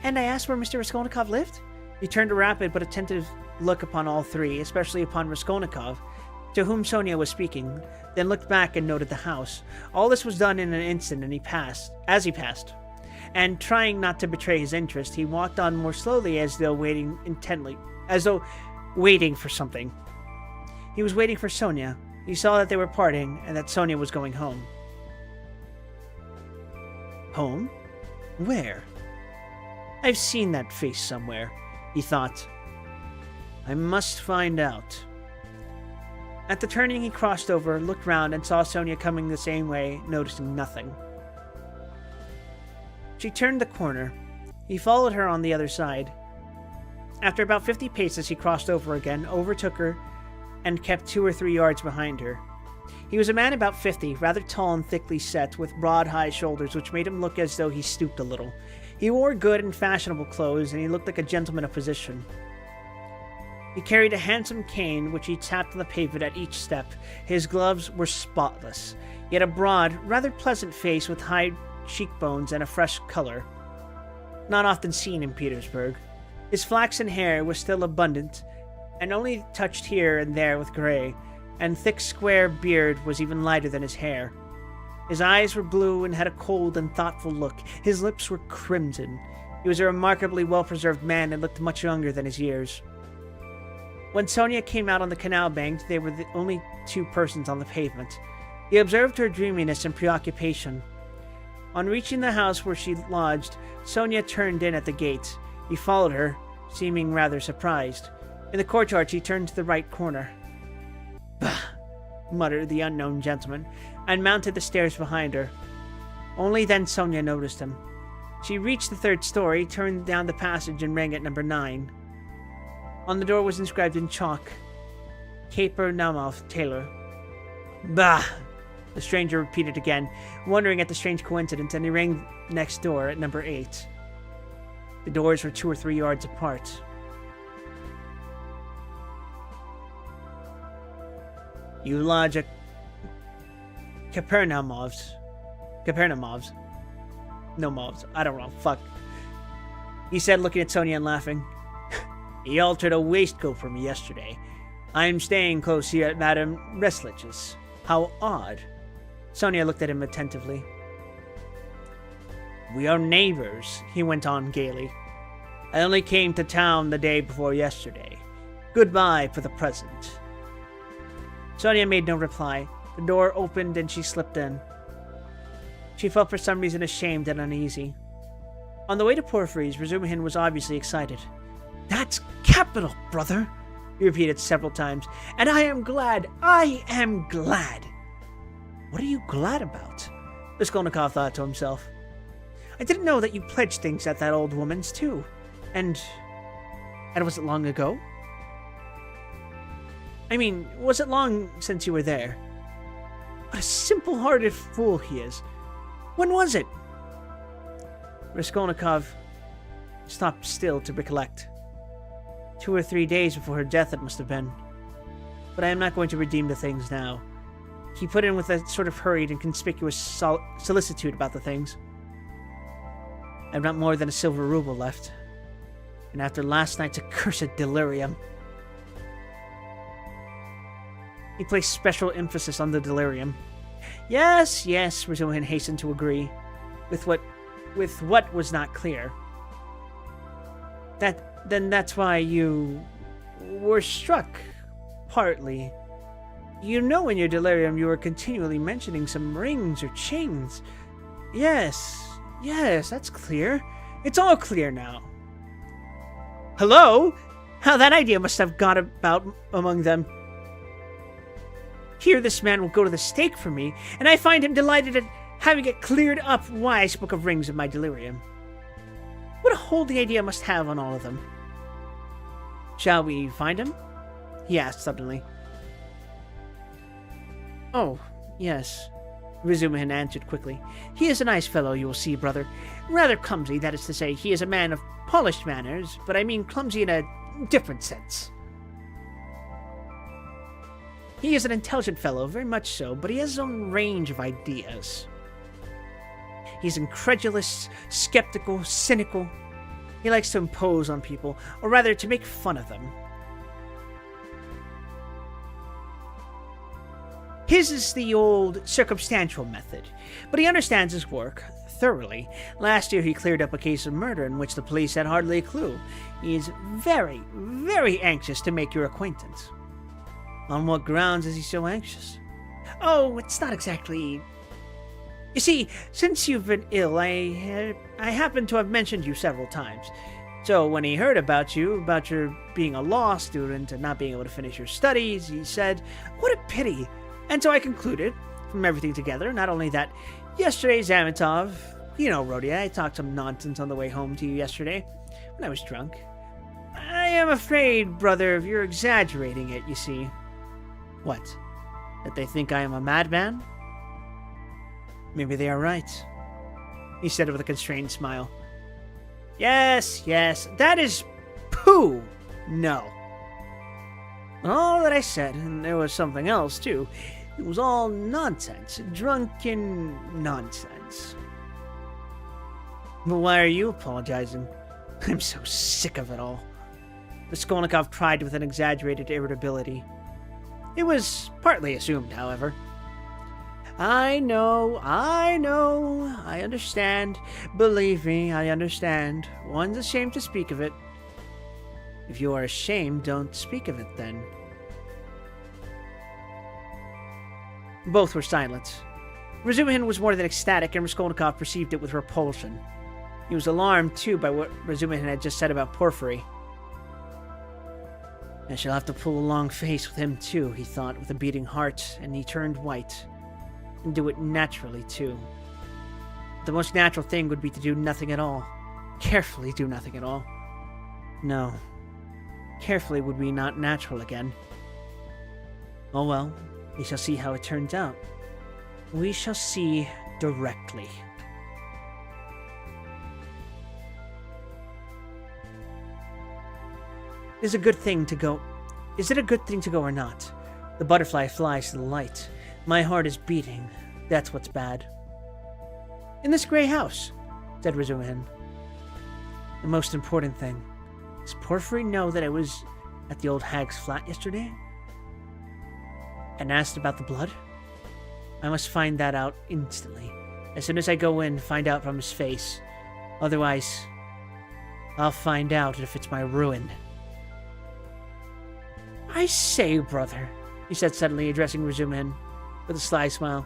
Speaker 1: "And I asked where Mr. Raskolnikov lived?" He turned a rapid but attentive look upon all three, especially upon Raskolnikov, to whom Sonia was speaking, then looked back and noted the house. All this was done in an instant, and he passed. And trying not to betray his interest, he walked on more slowly as though waiting for something. He was waiting for Sonia. He saw that they were parting, and that Sonia was going home. Home? Where? I've seen that face somewhere, he thought. I must find out. At the turning he crossed over, looked round, and saw Sonia coming the same way, noticing nothing. She turned the corner. He followed her on the other side. After about 50 paces he crossed over again, overtook her, and kept 2 or 3 yards behind her. He was a man about 50, rather tall and thickly set, with broad, high shoulders, which made him look as though he stooped a little. He wore good and fashionable clothes, and he looked like a gentleman of position. He carried a handsome cane, which he tapped on the pavement at each step. His gloves were spotless. He had a broad, rather pleasant face with high cheekbones and a fresh color, not often seen in Petersburg. His flaxen hair was still abundant, and only touched here and there with gray, and thick square beard was even lighter than his hair. His eyes were blue and had a cold and thoughtful look. His lips were crimson. He was a remarkably well-preserved man and looked much younger than his years. When Sonia came out on the canal bank, they were the only 2 persons on the pavement. He observed her dreaminess and preoccupation. On reaching the house where she lodged, Sonia turned in at the gate. He followed her, seeming rather surprised. In the courtyard, she turned to the right corner. "Bah!" muttered the unknown gentleman, and mounted the stairs behind her. Only then Sonia noticed him. She reached the 3rd story, turned down the passage, and rang at number 9. On the door was inscribed in chalk, Caper Naumov, Tailor. "Bah!" the stranger repeated again, wondering at the strange coincidence, and he rang next door at number 8. The doors were 2 or 3 yards apart. "You lodge at Kapernaumov's?" Compare to mobs. No mobs. I don't know. Fuck. He said, looking at Sonia and laughing. He altered a waistcoat for me yesterday. I'm staying close here at Madame Westlanders. How odd. Sonia looked at him attentively. We are neighbors, he went on gaily. I only came to town the day before yesterday. Goodbye for the present. Sonia made no reply. The door opened and she slipped in. She felt for some reason ashamed and uneasy. On the way to Porphyry's, Razumihin was obviously excited. That's capital, brother, he repeated several times. And I am glad. What are you glad about? Raskolnikov thought to himself. I didn't know that you pledged things at that old woman's, too. And was it long ago? I mean, was it long since you were there? What a simple-hearted fool he is. When was it? Raskolnikov stopped still to recollect. 2 or 3 days before her death it must have been. But I am not going to redeem the things now. He put in with a sort of hurried and conspicuous solicitude about the things. I have not more than a silver ruble left. And after last night's accursed delirium... He placed special emphasis on the delirium. Yes, Razumihin hastened to agree, with what was not clear. Then that's why you were struck, partly. You know in your delirium you were continually mentioning some rings or chains. Yes, that's clear. It's all clear now. Hello? How that idea must have got about among them. Here this man will go to the stake for me, and I find him delighted at having it cleared up why I spoke of rings in my delirium. What a hold the idea must have on all of them. Shall we find him? He asked suddenly. Oh, yes, Razumihin answered quickly. He is a nice fellow, you will see, brother. Rather clumsy, that is to say. He is a man of polished manners, but I mean clumsy in a different sense. He is an intelligent fellow, very much so, but he has his own range of ideas. He's incredulous, skeptical, cynical. He likes to impose on people, or rather to make fun of them. His is the old circumstantial method, but he understands his work thoroughly. Last year he cleared up a case of murder in which the police had hardly a clue. He is very, very anxious to make your acquaintance. On what grounds is he so anxious? Oh, it's not exactly... You see, since you've been ill, I happen to have mentioned you several times. So when he heard about your being a law student and not being able to finish your studies, he said, what a pity. And so I concluded, from everything together, not only that yesterday Zamitov, you know, Rhodia, I talked some nonsense on the way home to you yesterday, when I was drunk. I am afraid, brother, you're exaggerating it, you see. What? That they think I am a madman? Maybe they are right, he said with a constrained smile. Yes, that is pooh! No. All that I said, and there was something else too, it was all nonsense, drunken nonsense. But why are you apologizing? I'm so sick of it all. Raskolnikov cried with an exaggerated irritability. It was partly assumed, however. I know, I understand. Believe me, I understand. One's ashamed to speak of it. If you are ashamed, don't speak of it then. Both were silent. Razumihin was more than ecstatic, and Raskolnikov perceived it with repulsion. He was alarmed, too, by what Razumihin had just said about Porphyry. I shall have to pull a long face with him, too, he thought, with a beating heart, and he turned white. And do it naturally, too. The most natural thing would be to do nothing at all. Carefully do nothing at all. No. Carefully would be not natural again. Oh well, we shall see how it turns out. We shall see directly. Is it a good thing to go or not? The butterfly flies to the light. My heart is beating. That's what's bad. In this gray house, said Rizuhin. The most important thing. Does Porphyry know that I was at the old hag's flat yesterday? And asked about the blood? I must find that out instantly. As soon as I go in, find out from his face. Otherwise, I'll find out if it's my ruin. I say, brother, he said suddenly, addressing Rizuhin with a sly smile.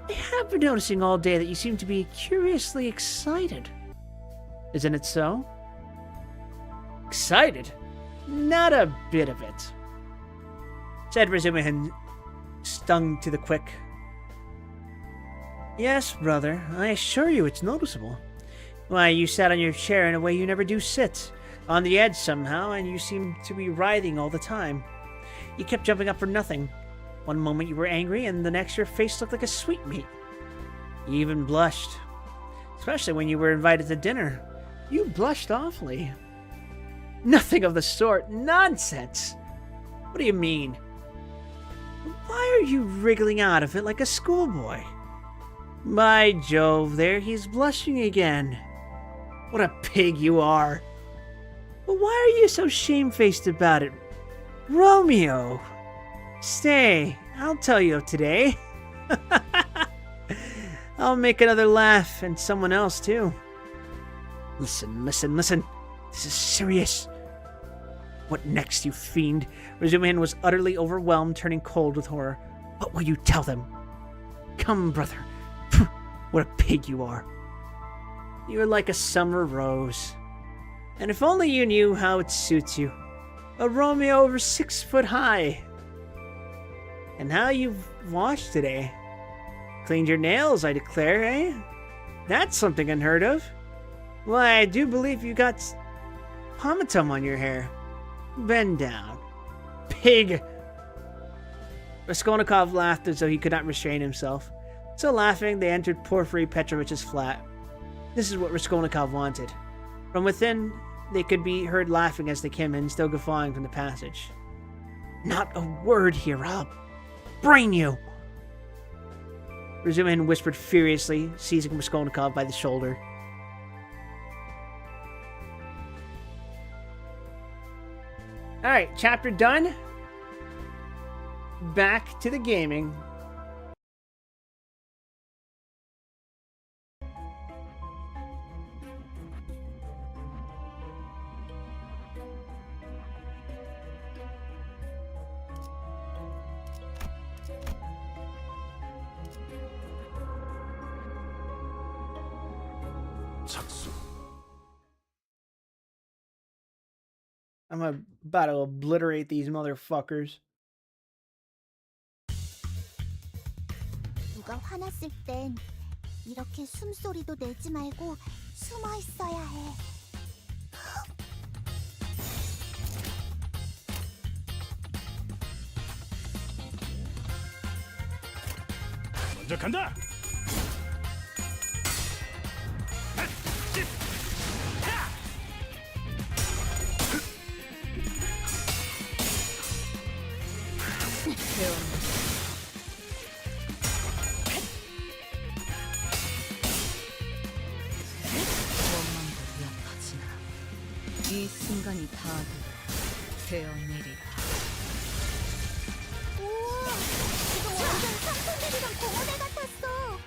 Speaker 1: I have been noticing all day that you seem to be curiously excited. Isn't it so? Excited? Not a bit of it, said Rizuhin, stung to the quick. Yes, brother, I assure you it's noticeable. Why, you sat on your chair in a way you never do sit, on the edge somehow, and you seemed to be writhing all the time. You kept jumping up for nothing. One moment you were angry, and the next your face looked like a sweetmeat. You even blushed. Especially when you were invited to dinner. You blushed awfully. Nothing of the sort. Nonsense! What do you mean? Why are you wriggling out of it like a schoolboy? By Jove, there he's blushing again. What a pig you are. But why are you so shamefaced about it? Romeo! Stay, I'll tell you of today. I'll make another laugh, and someone else too. Listen. This is serious. What next, you fiend? Rizuhin was utterly overwhelmed, turning cold with horror. What will you tell them? Come, brother. What a pig you are. You are like a summer rose. And if only you knew how it suits you. A Romeo over 6 foot high. And how you've washed today. Cleaned your nails, I declare, eh? That's something unheard of. Why, I do believe you got pomatum on your hair. Bend down. Pig! Raskolnikov laughed as though he could not restrain himself. So laughing, they entered Porphyry Petrovich's flat. This is what Raskolnikov wanted. From within, they could be heard laughing as they came in, still guffawing from the passage. Not a word here, I'll brain you! Rizuhin whispered furiously, seizing Raskolnikov by the shoulder. Alright, chapter done. Back to the gaming.
Speaker 2: 착수.
Speaker 1: I'm about to obliterate these motherfuckers.
Speaker 8: 누가 화났을 땐 이렇게 숨소리도 내지 말고 숨어 있어야 해.
Speaker 4: 먼저 간다.
Speaker 3: 이 순간이 다 되어내리라.
Speaker 8: 우와, 지금 완전 삼촌들이랑 공원에 같았어.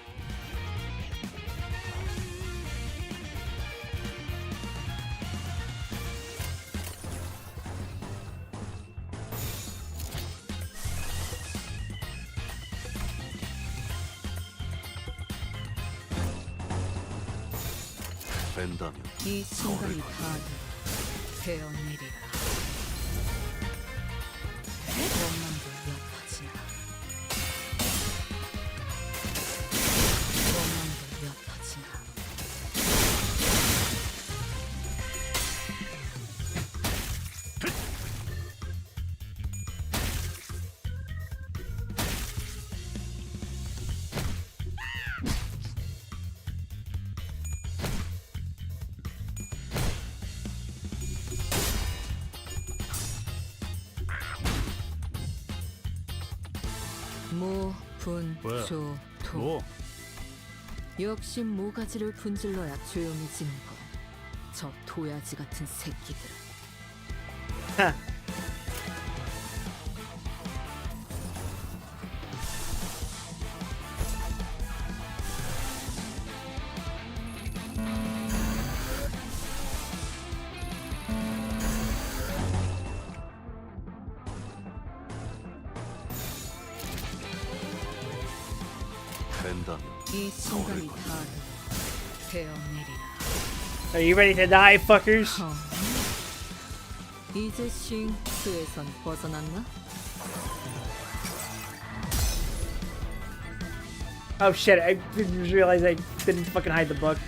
Speaker 2: 뺀다면
Speaker 3: 이 순간이 다 되어내리라. 원망도 엿하지나. 원망도 엿하지나. 모, 분,
Speaker 4: 뭐야?
Speaker 3: 조, 토.
Speaker 4: 뭐?
Speaker 3: 역시 모가지를 분질러야 조용해지는 거. 저 도야지 같은 새끼들.
Speaker 1: Huh.
Speaker 2: 된다면
Speaker 3: 이 순간이 다 되어내리라.
Speaker 1: Are you ready to die, fuckers?
Speaker 3: 이제 싱크에선 벗어났나?
Speaker 1: Oh shit, I didn't realize I didn't fucking hide the book.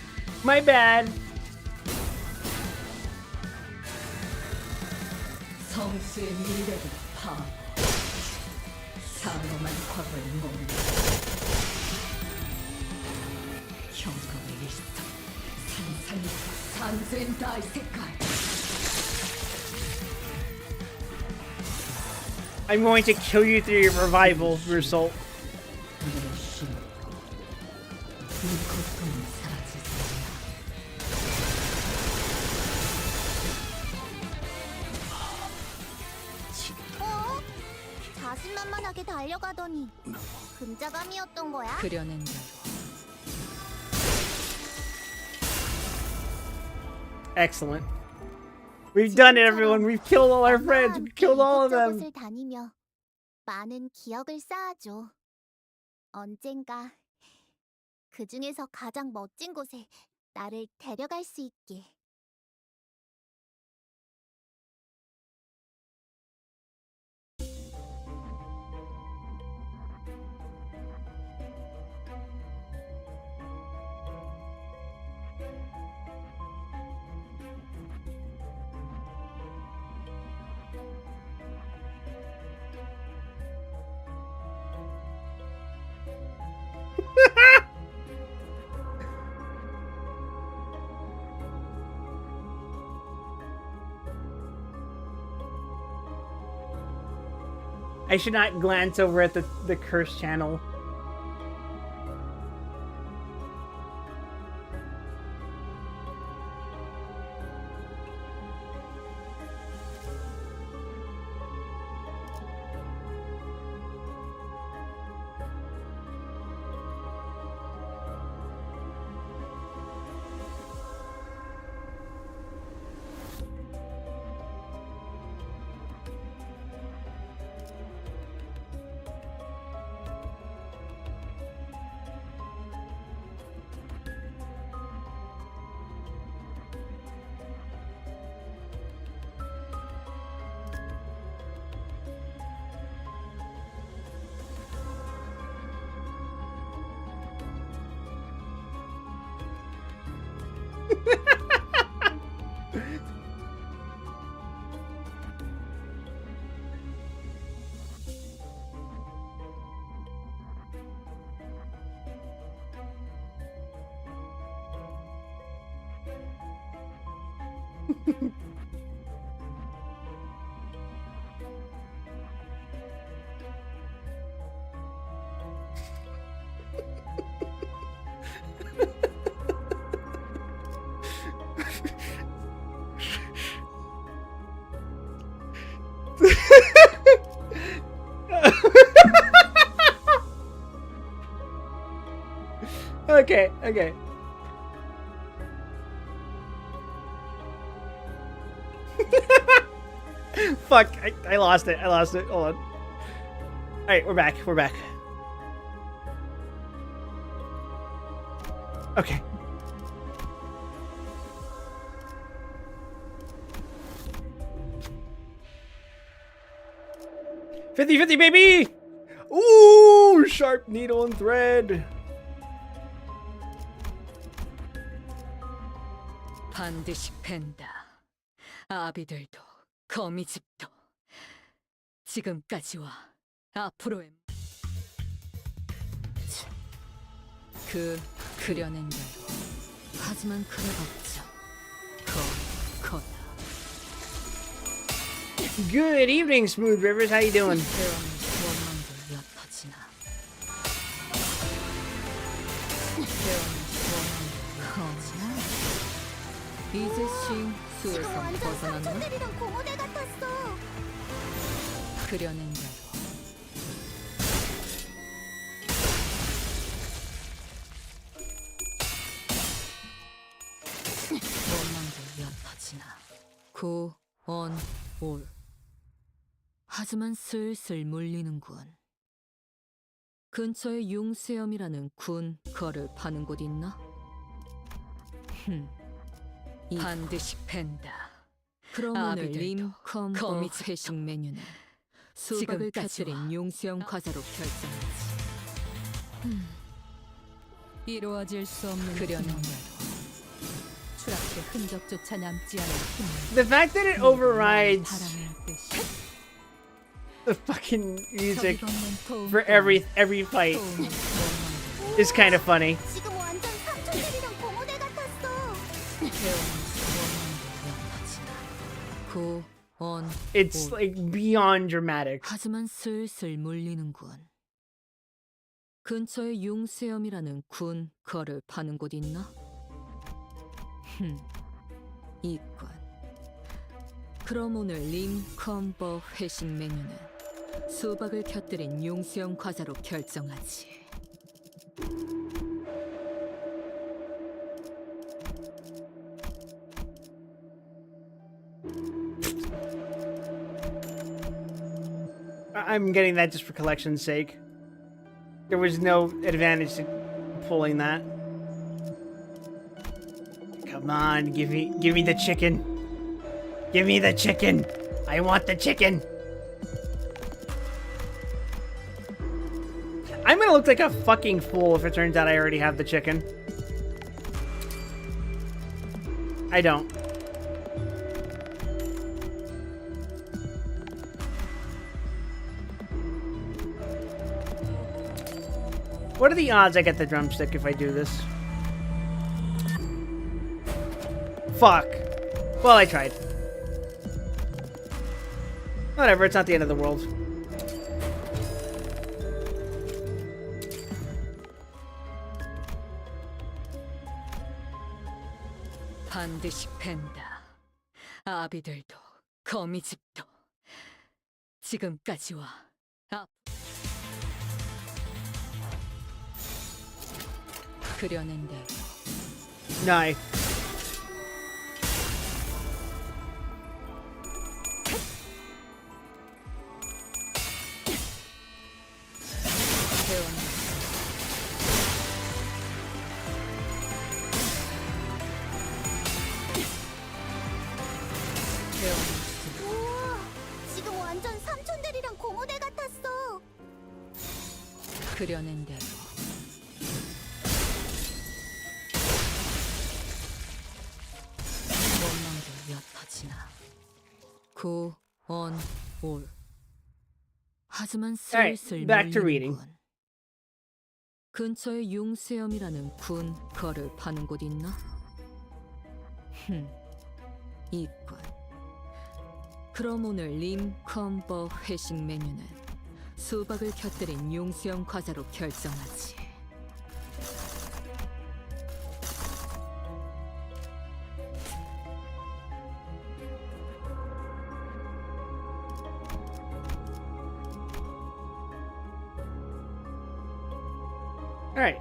Speaker 1: My bad.
Speaker 3: 성수의 미래를 파. 사로만 과거를 먹는 경건의 일상. 산산이 산수엔 이 색깔.
Speaker 1: I'm going to kill you through your revival, Meursault.
Speaker 3: 내 신. 이 고통이 사라지지.
Speaker 8: 자신만만하게 달려가더니 근자감이었던 거야?
Speaker 3: 그려낸 대로.
Speaker 1: Excellent. We've done it, everyone. We've killed all our friends. We've killed all of them.
Speaker 8: 이곳저곳을 다니며 많은 기억을 쌓아줘. 언젠가 그 중에서 가장 멋진 곳에 나를 데려갈 수 있게.
Speaker 1: I should not glance over at the curse channel. Okay, okay. Fuck, I lost it. I lost it. Hold on. Alright, we're back. We're back. Okay. $50-50, baby! Ooh, sharp needle and thread.
Speaker 3: 반드시 팬다. 아비들도 거미집도 지금까지와 앞으로의 그려낸 대로. 하지만 그래봤자 거다.
Speaker 1: Good evening, Smooth Rivers. How you doing?
Speaker 3: 원망도 옅어지나. 이제
Speaker 8: 지금
Speaker 3: 수에서
Speaker 8: 완전
Speaker 3: 벗어났나?
Speaker 8: 삼촌들이랑 고모대 같았어.
Speaker 3: 그려낸 대로 원망도 옅어지나 구, 언, 올 하지만 슬슬 물리는군. 근처에 융수염이라는 군 거를 파는 곳 있나? 반드시 팬다. 그럼 오늘 림컴버
Speaker 7: 거미집도
Speaker 3: 회식 메뉴는 수박을 곁들인 용수염 과자로 결정하지. 이루어질 수 없는 그려낸 대로 추락의 흔적조차 남지 않은 힘을
Speaker 1: The fact that it overrides
Speaker 3: 바람의 뜻이
Speaker 1: the fucking music
Speaker 3: 벽이 걷는 도움
Speaker 1: for every fight
Speaker 3: 도움은 원망도
Speaker 1: is kind of funny.
Speaker 8: 지금 완전 삼촌들이랑 고모대 같았어.
Speaker 3: 구, 언,
Speaker 1: It's
Speaker 3: 올.
Speaker 1: like beyond dramatic.
Speaker 3: 하지만 슬슬 물리는군. 근처에 융수염이라는 군 거를 파는 곳 있나? 있군. 그럼 오늘 림컴버 회식 메뉴는 수박을 곁들인 용수염 과자로 결정하지.
Speaker 1: I'm getting that just for collection's sake. There was no advantage to pulling that. Come on, give me the chicken. Give me the chicken. I want the chicken. I'm gonna look like a fucking fool if it turns out I already have the chicken. I don't. What are the odds I get the drumstick if I do this? Fuck. Well, I tried. Whatever, it's not the end of the world.
Speaker 3: 반드시 팬다. 아비들도 거미집도 지금까지와 앞 그려낸 대로
Speaker 1: No.
Speaker 8: 우와, 지금 완전 삼촌들이랑 고모대 같았어.
Speaker 3: 그려낸 대로 원망도 옅어지나 구, 언, 올 하지만
Speaker 1: Alright,
Speaker 3: 슬슬
Speaker 1: back to reading.
Speaker 3: 물리는군. 근처에 융수염이라는 군 거를 파는 곳 있나? 있군. 그럼 오늘 림컴버 회식 메뉴는 수박을 곁들인 용수염 과자로 결정하지.
Speaker 1: Alright.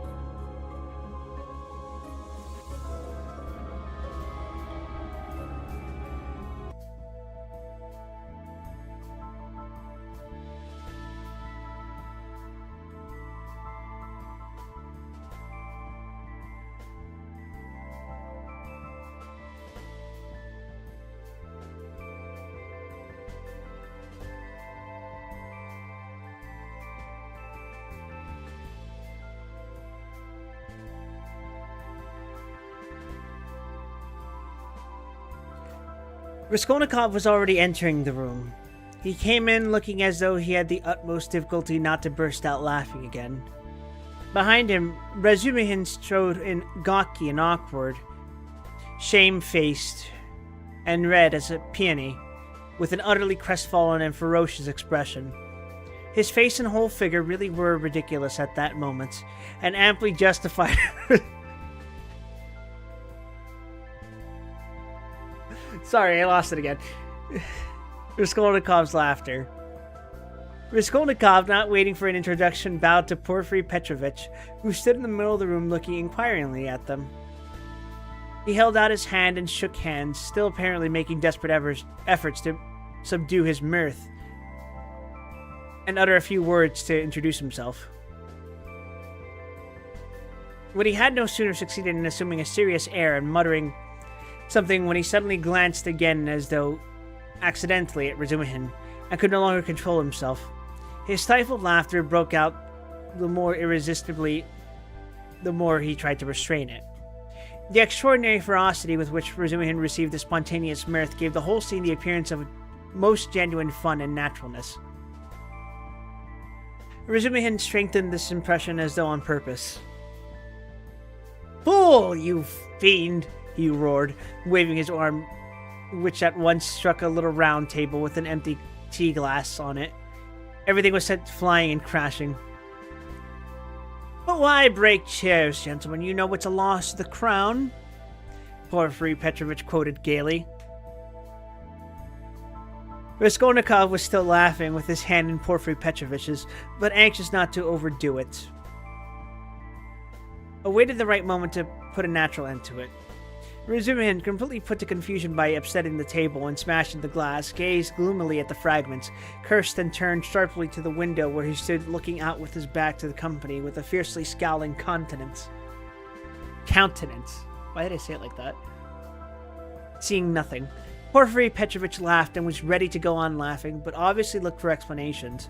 Speaker 1: Raskolnikov was already entering the room. He came in looking as though he had the utmost difficulty not to burst out laughing again. Behind him, Razumihin strode in gawky and awkward, shamefaced and red as a peony, with an utterly crestfallen and ferocious expression. His face and whole figure really were ridiculous at that moment, and amply justified Sorry, I lost it again. Raskolnikov's laughter. Raskolnikov, not waiting for an introduction, bowed to Porfiry Petrovich, who stood in the middle of the room looking inquiringly at them. He held out his hand and shook hands, still apparently making desperate efforts to subdue his mirth and utter a few words to introduce himself. But he had no sooner succeeded in assuming a serious air and muttering something when he suddenly glanced again as though accidentally at Razumihin and could no longer control himself. His stifled laughter broke out the more irresistibly the more he tried to restrain it. The extraordinary ferocity with which Razumihin received the spontaneous mirth gave the whole scene the appearance of most genuine fun and naturalness. Razumihin strengthened this impression as though on purpose. "Fool, you fiend!" he roared, waving his arm, which at once struck a little round table with an empty tea glass on it. Everything was sent flying and crashing. "But why break chairs, gentlemen? You know it's a loss to the crown," Porfiry Petrovich quoted gaily. Raskolnikov was still laughing with his hand in Porfiry Petrovich's, but anxious not to overdo it. Awaited the right moment to put a natural end to it. Razumihin, completely put to confusion by upsetting the table and smashing the glass, gazed gloomily at the fragments, cursed and turned sharply to the window where he stood looking out with his back to the company with a fiercely scowling countenance. Why did I say it like that? Seeing nothing, Porfiry Petrovich laughed and was ready to go on laughing, but obviously looked for explanations.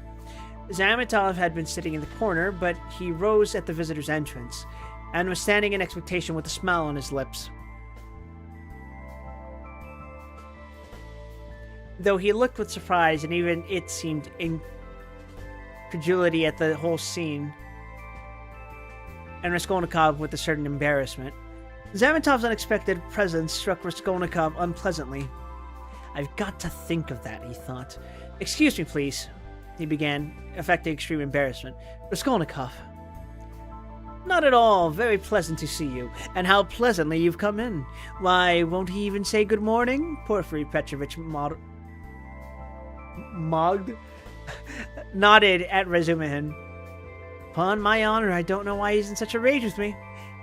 Speaker 1: Zametov had been sitting in the corner, but he rose at the visitor's entrance, and was standing in expectation with a smile on his lips. Though he looked with surprise, and even it seemed incredulity at the whole scene, and Raskolnikov with a certain embarrassment. Zametov's unexpected presence struck Raskolnikov unpleasantly. "I've got to think of that," he thought. "Excuse me, please," he began, affecting extreme embarrassment. "Raskolnikov." "Not at all. Very pleasant to see you. And how pleasantly you've come in. Why, won't he even say good morning?" Porfiry Petrovich nodded at Razumihin. "Upon my honor, I don't know why he's in such a rage with me.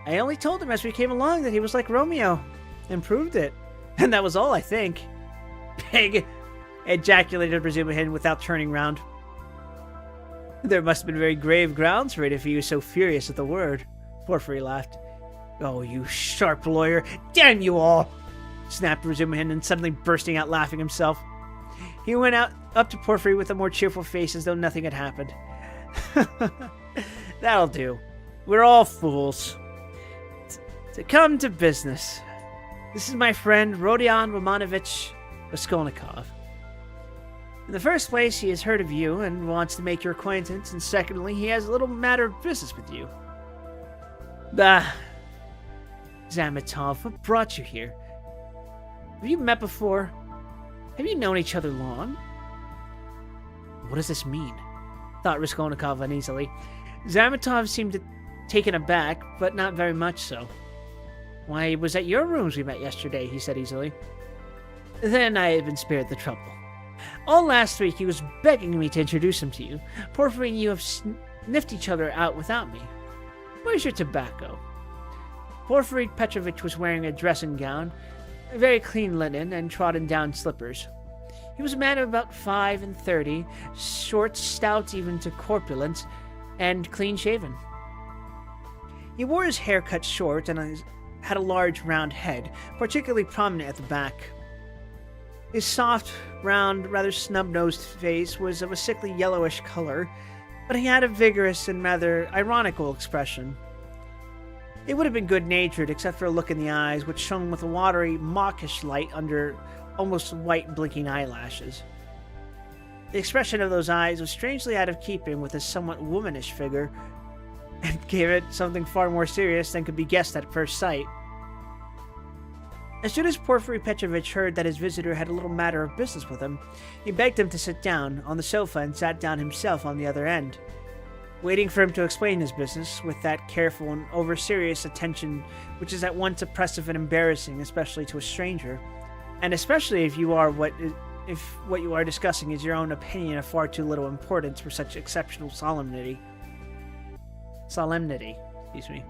Speaker 1: I only told him as we came along that he was like Romeo, and proved it. And that was all, I think." "Pig!" ejaculated Razumihin without turning round. "There must have been very grave grounds for it if he was so furious at the word," Porfiry laughed. "Oh, you sharp lawyer! Damn you all!" snapped Razumihin, and suddenly bursting out laughing himself. He went up to Porfiry with a more cheerful face as though nothing had happened. "That'll do. We're all fools. To come to business. This is my friend Rodion Romanovich Raskolnikov. In the first place, he has heard of you and wants to make your acquaintance, and secondly, he has a little matter of business with you." "Bah! Zametov, what brought you here? Have you met before? Have you known each other long?" "What does this mean?" thought Raskolnikov uneasily. Zametov seemed taken aback, but not very much so. "Why, it was at your rooms we met yesterday," he said easily. "Then I have been spared the trouble. All last week he was begging me to introduce him to you. Porfiry and you have sniffed each other out without me. Where's your tobacco?" Porfiry Petrovich was wearing a dressing gown, very clean linen, and trodden-down slippers. He was a man of about 35, short, stout even to corpulent, and clean-shaven. He wore his hair cut short and had a large round head, particularly prominent at the back. His soft, round, rather snub-nosed face was of a sickly yellowish color, but he had a vigorous and rather ironical expression. It would have been good-natured, except for a look in the eyes, which shone with a watery, mawkish light under almost white, blinking eyelashes. The expression of those eyes was strangely out of keeping with his somewhat womanish figure, and gave it something far more serious than could be guessed at first sight. As soon as Porfiry Petrovich heard that his visitor had a little matter of business with him, he begged him to sit down on the sofa and sat down himself on the other end, waiting for him to explain his business with that careful and over-serious attention which is at once oppressive and embarrassing, especially to a stranger. And especially if you are if what you are discussing is your own opinion of far too little importance for such exceptional solemnity. Solemnity, excuse me.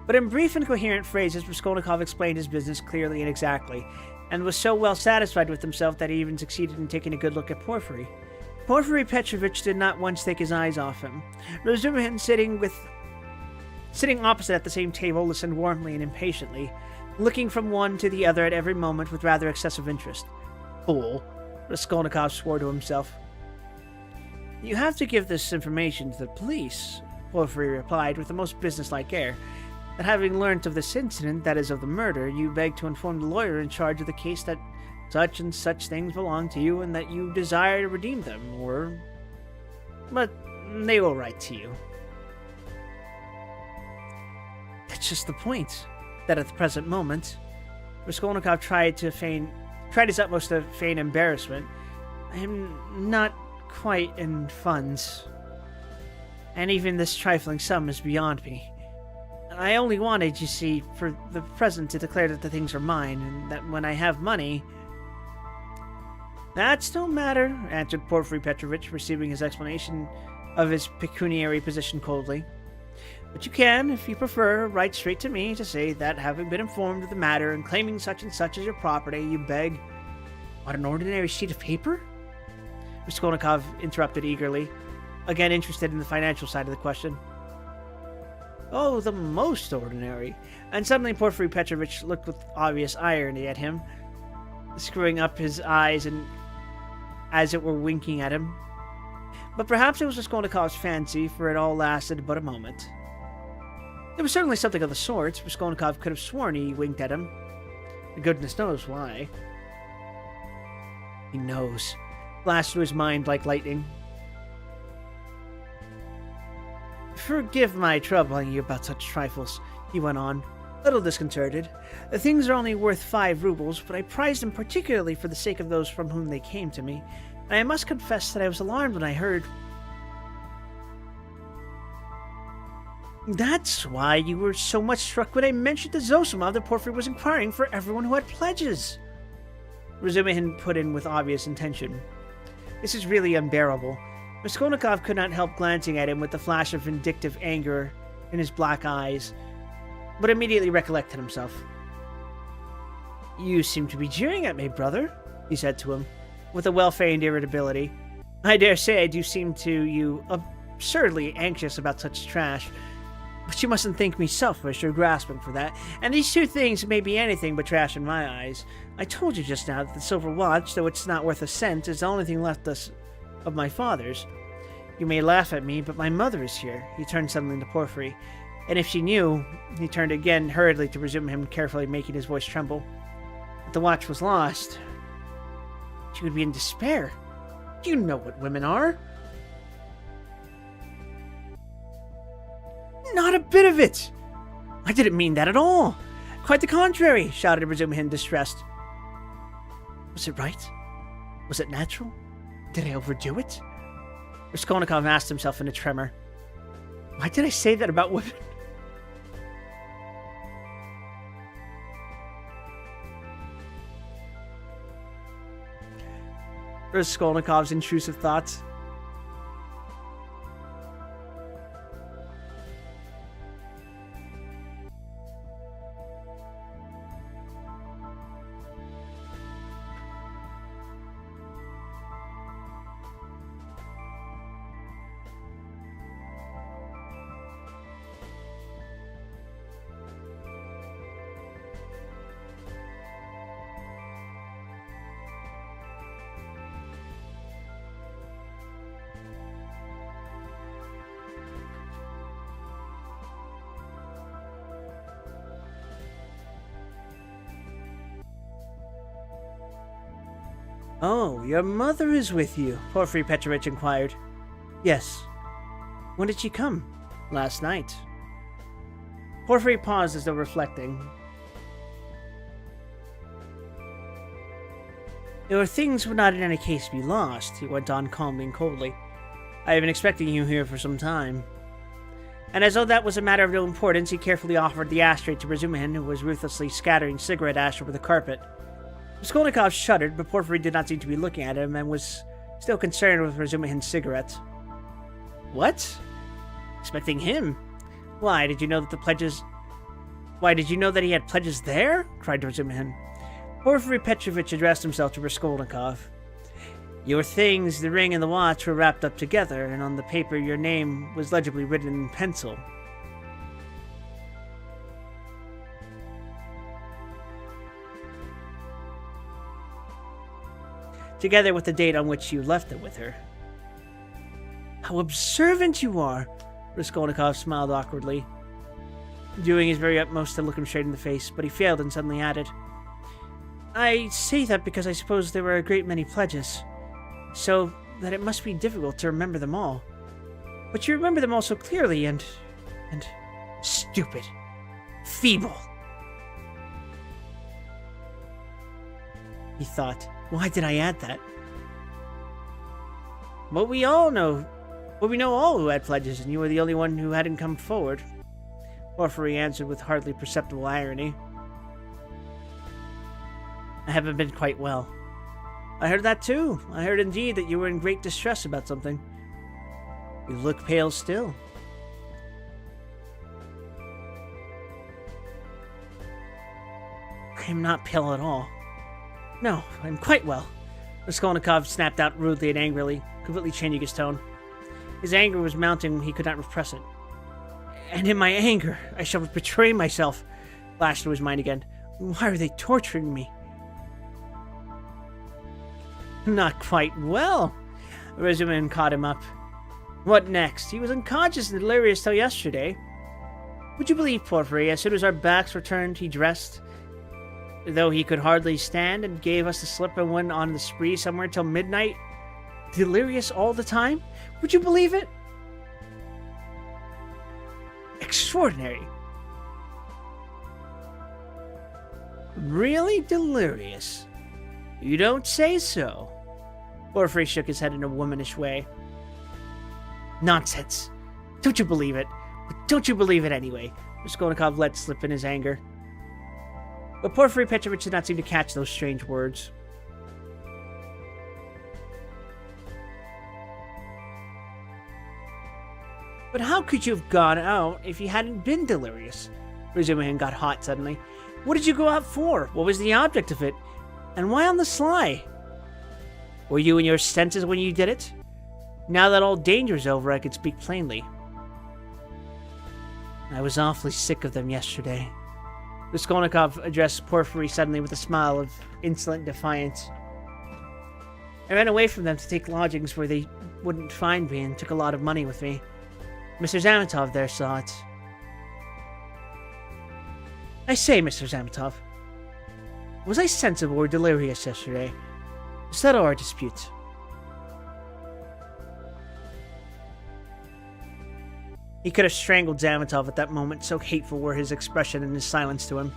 Speaker 1: But in brief and coherent phrases, Raskolnikov explained his business clearly and exactly, and was so well satisfied with himself that he even succeeded in taking a good look at Porfiry. Porfiry Petrovich did not once take his eyes off him. Razumihin, sitting opposite at the same table, listened warmly and impatiently, looking from one to the other at every moment with rather excessive interest. Fool, Raskolnikov swore to himself. You have to give this information to the police, Porfiry replied with the most businesslike air. That having learnt of this incident, that is of the murder, you beg to inform the lawyer in charge of the case that such and such things belong to you and that you desire to redeem them, or... But they will write to you. That's just the point, that at the present moment, Raskolnikov tried his utmost to feign embarrassment. I am not quite in funds, and even this trifling sum is beyond me. I only wanted, you see, for the present to declare that the things are mine, and that when I have money... That's no matter, answered Porfiry Petrovich, receiving his explanation of his pecuniary position coldly. But you can, if you prefer, write straight to me to say that, having been informed of the matter and claiming such and such as your property, you beg... On an ordinary sheet of paper? Raskolnikov interrupted eagerly, again interested in the financial side of the question. Oh, the most ordinary. And suddenly Porfiry Petrovich looked with obvious irony at him, screwing up his eyes and as it were winking at him. But perhaps it was Raskolnikov's fancy, for it all lasted but a moment. It was certainly something of the sort. Raskolnikov could have sworn he winked at him. Goodness knows why. He knows. Flashed through his mind like lightning. Forgive my troubling you about such trifles, he went on, a little disconcerted. The things are only worth 5 rubles, but I prized them particularly for the sake of those from whom they came to me, and I must confess that I was alarmed when I heard... That's why you were so much struck when I mentioned to Zosimov that Porfiry was inquiring for everyone who had pledges. Razumihin put in with obvious intention. This is really unbearable. Raskolnikov could not help glancing at him with the flash of vindictive anger in his black eyes, but immediately recollected himself. You seem to be jeering at me, brother, he said to him, with a well-feigned irritability. I dare say I do seem to you absurdly anxious about such trash, but you mustn't think me selfish or grasping for that, and these 2 things may be anything but trash in my eyes. I told you just now that the silver watch, though it's not worth a cent, is the only thing left us of my father's. You may laugh at me, but my mother is here. He turned suddenly to Porfiry, and if she knew, he turned again hurriedly to resume him, carefully making his voice tremble. If the watch was lost, she would be in despair. You know what women are. Not a bit of it! I didn't mean that at all! Quite the contrary, shouted Razumihin, distressed. Was it right? Was it natural? Did I overdo it? Raskolnikov asked himself in a tremor. Why did I say that about women? Raskolnikov's intrusive thoughts. Oh, your mother is with you, Porfiry Petrovich inquired. Yes. When did she come? Last night. Porfiry paused as though reflecting. Your things would not in any case be lost, he went on calmly and coldly. I have been expecting you here for some time. And as though that was a matter of no importance, he carefully offered the ashtray to Razumihin, who was ruthlessly scattering cigarette ash over the carpet. Raskolnikov shuddered, but Porphyry did not seem to be looking at him and was still concerned with Razumihin's cigarette. What? Expecting him? Why, did you know that he had pledges there? Cried Razumihin. Porphyry Petrovich addressed himself to Raskolnikov. Your things, the ring and the watch, were wrapped up together, and on the paper your name was legibly written in pencil. Together with the date on which you left it with her. How observant you are! Raskolnikov smiled awkwardly, doing his very utmost to look him straight in the face, but he failed and suddenly added, I say that because I suppose there were a great many pledges, so that it must be difficult to remember them all. But you remember them all so clearly and stupid. Feeble. He thought, why did I add that? But we know all who had pledges, and you were the only one who hadn't come forward. Porphyry answered with hardly perceptible irony. I haven't been quite well. I heard that too. I heard indeed that you were in great distress about something. You look pale still. I am not pale at all. No, I'm quite well. Raskolnikov snapped out rudely and angrily, completely changing his tone. His anger was mounting, he could not repress it. And in my anger, I shall betray myself, flashed to his mind again. Why are they torturing me? Not quite well. Razumihin caught him up. What next? He was unconscious and delirious till yesterday. Would you believe, Porphyry, as soon as our backs were turned, he dressed, though he could hardly stand, and gave us the slip and went on the spree somewhere till midnight? Delirious all the time? Would you believe it? Extraordinary. Really delirious? You don't say so. Porphyry shook his head in a womanish way. Nonsense. Don't you believe it? But don't you believe it anyway? Raskolnikov let slip in his anger. But Porphyry Petrovich did not seem to catch those strange words. But how could you have gone out if you hadn't been delirious? Razumihin got hot suddenly. What did you go out for? What was the object of it? And why on the sly? Were you in your senses when you did it? Now that all danger's over, I could speak plainly. I was awfully sick of them yesterday. Raskolnikov addressed Porphyry suddenly with a smile of insolent defiance. I ran away from them to take lodgings where they wouldn't find me and took a lot of money with me. Mr. Zametov there saw it. I say, Mr. Zametov, was I sensible or delirious yesterday? Settle our dispute. He could have strangled Zametov at that moment, so hateful were his expression and his silence to him.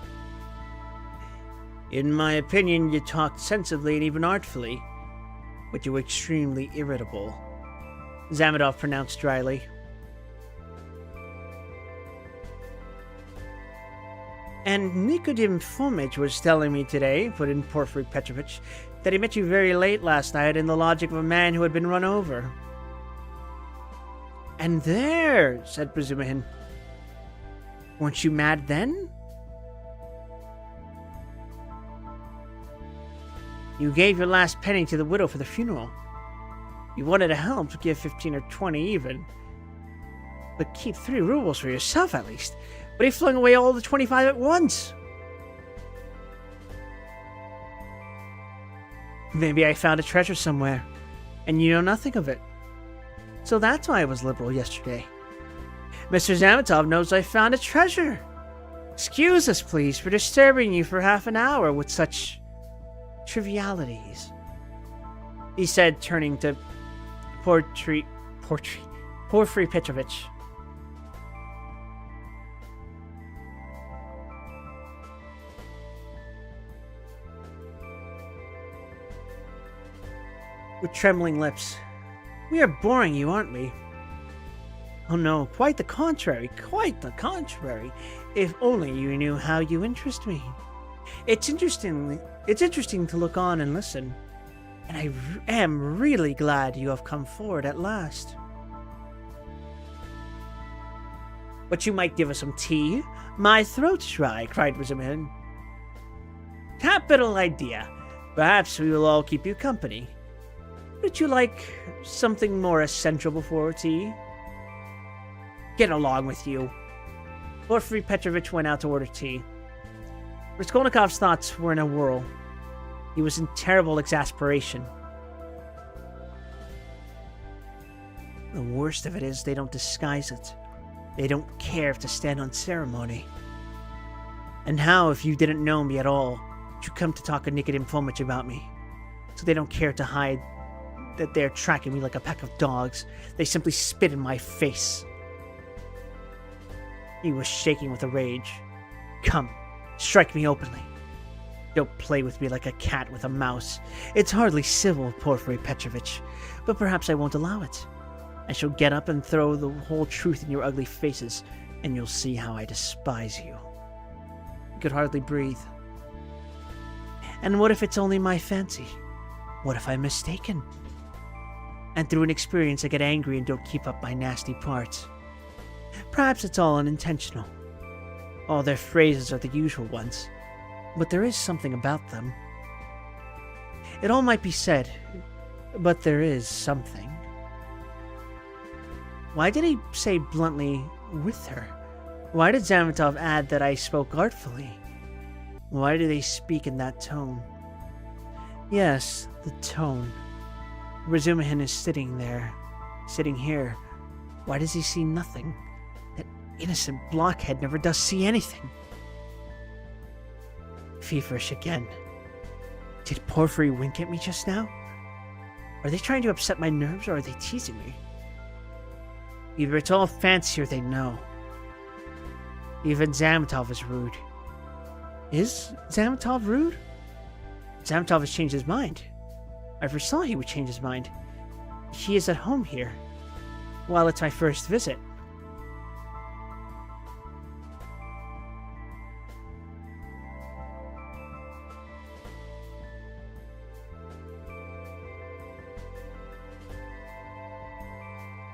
Speaker 1: In my opinion, you talked sensibly and even artfully, but you were extremely irritable, Zametov pronounced dryly. And Nikodim Fomich was telling me today, put in Porphyry Petrovich, that he met you very late last night in the lodging of a man who had been run over. And there, said Razumihin. Weren't you mad then? You gave your last penny to the widow for the funeral. You wanted to help, give 15 or 20 even. But keep 3 rubles for yourself at least. But he flung away all the 25 at once. Maybe I found a treasure somewhere, and you know nothing of it. So that's why I was liberal yesterday. Mr. Zametov knows I found a treasure. Excuse us, please, for disturbing you for half an hour with such trivialities, he said, turning to Porphyry Petrovich. With trembling lips. We are boring you, aren't we? Oh no, quite the contrary, quite the contrary. If only you knew how you interest me. It's interesting to look on and listen. And I am really glad you have come forward at last. But you might give us some tea? My throat's dry, cried Wisdom. Capital idea. Perhaps we will all keep you company. Would you like something more essential before tea? Get along with you. Porfiry Petrovich went out to order tea. Raskolnikov's thoughts were in a whirl. He was in terrible exasperation. The worst of it is they don't disguise it. They don't care to stand on ceremony. And how, if you didn't know me at all, would you come to talk a Nikodym Fomitch about me? So they don't care to hide that they're tracking me like a pack of dogs. They simply spit in my face. He was shaking with rage. Come, strike me openly. Don't play with me like a cat with a mouse. It's hardly civil, Porfiry Petrovich, but perhaps I won't allow it. I shall get up and throw the whole truth in your ugly faces, and you'll see how I despise you. He could hardly breathe. And what if it's only my fancy? What if I'm mistaken? And through an experience I get angry and don't keep up my nasty parts. Perhaps it's all unintentional. All their phrases are the usual ones, but there is something about them. It all might be said, but there is something. Why did he say bluntly, with her? Why did Zametov add that I spoke artfully? Why do they speak in that tone? Yes, the tone. Razumihin is sitting there, sitting here. Why does he see nothing? That innocent blockhead never does see anything. Feverish again. Did Porfiry wink at me just now? Are they trying to upset my nerves, or are they teasing me? Either it's all fancy or they know. Even Zametov is rude. Is Zametov rude? Zametov has changed his mind. I foresaw he would change his mind. He is at home here. Well, it's my first visit.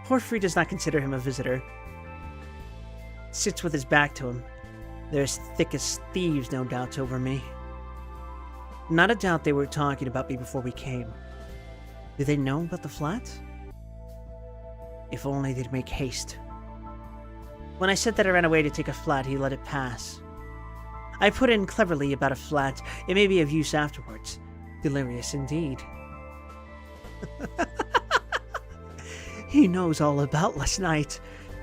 Speaker 1: Porfiry does not consider him a visitor. Sits with his back to him. They're as thick as thieves, no doubt, over me. Not a doubt they were talking about me before we came. Do they know about the flat? If only they'd make haste. When I said that I ran away to take a flat, he let it pass. I put in cleverly about a flat. It may be of use afterwards. Delirious indeed. He knows all about last night.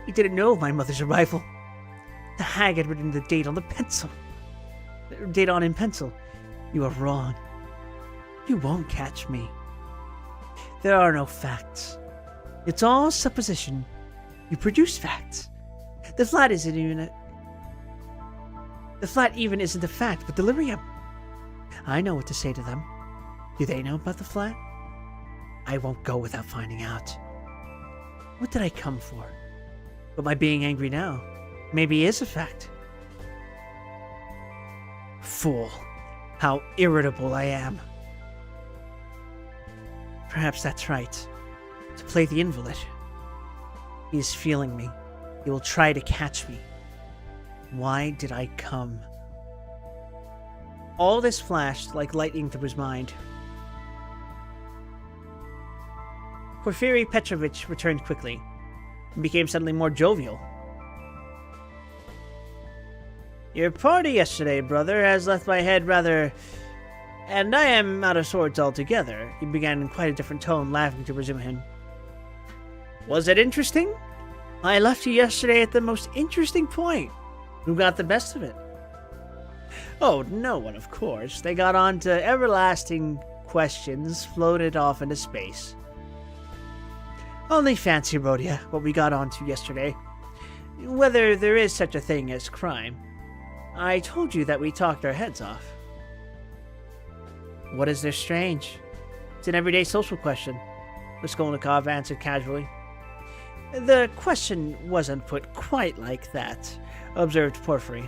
Speaker 1: He didn't know of my mother's arrival. The hag had written the date on the pencil. Date on in pencil. You are wrong. You won't catch me. There are no facts. It's all supposition. You produce facts. The flat isn't even a... The flat even isn't a fact, but delirium. I know what to say to them. Do they know about the flat? I won't go without finding out. What did I come for? But my being angry now maybe is a fact. Fool. How irritable I am. Perhaps that's right. To play the invalid. He is feeling me. He will try to catch me. Why did I come? All this flashed like lightning through his mind. Porfiry Petrovich returned quickly, and became suddenly more jovial. Your party yesterday, brother, has left my head rather... And I am out of sorts altogether, he began in quite a different tone, laughing to resume him. Was it interesting? I left you yesterday at the most interesting point. Who got the best of it? Oh, no one, of course. They got on to everlasting questions, floated off into space. Only fancy, Rhodia, what we got onto yesterday. Whether there is such a thing as crime. I told you that we talked our heads off. What is there strange? It's an everyday social question, Raskolnikov answered casually. The question wasn't put quite like that, observed Porphyry.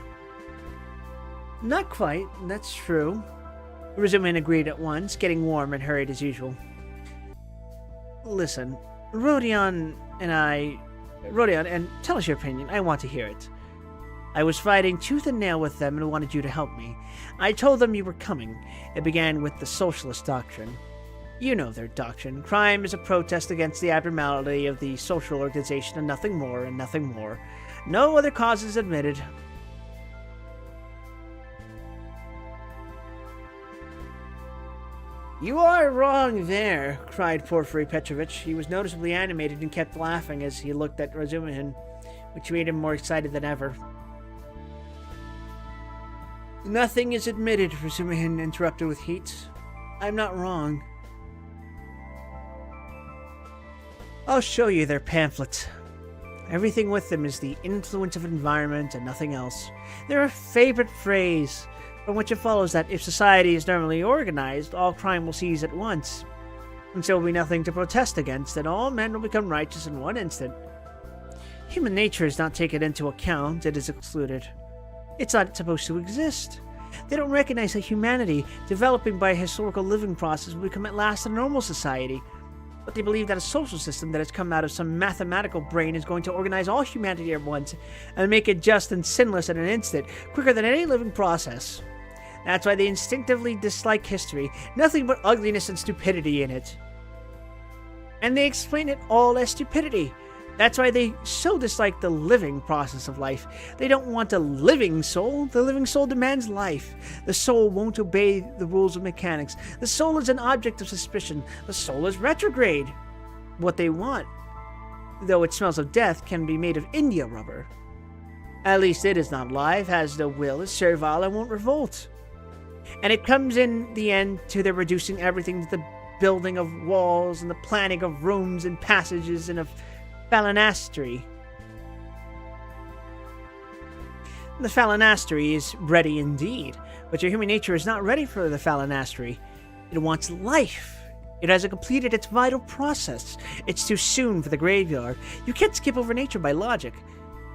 Speaker 1: Not quite, that's true. Razumihin agreed at once, getting warm and hurried as usual. Listen, Rodion, and tell us your opinion. I want to hear it. I was fighting tooth and nail with them and wanted you to help me. I told them you were coming. It began with the socialist doctrine. You know their doctrine. Crime is a protest against the abnormality of the social organization and nothing more and nothing more. No other causes admitted. You are wrong there, cried Porphyry Petrovich. He was noticeably animated and kept laughing as he looked at Razumihin, which made him more excited than ever. Nothing is admitted, Razumihin interrupted with heat. I'm not wrong. I'll show you their pamphlet. Everything with them is the influence of environment and nothing else. They're a favorite phrase, from which it follows that if society is normally organized, all crime will cease at once. And so there will be nothing to protest against, and all men will become righteous in one instant. Human nature is not taken into account, it is excluded. It's not supposed to exist. They don't recognize that humanity, developing by a historical living process, will become at last a normal society. But they believe that a social system that has come out of some mathematical brain is going to organize all humanity at once and make it just and sinless in an instant, quicker than any living process. That's why they instinctively dislike history, nothing but ugliness and stupidity in it. And they explain it all as stupidity. That's why they so dislike the living process of life. They don't want a living soul. The living soul demands life. The soul won't obey the rules of mechanics. The soul is an object of suspicion. The soul is retrograde. What they want, though it smells of death, can be made of India rubber. At least it is not alive, has no will, is servile, and won't revolt. And it comes in the end to their reducing everything to the building of walls and the planning of rooms and passages and of phalanastry. The phalanastry is ready indeed, but your human nature is not ready for the phalanastry. It wants life. It hasn't completed its vital process. It's too soon for the graveyard. You can't skip over nature by logic.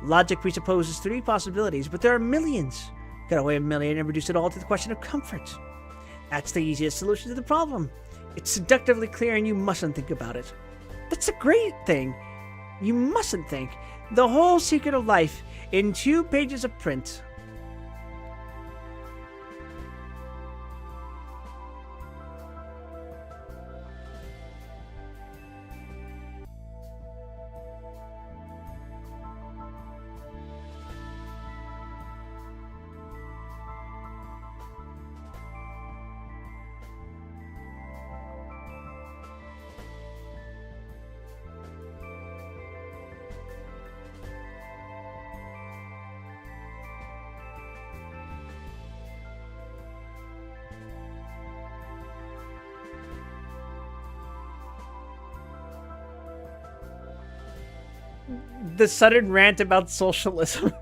Speaker 1: Logic presupposes 3 possibilities, but there are millions. Cut away a million and reduce it all to the question of comfort. That's the easiest solution to the problem. It's seductively clear and you mustn't think about it. That's a great thing. You mustn't think. The whole secret of life in 2 pages of print. The sudden rant about socialism.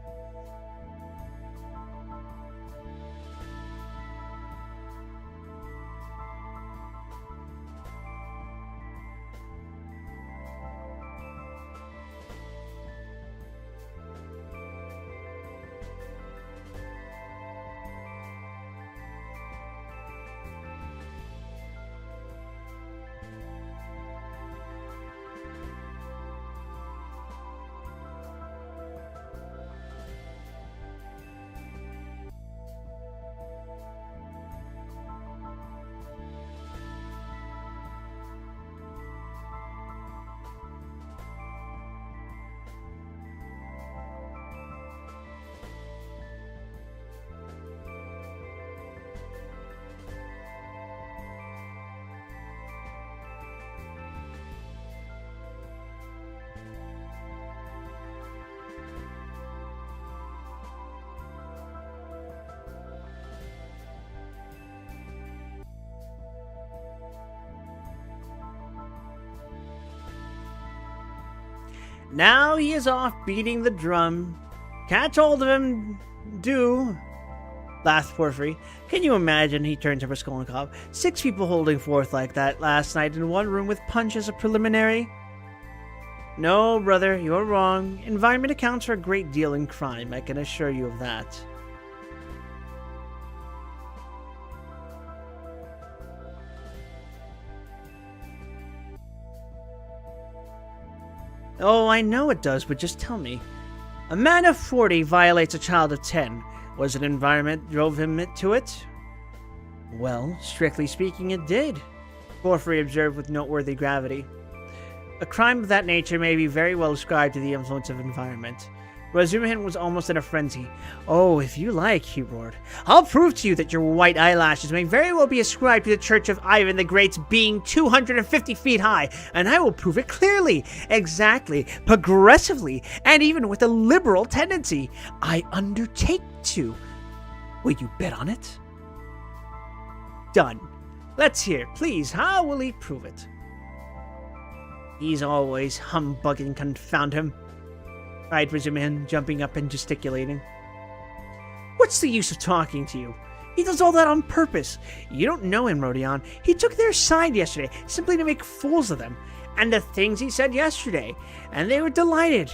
Speaker 1: Now he is off beating the drum. Catch hold of him, do, laughed Porphyry. Can you imagine, he turned to Raskolnikov, 6 people holding forth like that last night in one room with punch as a preliminary? No, brother, you're wrong. Environment accounts for a great deal in crime, I can assure you of that. Oh, I know it does, but just tell me. A man of 40 violates a child of 10. Was it environment drove him to it? Well, strictly speaking, it did, Porphyry observed with noteworthy gravity. A crime of that nature may be very well ascribed to the influence of environment. Razumihin was almost in a frenzy. Oh, if you like, he roared. I'll prove to you that your white eyelashes may very well be ascribed to the Church of Ivan the Great's being 250 feet high, and I will prove it clearly, exactly, progressively, and even with a liberal tendency. I undertake to. Will you bet on it? Done. Let's hear, please. How will he prove it? He's always humbugging, confound him, cried Razumihin, jumping up and gesticulating. What's the use of talking to you? He does all that on purpose. You don't know him, Rodion. He took their side yesterday, simply to make fools of them. And the things he said yesterday. And they were delighted.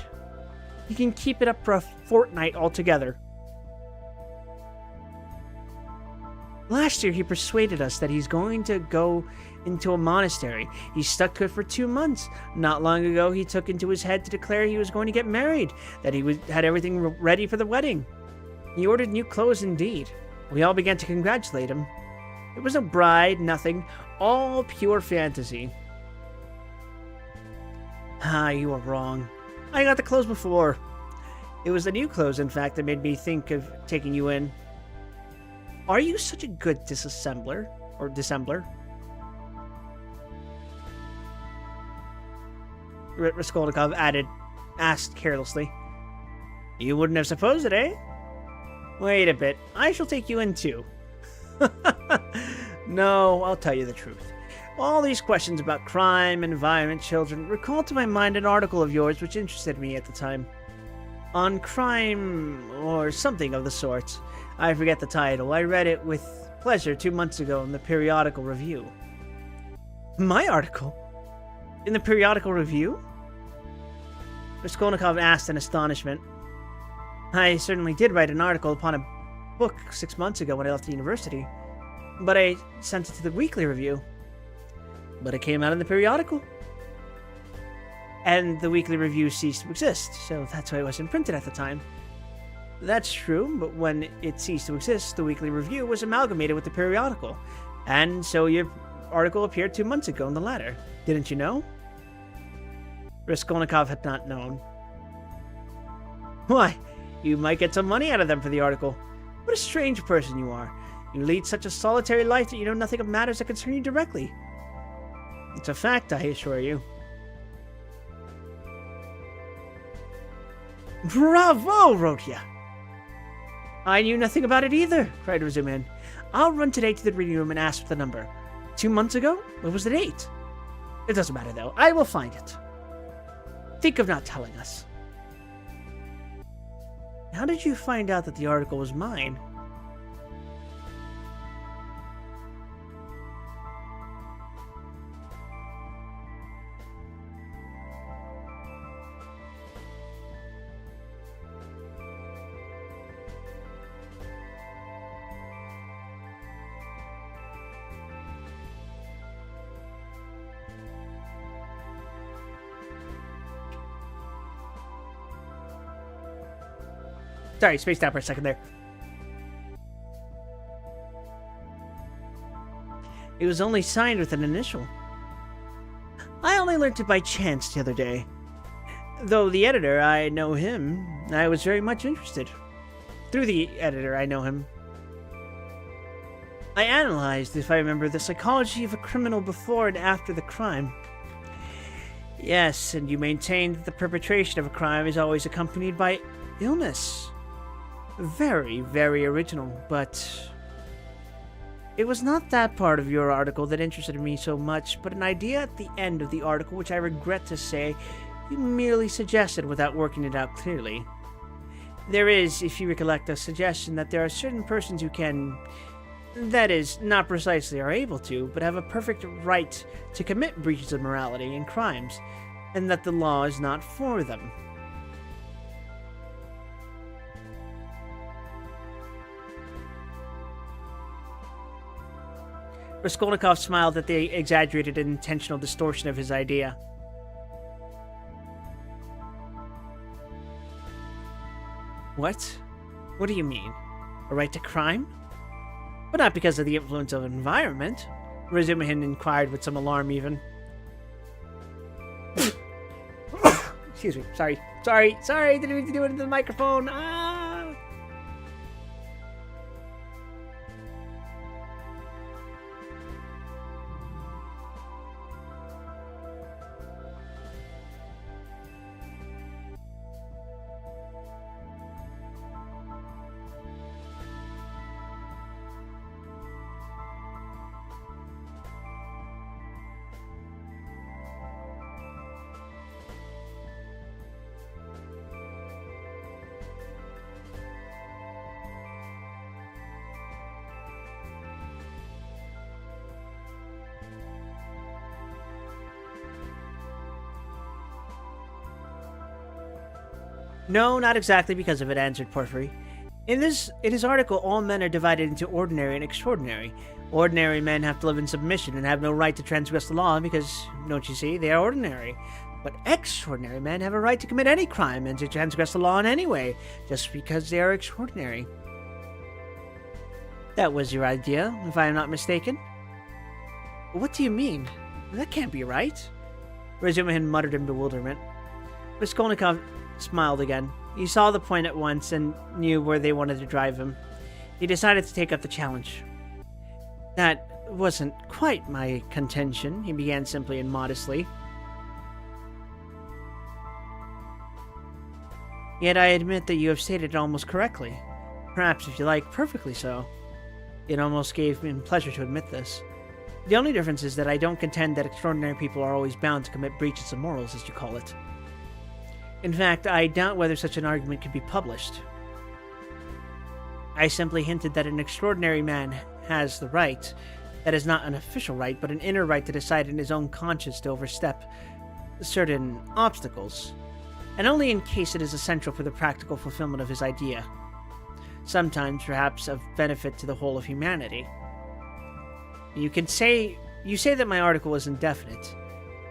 Speaker 1: He can keep it up for a fortnight altogether. Last year, he persuaded us that he's going to go into a monastery. He stuck to it for 2 months. Not long ago, he took into his head to declare he was going to get married, that he had everything ready for the wedding. He ordered new clothes indeed. We all began to congratulate him. There was no bride, nothing, all pure fantasy. Ah, you were wrong. I got the clothes before. It was the new clothes, in fact, that made me think of taking you in. Are you such a good disassembler? Or dissembler? Raskolnikov asked carelessly. You wouldn't have supposed it, eh? Wait a bit. I shall take you in too. No, I'll tell you the truth. All these questions about crime, environment, children recalled to my mind an article of yours which interested me at the time. On crime, or something of the sort. I forget the title. I read it with pleasure 2 months ago in the Periodical Review. My article? In the Periodical Review? Raskolnikov asked in astonishment. I certainly did write an article upon a book 6 months ago when I left the university, but I sent it to the Weekly Review. But it came out in the periodical. And the Weekly Review ceased to exist, so that's why it wasn't printed at the time. That's true, but when it ceased to exist, the Weekly Review was amalgamated with the periodical, and so your article appeared 2 months ago in the latter. Didn't you know? Raskolnikov had not known. Why, you might get some money out of them for the article. What a strange person you are. You lead such a solitary life that you know nothing of matters that concern you directly. It's a fact, I assure you. Bravo, Rodya! I knew nothing about it either, cried Razumihin. I'll run today to the reading room and ask for the number. 2 months ago? What was the date? It doesn't matter, though. I will find it. Think of not telling us. How did you find out that the article was mine? Sorry, spaced out for a second there. It was only signed with an initial. I only learned it by chance the other day. Though the editor, I know him. I was very much interested. Through the editor, I know him. I analyzed, if I remember, the psychology of a criminal before and after the crime. Yes, and you maintained that the perpetration of a crime is always accompanied by illness. Very, very original, but it was not that part of your article that interested me so much, but an idea at the end of the article which I regret to say you merely suggested without working it out clearly. There is, if you recollect, a suggestion that there are certain persons who can, that is, not precisely are able to, but have a perfect right to commit breaches of morality and crimes, and that the law is not for them. Raskolnikov smiled at the exaggerated and intentional distortion of his idea. What? What do you mean? A right to crime? But not because of the influence of environment, Razumihin inquired with some alarm even. Excuse me. Sorry, didn't mean to do it into the microphone. No, not exactly because of it, answered Porphyry. In his article, all men are divided into ordinary and extraordinary. Ordinary men have to live in submission and have no right to transgress the law because, don't you see, they are ordinary. But extraordinary men have a right to commit any crime and to transgress the law in any way, just because they are extraordinary. That was your idea, if I am not mistaken. What do you mean? That can't be right. Razumihin muttered in bewilderment. Raskolnikov smiled again. He saw the point at once and knew where they wanted to drive him. He decided to take up the challenge. That wasn't quite my contention, he began simply and modestly. Yet I admit that you have stated it almost correctly. Perhaps, if you like, perfectly so. It almost gave me pleasure to admit this. The only difference is that I don't contend that extraordinary people are always bound to commit breaches of morals, as you call it. In fact, I doubt whether such an argument could be published. I simply hinted that an extraordinary man has the right, that is not an official right, but an inner right to decide in his own conscience to overstep certain obstacles, and only in case it is essential for the practical fulfillment of his idea, sometimes perhaps of benefit to the whole of humanity. You say that my article is indefinite.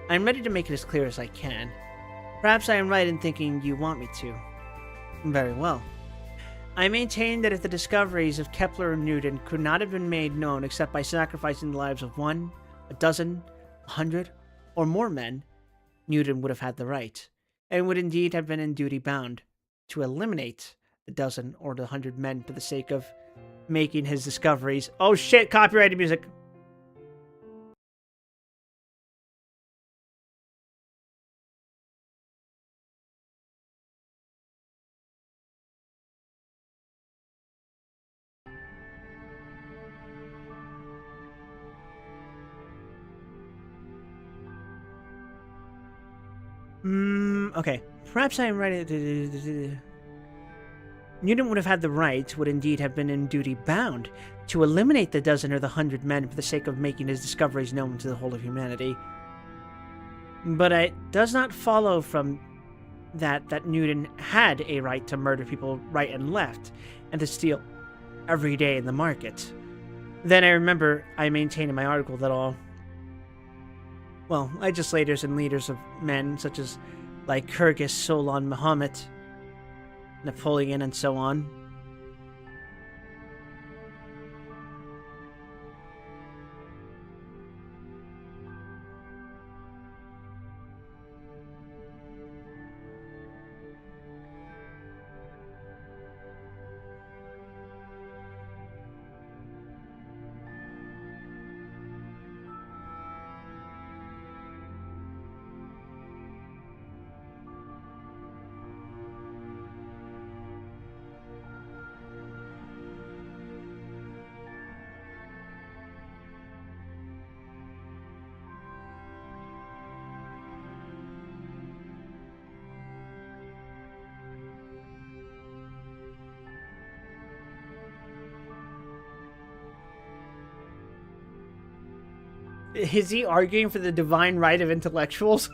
Speaker 1: I am ready to make it as clear as I can. Perhaps I am right in thinking you want me to. Very well. I maintain that if the discoveries of Kepler and Newton could not have been made known except by sacrificing the lives of 1, a dozen, 100, or more men, Newton would have had the right, and would indeed have been in duty bound, to eliminate the dozen or the 100 men for the sake of making his discoveries. Oh shit, copyrighted music! Okay. Perhaps I am right. Newton would have had the right, would indeed have been in duty bound, to eliminate the dozen or the 100 men for the sake of making his discoveries known to the whole of humanity. But it does not follow from that Newton had a right to murder people right and left, and to steal every day in the market. Then I remember I maintained in my article that all legislators and leaders of men such as Lycurgus, Solon, Mahomet, Napoleon, and so on, Is he arguing for the divine right of intellectuals?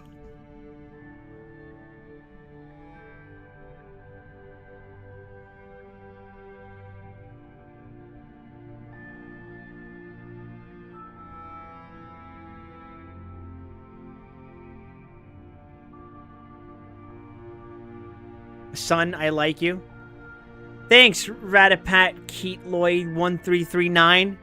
Speaker 1: Son, I like you. Thanks, Ratapat Keat Lloyd 1339.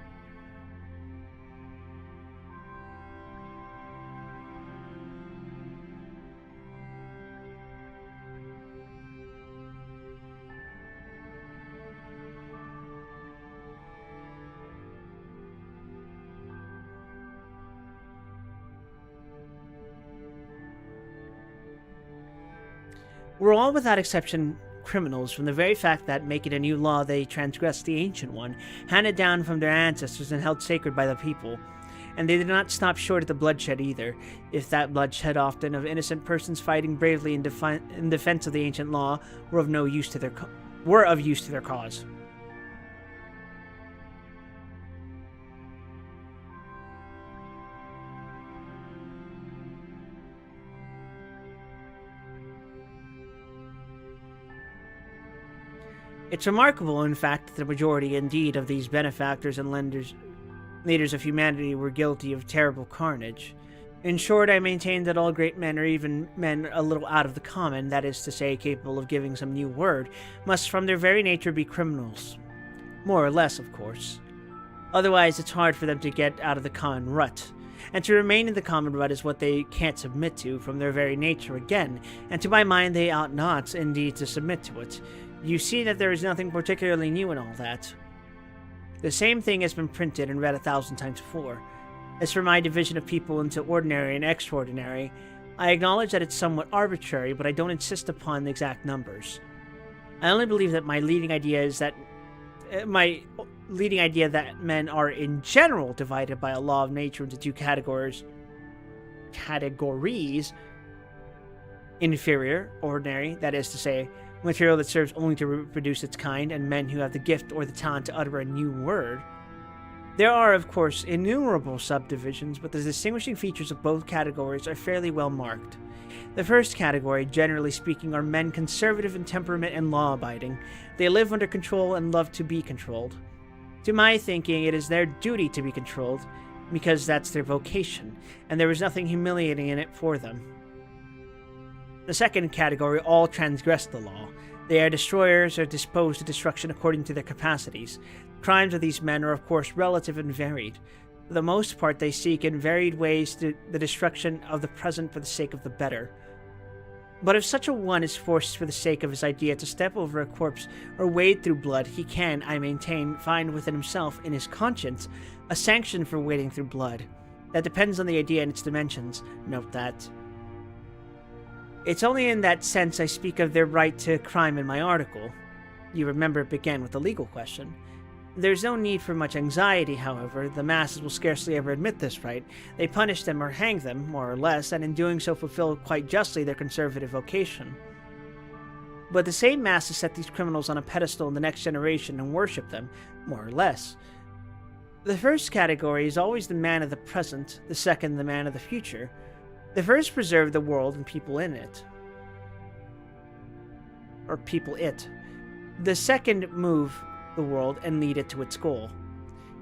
Speaker 1: We're all, without exception, criminals from the very fact that, making a new law, they transgressed the ancient one, handed down from their ancestors and held sacred by the people. And they did not stop short at the bloodshed either, if that bloodshed, often of innocent persons fighting bravely in defense of the ancient law, were of use to their cause. It's remarkable, in fact, that the majority, indeed, of these benefactors and leaders of humanity were guilty of terrible carnage. In short, I maintain that all great men, or even men a little out of the common, that is to say, capable of giving some new word, must from their very nature be criminals. More or less, of course. Otherwise, it's hard for them to get out of the common rut. And to remain in the common rut is what they can't submit to from their very nature again, and to my mind they ought not, indeed, to submit to it. You see that there is nothing particularly new in all that. The same thing has been printed and read 1,000 times before. As for my division of people into ordinary and extraordinary, I acknowledge that it's somewhat arbitrary, but I don't insist upon the exact numbers. I only believe that my leading idea that men are in general divided by a law of nature into two categories, inferior, ordinary, that is to say, material that serves only to reproduce its kind, and men who have the gift or the talent to utter a new word. There are, of course, innumerable subdivisions, but the distinguishing features of both categories are fairly well marked. The first category, generally speaking, are men conservative in temperament and law-abiding. They live under control and love to be controlled. To my thinking, it is their duty to be controlled, because that's their vocation, and there is nothing humiliating in it for them. The second category all transgress the law. They are destroyers or disposed to destruction according to their capacities. The crimes of these men are of course relative and varied. For the most part they seek in varied ways the destruction of the present for the sake of the better. But if such a one is forced for the sake of his idea to step over a corpse or wade through blood, he can, I maintain, find within himself, in his conscience, a sanction for wading through blood. That depends on the idea and its dimensions. Note that. It's only in that sense I speak of their right to crime in my article. You remember it began with a legal question. There's no need for much anxiety, however. The masses will scarcely ever admit this right. They punish them or hang them, more or less, and in doing so fulfill quite justly their conservative vocation. But the same masses set these criminals on a pedestal in the next generation and worship them, more or less. The first category is always the man of the present, the second the man of the future. The first preserve the world and people in it. Or people it. The second move the world and lead it to its goal.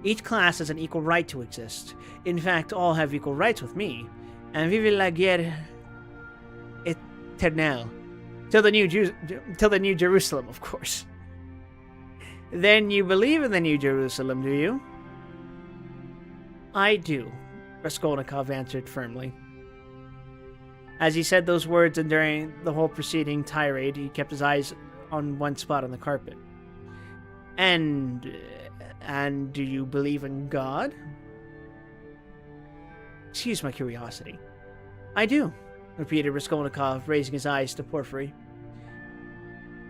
Speaker 1: Each class has an equal right to exist. In fact, all have equal rights with me. And vive la guerre éternelle. Till the New Jerusalem, of course. Then you believe in the New Jerusalem, do you? I do, Raskolnikov answered firmly. As he said those words, and during the whole preceding tirade, he kept his eyes on one spot on the carpet. And do you believe in God? Excuse my curiosity. I do, repeated Raskolnikov, raising his eyes to Porphyry.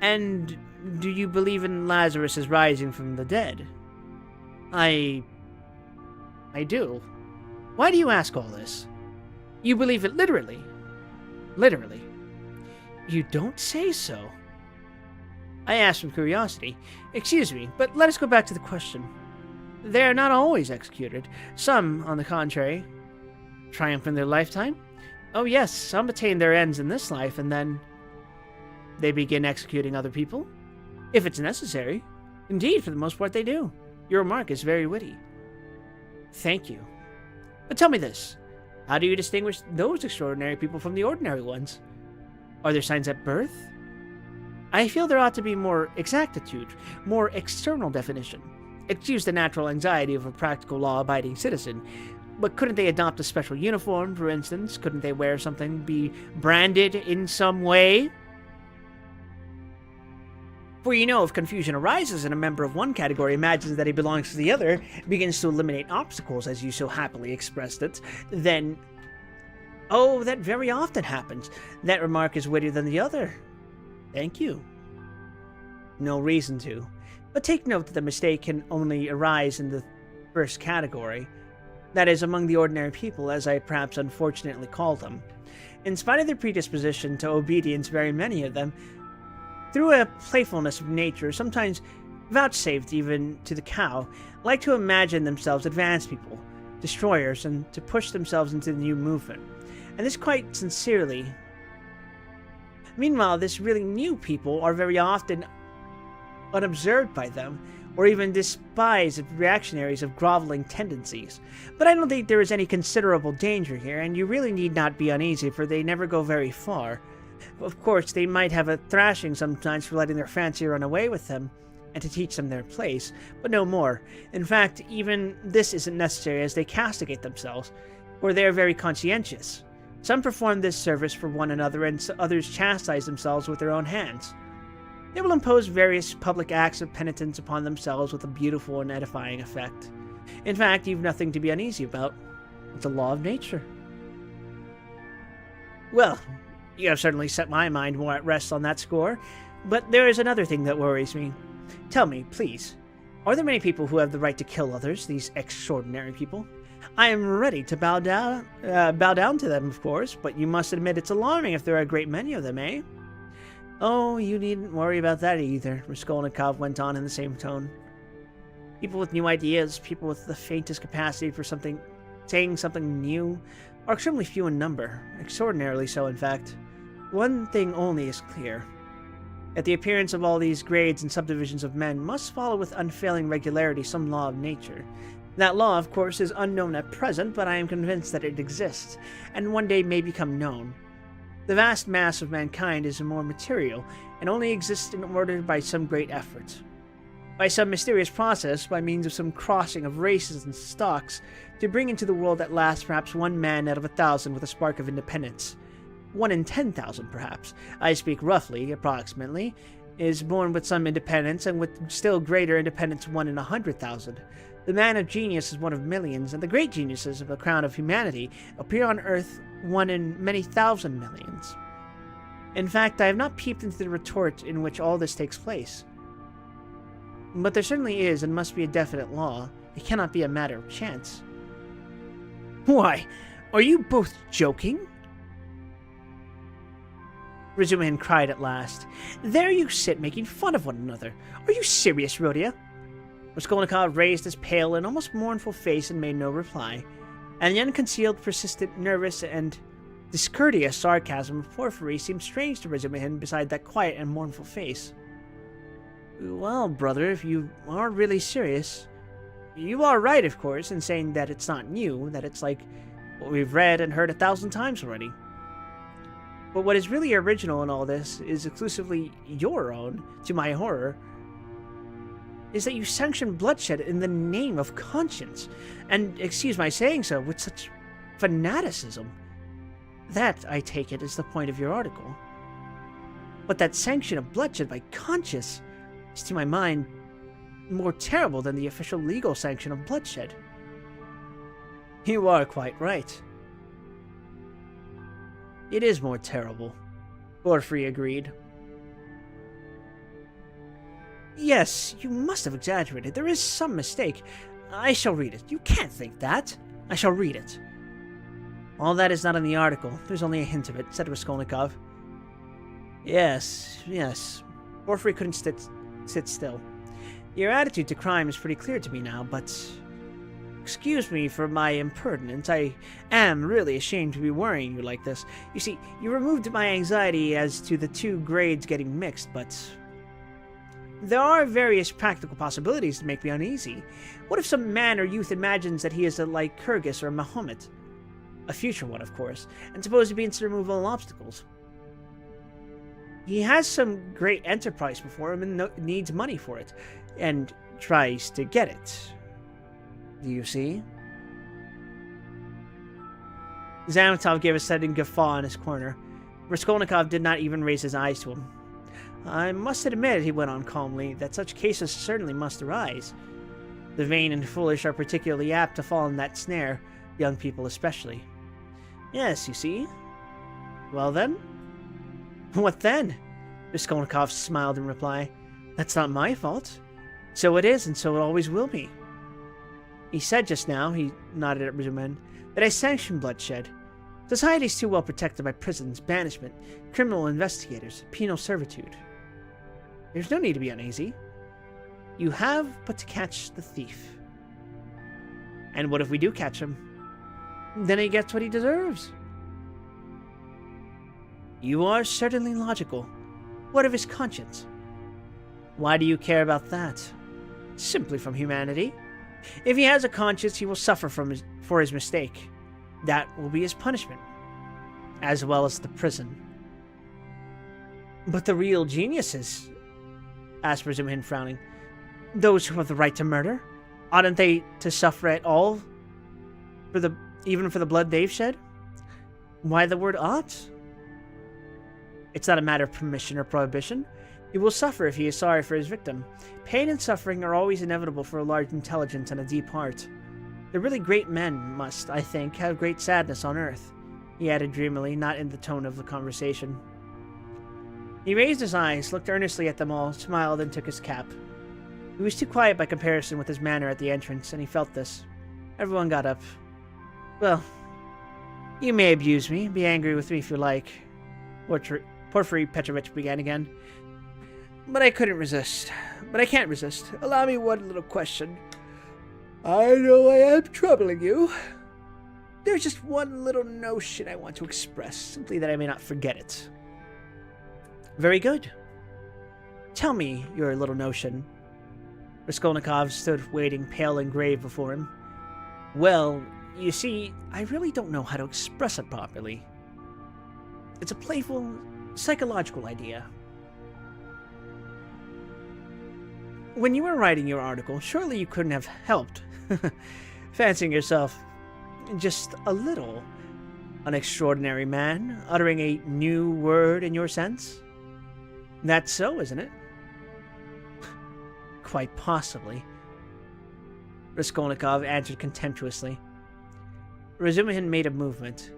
Speaker 1: And do you believe in Lazarus' rising from the dead? I do. Why do you ask all this? You believe it literally. Literally. You don't say so. I asked from curiosity. Excuse me, but let us go back to the question. They are not always executed. Some, on the contrary, triumph in their lifetime. Oh yes, some attain their ends in this life, and then they begin executing other people. If it's necessary. Indeed, for the most part they do. Your remark is very witty. Thank you. But tell me this. How do you distinguish those extraordinary people from the ordinary ones? Are there signs at birth? I feel there ought to be more exactitude, more external definition. Excuse the natural anxiety of a practical law-abiding citizen, but couldn't they adopt a special uniform, for instance? Couldn't they wear something, be branded in some way? For you know, if confusion arises and a member of one category imagines that he belongs to the other, begins to eliminate obstacles, as you so happily expressed it, then... Oh, that very often happens. That remark is wittier than the other. Thank you. No reason to. But take note that the mistake can only arise in the first category. That is, among the ordinary people, as I perhaps unfortunately call them. In spite of their predisposition to obedience, very many of them, through a playfulness of nature, sometimes vouchsafed even to the cow, like to imagine themselves advanced people, destroyers, and to push themselves into the new movement. And this quite sincerely. Meanwhile, this really new people are very often unobserved by them, or even despised as reactionaries of groveling tendencies. But I don't think there is any considerable danger here, and you really need not be uneasy, for they never go very far. Of course, they might have a thrashing sometimes for letting their fancy run away with them, and to teach them their place, but no more. In fact, even this isn't necessary, as they castigate themselves, for they are very conscientious. Some perform this service for one another, and others chastise themselves with their own hands. They will impose various public acts of penitence upon themselves with a beautiful and edifying effect. In fact, you've nothing to be uneasy about. It's a law of nature. Well, you have certainly set my mind more at rest on that score, but there is another thing that worries me. Tell me, please, are there many people who have the right to kill others, these extraordinary people? I am ready to bow down to them, of course, but you must admit it's alarming if there are a great many of them, eh? Oh, you needn't worry about that either, Raskolnikov went on in the same tone. People with new ideas, people with the faintest capacity for saying something new, are extremely few in number, extraordinarily so, in fact. One thing only is clear. That the appearance of all these grades and subdivisions of men must follow with unfailing regularity some law of nature. That law, of course, is unknown at present, but I am convinced that it exists, and one day may become known. The vast mass of mankind is more material, and only exists in order by some great effort. By some mysterious process, by means of some crossing of races and stocks, to bring into the world at last perhaps 1 man out of 1,000 with a spark of independence. 1 in 10,000, perhaps. I speak roughly, approximately, is born with some independence, and with still greater independence 1 in 100,000. The man of genius is 1 of millions, and the great geniuses of the crown of humanity appear on earth 1 in many thousand millions. In fact, I have not peeped into the retort in which all this takes place. But there certainly is and must be a definite law. It cannot be a matter of chance. Why, are you both joking? Razumihin cried at last. There you sit making fun of one another. Are you serious, Rhodia? Raskolnikov raised his pale and almost mournful face and made no reply, and the unconcealed, persistent, nervous, and discourteous sarcasm of Porphyry seemed strange to Razumihin beside that quiet and mournful face. Well, brother, if you are really serious, you are right, of course, in saying that it's not new, that it's like what we've read and heard 1,000 times already. But what is really original in all this is exclusively your own, to my horror, is that you sanction bloodshed in the name of conscience, and, excuse my saying so, with such fanaticism. That, I take it, is the point of your article. But that sanction of bloodshed by conscience is, to my mind, more terrible than the official legal sanction of bloodshed. You are quite right. It is more terrible, Porphyry agreed. Yes, you must have exaggerated. There is some mistake. I shall read it. You can't think that. I shall read it. All that is not in the article. There's only a hint of it, said Raskolnikov. Yes. Porphyry couldn't sit still. Your attitude to crime is pretty clear to me now, but... Excuse me for my impertinence. I am really ashamed to be worrying you like this. You see, you removed my anxiety as to the 2 grades getting mixed, but... There are various practical possibilities to make me uneasy. What if some man or youth imagines that he is a Lycurgus or Mahomet? A future one, of course, and suppose he begins to remove all obstacles. He has some great enterprise before him and needs money for it, and tries to get it. Do you see? Zametov gave a sudden guffaw in his corner. Raskolnikov did not even raise his eyes to him. I must admit, he went on calmly, that such cases certainly must arise. The vain and foolish are particularly apt to fall in that snare, young people especially. Yes, you see. Well then? What then? Raskolnikov smiled in reply. That's not my fault. So it is, and so it always will be. He said just now, he nodded at Razumihin, that I sanction bloodshed. Society's too well protected by prisons, banishment, criminal investigators, penal servitude. There's no need to be uneasy. You have but to catch the thief. And what if we do catch him? Then he gets what he deserves. You are certainly logical. What of his conscience? Why do you care about that? Simply from humanity. If he has a conscience, he will suffer for his mistake. That will be his punishment, as well as the prison. But the real geniuses, asked Razumihin, frowning, those who have the right to murder, oughtn't they to suffer at all, even for the blood they've shed? Why the word ought? It's not a matter of permission or prohibition. He will suffer if he is sorry for his victim. Pain and suffering are always inevitable for a large intelligence and a deep heart. The really great men must, I think, have great sadness on earth, he added dreamily, not in the tone of the conversation. He raised his eyes, looked earnestly at them all, smiled, and took his cap. He was too quiet by comparison with his manner at the entrance, and he felt this. Everyone got up. Well, you may abuse me, be angry with me if you like, Porfiry Petrovich began again. But I couldn't resist. But I can't resist. Allow me one little question. I know I am troubling you. There's just one little notion I want to express, simply that I may not forget it. Very good. Tell me your little notion. Raskolnikov stood waiting, pale and grave, before him. Well, you see, I really don't know how to express it properly. It's a playful, psychological idea. When you were writing your article, surely you couldn't have helped fancying yourself just a little an extraordinary man, uttering a new word in your sense? That's so, isn't it? Quite possibly, Raskolnikov answered contemptuously. Razumihin made a movement.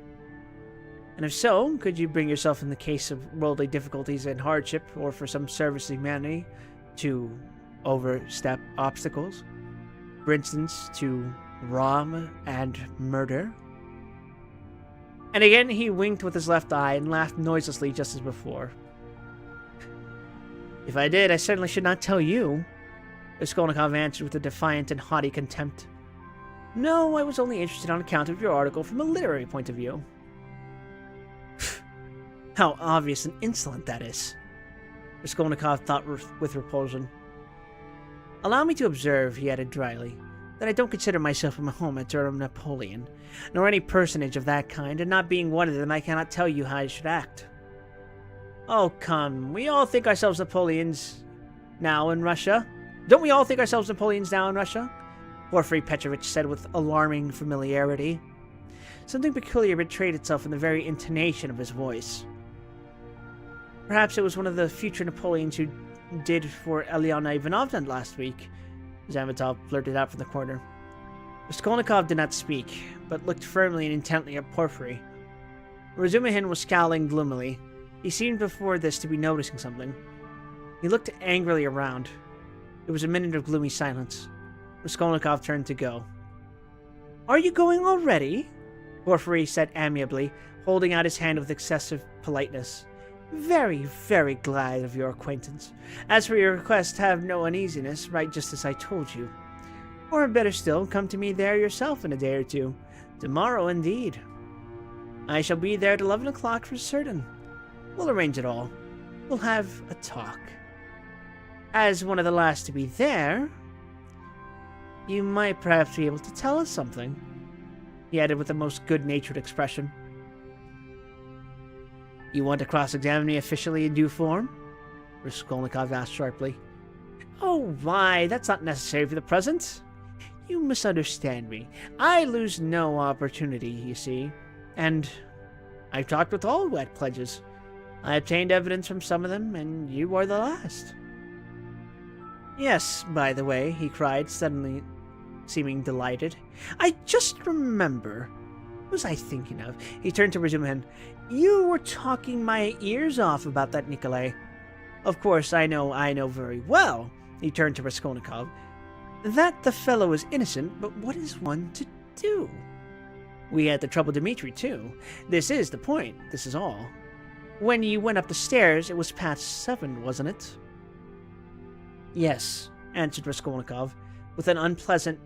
Speaker 1: And if so, could you bring yourself in the case of worldly difficulties and hardship, or for some service to humanity, to overstep obstacles? For instance, to rob and murder? And again he winked with his left eye and laughed noiselessly just as before. If I did, I certainly should not tell you, Raskolnikov answered with a defiant and haughty contempt. No, I was only interested on account of your article from a literary point of view. How obvious and insolent that is, Raskolnikov thought with repulsion. Allow me to observe, he added dryly, that I don't consider myself a Mahomet or a Napoleon, nor any personage of that kind, and not being one of them, I cannot tell you how I should act. Oh, come, we all think ourselves Napoleons now in Russia. Don't we all think ourselves Napoleons now in Russia? Porfiry Petrovich said with alarming familiarity. Something peculiar betrayed itself in the very intonation of his voice. Perhaps it was one of the future Napoleons who did for Eliana Ivanovna last week, Zametov blurted out from the corner. Raskolnikov did not speak, but looked firmly and intently at Porfiry. Razumihin was scowling gloomily. He seemed before this to be noticing something. He looked angrily around. There was a minute of gloomy silence. Raskolnikov turned to go. Are you going already? Porfiry said amiably, holding out his hand with excessive politeness. Very, very glad of your acquaintance. As for your request, have no uneasiness, write just as I told you. Or better still, come to me there yourself in a day or two. Tomorrow, indeed. I shall be there at 11 o'clock for certain. We'll arrange it all. We'll have a talk. As one of the last to be there, you might perhaps be able to tell us something, he added with a most good-natured expression. You want to cross-examine me officially in due form? Raskolnikov asked sharply. Oh, why? That's not necessary for the present. You misunderstand me. I lose no opportunity, you see. And I've talked with all wet pledges. I obtained evidence from some of them, and you are the last. Yes, by the way, he cried, suddenly seeming delighted. I just remember. What was I thinking of? He turned to Razumihin. You were talking my ears off about that Nikolai. Of course, I know very well, he turned to Raskolnikov, that the fellow is innocent, but what is one to do? We had to trouble Dmitri, too. This is the point, this is all. When you went up the stairs, it was past 7, wasn't it? Yes, answered Raskolnikov, with an unpleasant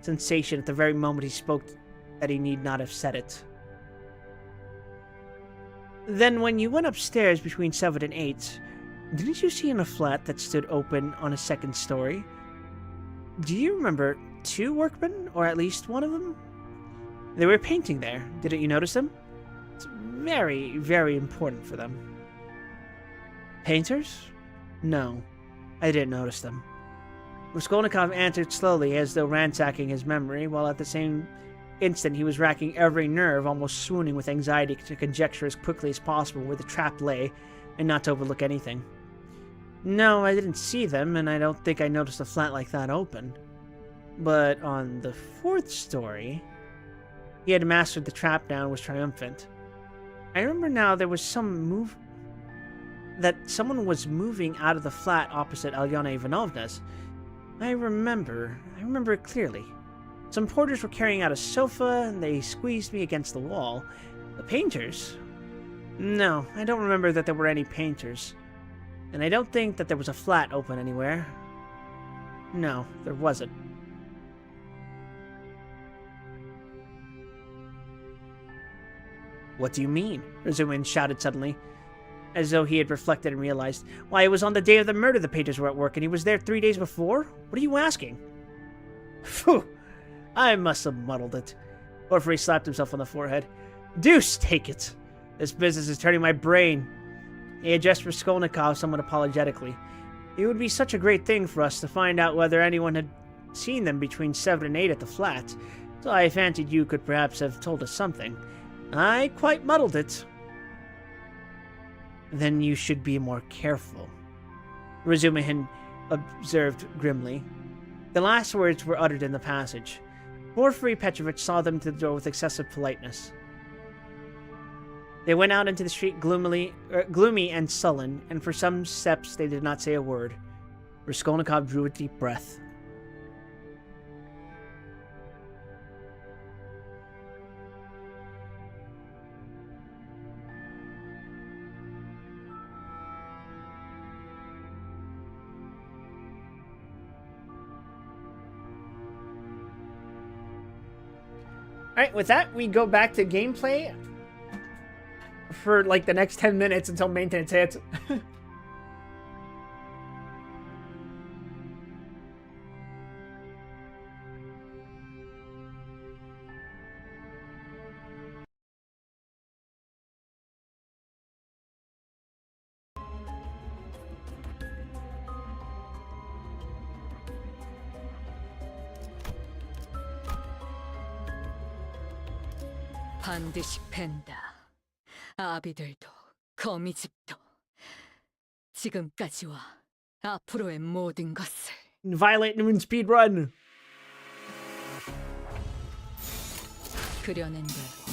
Speaker 1: sensation at the very moment he spoke that he need not have said it. Then when you went upstairs between 7 and 8, didn't you see in a flat that stood open on a second story? Do you remember 2 workmen, or at least one of them? They were painting there. Didn't you notice them? It's very, very important for them. Painters? No, I didn't notice them. Raskolnikov answered slowly, as though ransacking his memory, while at the same instant he was racking every nerve, almost swooning with anxiety to conjecture as quickly as possible where the trap lay, and not to overlook anything. No, I didn't see them, and I don't think I noticed a flat like that open. But on the 4th story, he had mastered the trap now and was triumphant. I remember now there was someone was moving out of the flat opposite Alyona Ivanovna's. I remember it clearly. Some porters were carrying out a sofa, and they squeezed me against the wall. The painters? No, I don't remember that there were any painters. And I don't think that there was a flat open anywhere. No, there wasn't. What do you mean? Razumihin shouted suddenly, as though he had reflected and realized. Why, it was on the day of the murder the painters were at work, and he was there 3 days before? What are you asking? Phew! I must have muddled it. Porfiry slapped himself on the forehead. Deuce take it! This business is turning my brain. He addressed Raskolnikov somewhat apologetically. It would be such a great thing for us to find out whether anyone had seen them between 7 and 8 at the flat, so I fancied you could perhaps have told us something. I quite muddled it. Then you should be more careful, Razumihin observed grimly. The last words were uttered in the passage. Porfiry Petrovich saw them to the door with excessive politeness. They went out into the street gloomy and sullen, and for some steps they did not say a word. Raskolnikov drew a deep breath. Alright, with that, we go back to gameplay for like the next 10 minutes until maintenance hits.
Speaker 3: 반드시 팬다. 아비들도 거미집도 지금까지와 앞으로의 모든 것을.
Speaker 1: Violate Moon speedrun.
Speaker 3: 그려낸 대로.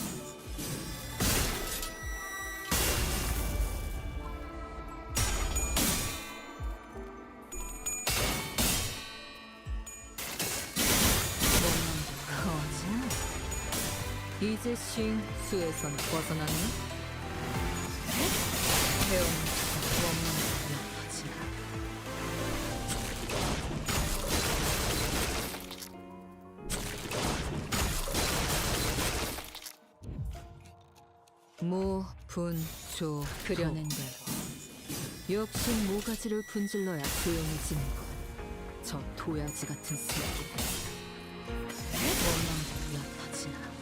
Speaker 3: 이제 싱수에선 벗어났네? 태어나서 원망을 얕아지나. 모, 분, 조 그려낸 대로 역시 모가지를 분질러야 조용해지는 것. 저 도야지 같은 새끼들. 원망도 얕아지나.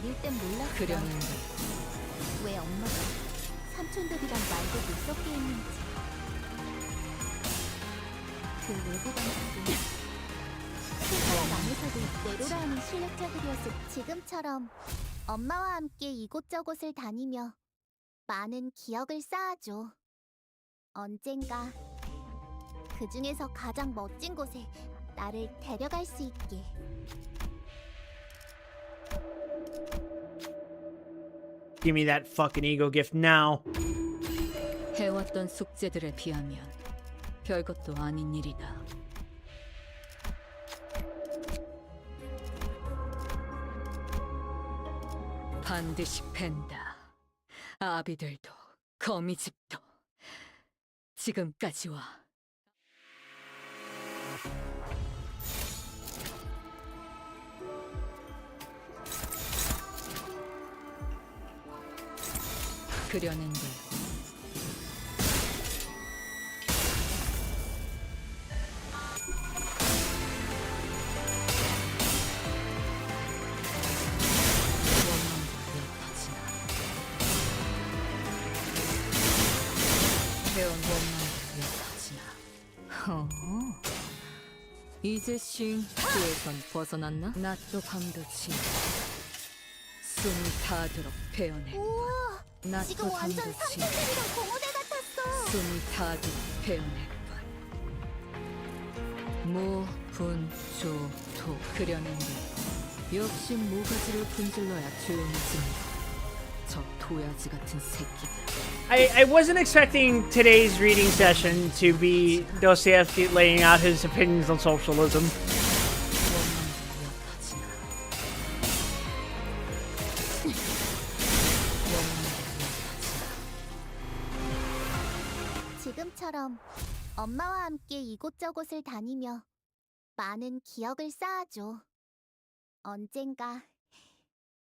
Speaker 8: 어릴 땐 몰랐어.
Speaker 3: 그려낸다.
Speaker 8: 왜 엄마가 삼촌들이랑 말도 못 섞게 했는지. 그 외부관들이 스스로 안에서도 내로라 하는 실력자들이었을 지금처럼 엄마와 함께 이곳저곳을 다니며 많은 기억을 쌓아줘. 언젠가 그 중에서 가장 멋진 곳에 나를 데려갈 수 있게.
Speaker 1: Give me that fucking ego gift now.
Speaker 3: 해왔던 숙제들에 비하면 별것도 아닌 일이다. 반드시 팬다. 아비들도 거미집도 지금까지와 그려낸다. 배운 원망을 타지나. 이제 싱 수에선 벗어났나? 낮도 밤도 지 숨이 닿도록 베어내.
Speaker 8: 우와,
Speaker 3: 낮도
Speaker 8: 지금 완전
Speaker 3: 밤도 지
Speaker 8: 삼촌들이랑 공원에 같았어.
Speaker 3: 숨이 닿도록 베어낼 것. 모, 분, 조, 토 그려낸다. 역시 모가지를 분질러야 조용해집니다. 저 도야지 같은 새끼들.
Speaker 1: I wasn't expecting today's reading session to be Dostoevsky laying out his opinions on socialism.
Speaker 8: 지금처럼 엄마와 함께 이곳저곳을 다니며 많은 기억을 쌓아줘. 언젠가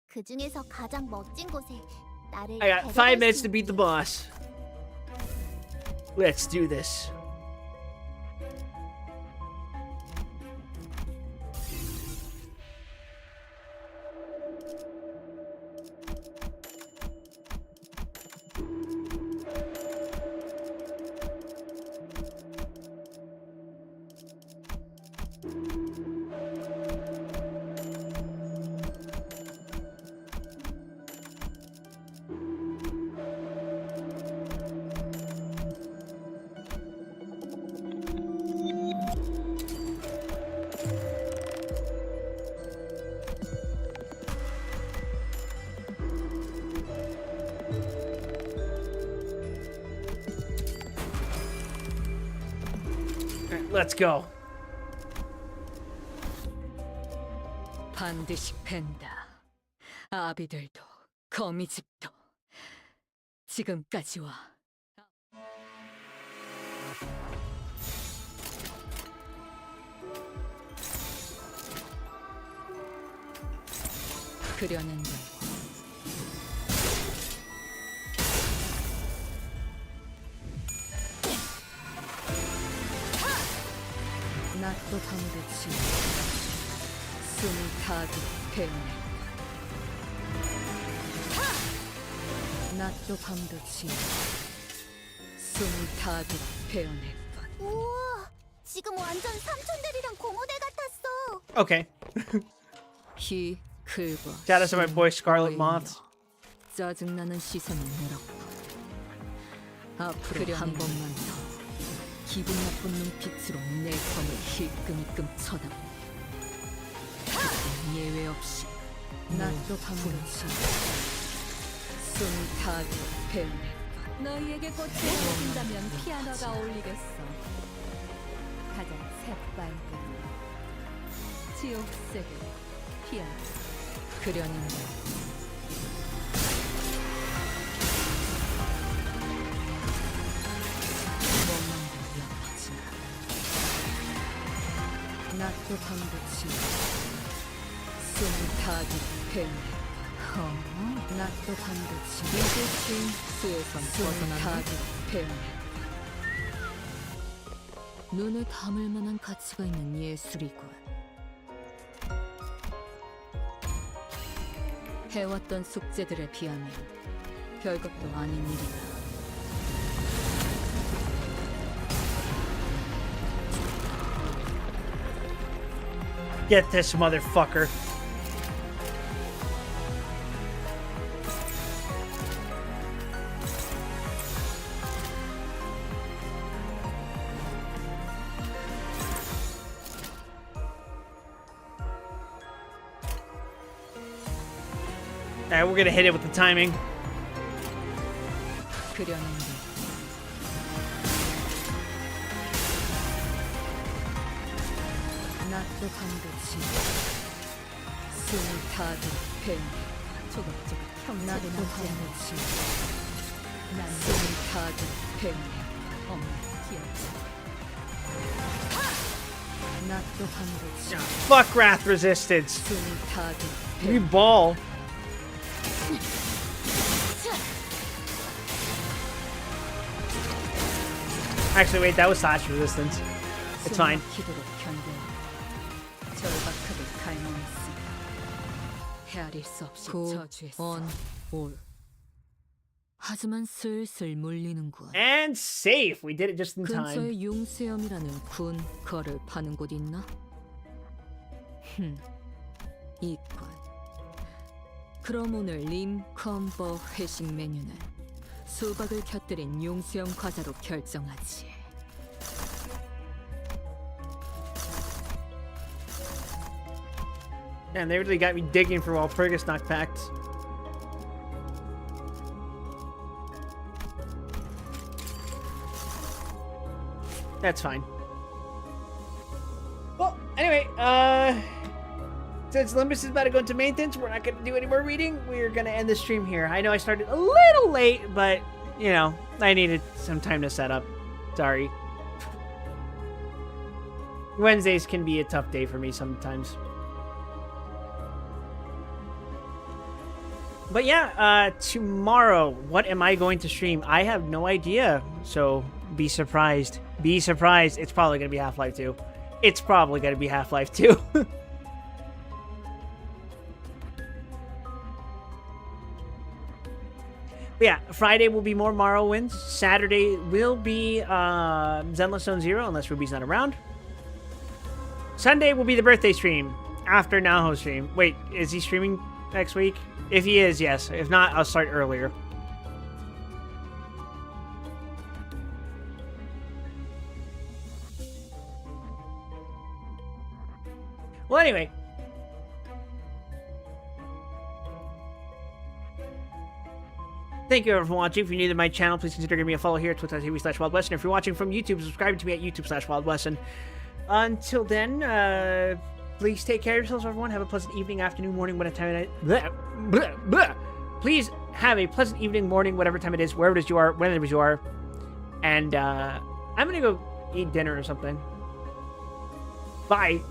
Speaker 8: 그 중에서 가장 멋진 곳에 나를
Speaker 1: I got 5
Speaker 8: 데려갈
Speaker 1: minutes
Speaker 8: 수
Speaker 1: to beat the
Speaker 8: 있게.
Speaker 1: boss. Let's do this. Let's go.
Speaker 3: 반드시 팬다. 아비들도 거미집도 지금까지와 그려낸다. 낮도 밤도 지 숨이 닿도록 베어낼 것. 낮도 밤도 지 숨이 닿도록 베어낼 것.
Speaker 8: 우와, 지금 완전 삼촌들이랑 공원에 같았어.
Speaker 1: Okay.
Speaker 3: 희 글과
Speaker 1: Shout out to my boy Scarlet
Speaker 3: 어인여,
Speaker 1: Moth.
Speaker 3: 짜증나는 시선을 내렸고 앞으로 한 번만 더 기분 나쁜 눈빛으로 내 검을 힐끔힐끔 쳐다보. 그땐 예외 없이 낮도 밤도 지 숨이 닿도록 베어낼 것.
Speaker 5: 너희에게 꽃을 꽂힌다면 피아노가 어울리겠어. 가장 새빨간 지옥색의 피아노.
Speaker 3: 그려낸다. 원망도 얕아지나. 낮도 밤도 지 숨이 닿도록 베어낼 것. 낮도 밤도 지 이제 진 수에선 벗어나도록 베어낼 것. 눈에 담을 만한 가치가 있는 예술이군. 해왔던 숙제들에 비하면 별것도 아닌 일이다.
Speaker 1: Get this motherfucker. Alright, we're gonna hit it with the timing.
Speaker 3: 그려낸다. 낫도 반듯이 숨을 타듯 뱀 조각조각 형나도 반듯이 난 숨을 타듯 뱀 어머 귀엽지 낫도 반듯이
Speaker 1: Fuck Wrath Resistance.
Speaker 3: 숨을 타듯
Speaker 1: You
Speaker 3: 뱀
Speaker 1: ball. Actually, wait, that was Slash Resistance. It's fine.
Speaker 3: 숨막히도록 견뎌 절박하게 갈망했으니 헤아릴 수 없이 저주했어. 올. 하지만 슬슬 물리는군.
Speaker 1: And safe. We did it just in time.
Speaker 3: 근처에 융수염이라는 군 거를 파는 곳 있나? 있군. 그럼 오늘 림컴버 회식 메뉴는 수박을 곁들인 융수염 과자로 결정하지.
Speaker 1: Man, they really got me digging for Walpurgis knock packs. That's fine. Well, anyway, since Limbus is about to go into maintenance, we're not going to do any more reading. We're going to end the stream here. I know I started a little late, but, you know, I needed some time to set up. Sorry. Wednesdays can be a tough day for me sometimes. But yeah, tomorrow, what am I going to stream? I have no idea, so be surprised. Be surprised. It's probably going to be Half-Life 2. It's probably going to be Half-Life 2. But yeah, Friday will be more Morrowinds. Saturday will be Zenless Zone Zero, unless Ruby's not around. Sunday will be the birthday stream after Naho's stream. Wait, is he streaming next week? If he is, yes. If not, I'll start earlier. Well, anyway. Thank you everyone for watching. If you're new to my channel, please consider giving me a follow here at twitch.tv/WildWesson. If you're watching from YouTube, subscribe to me at youtube/WildWesson. Until then, please take care of yourselves, everyone. Have a pleasant evening, afternoon, morning, whatever time it is. Please have a pleasant evening, morning, whatever time it is, wherever it is you are, whenever it is you are. And I'm going to go eat dinner or something. Bye.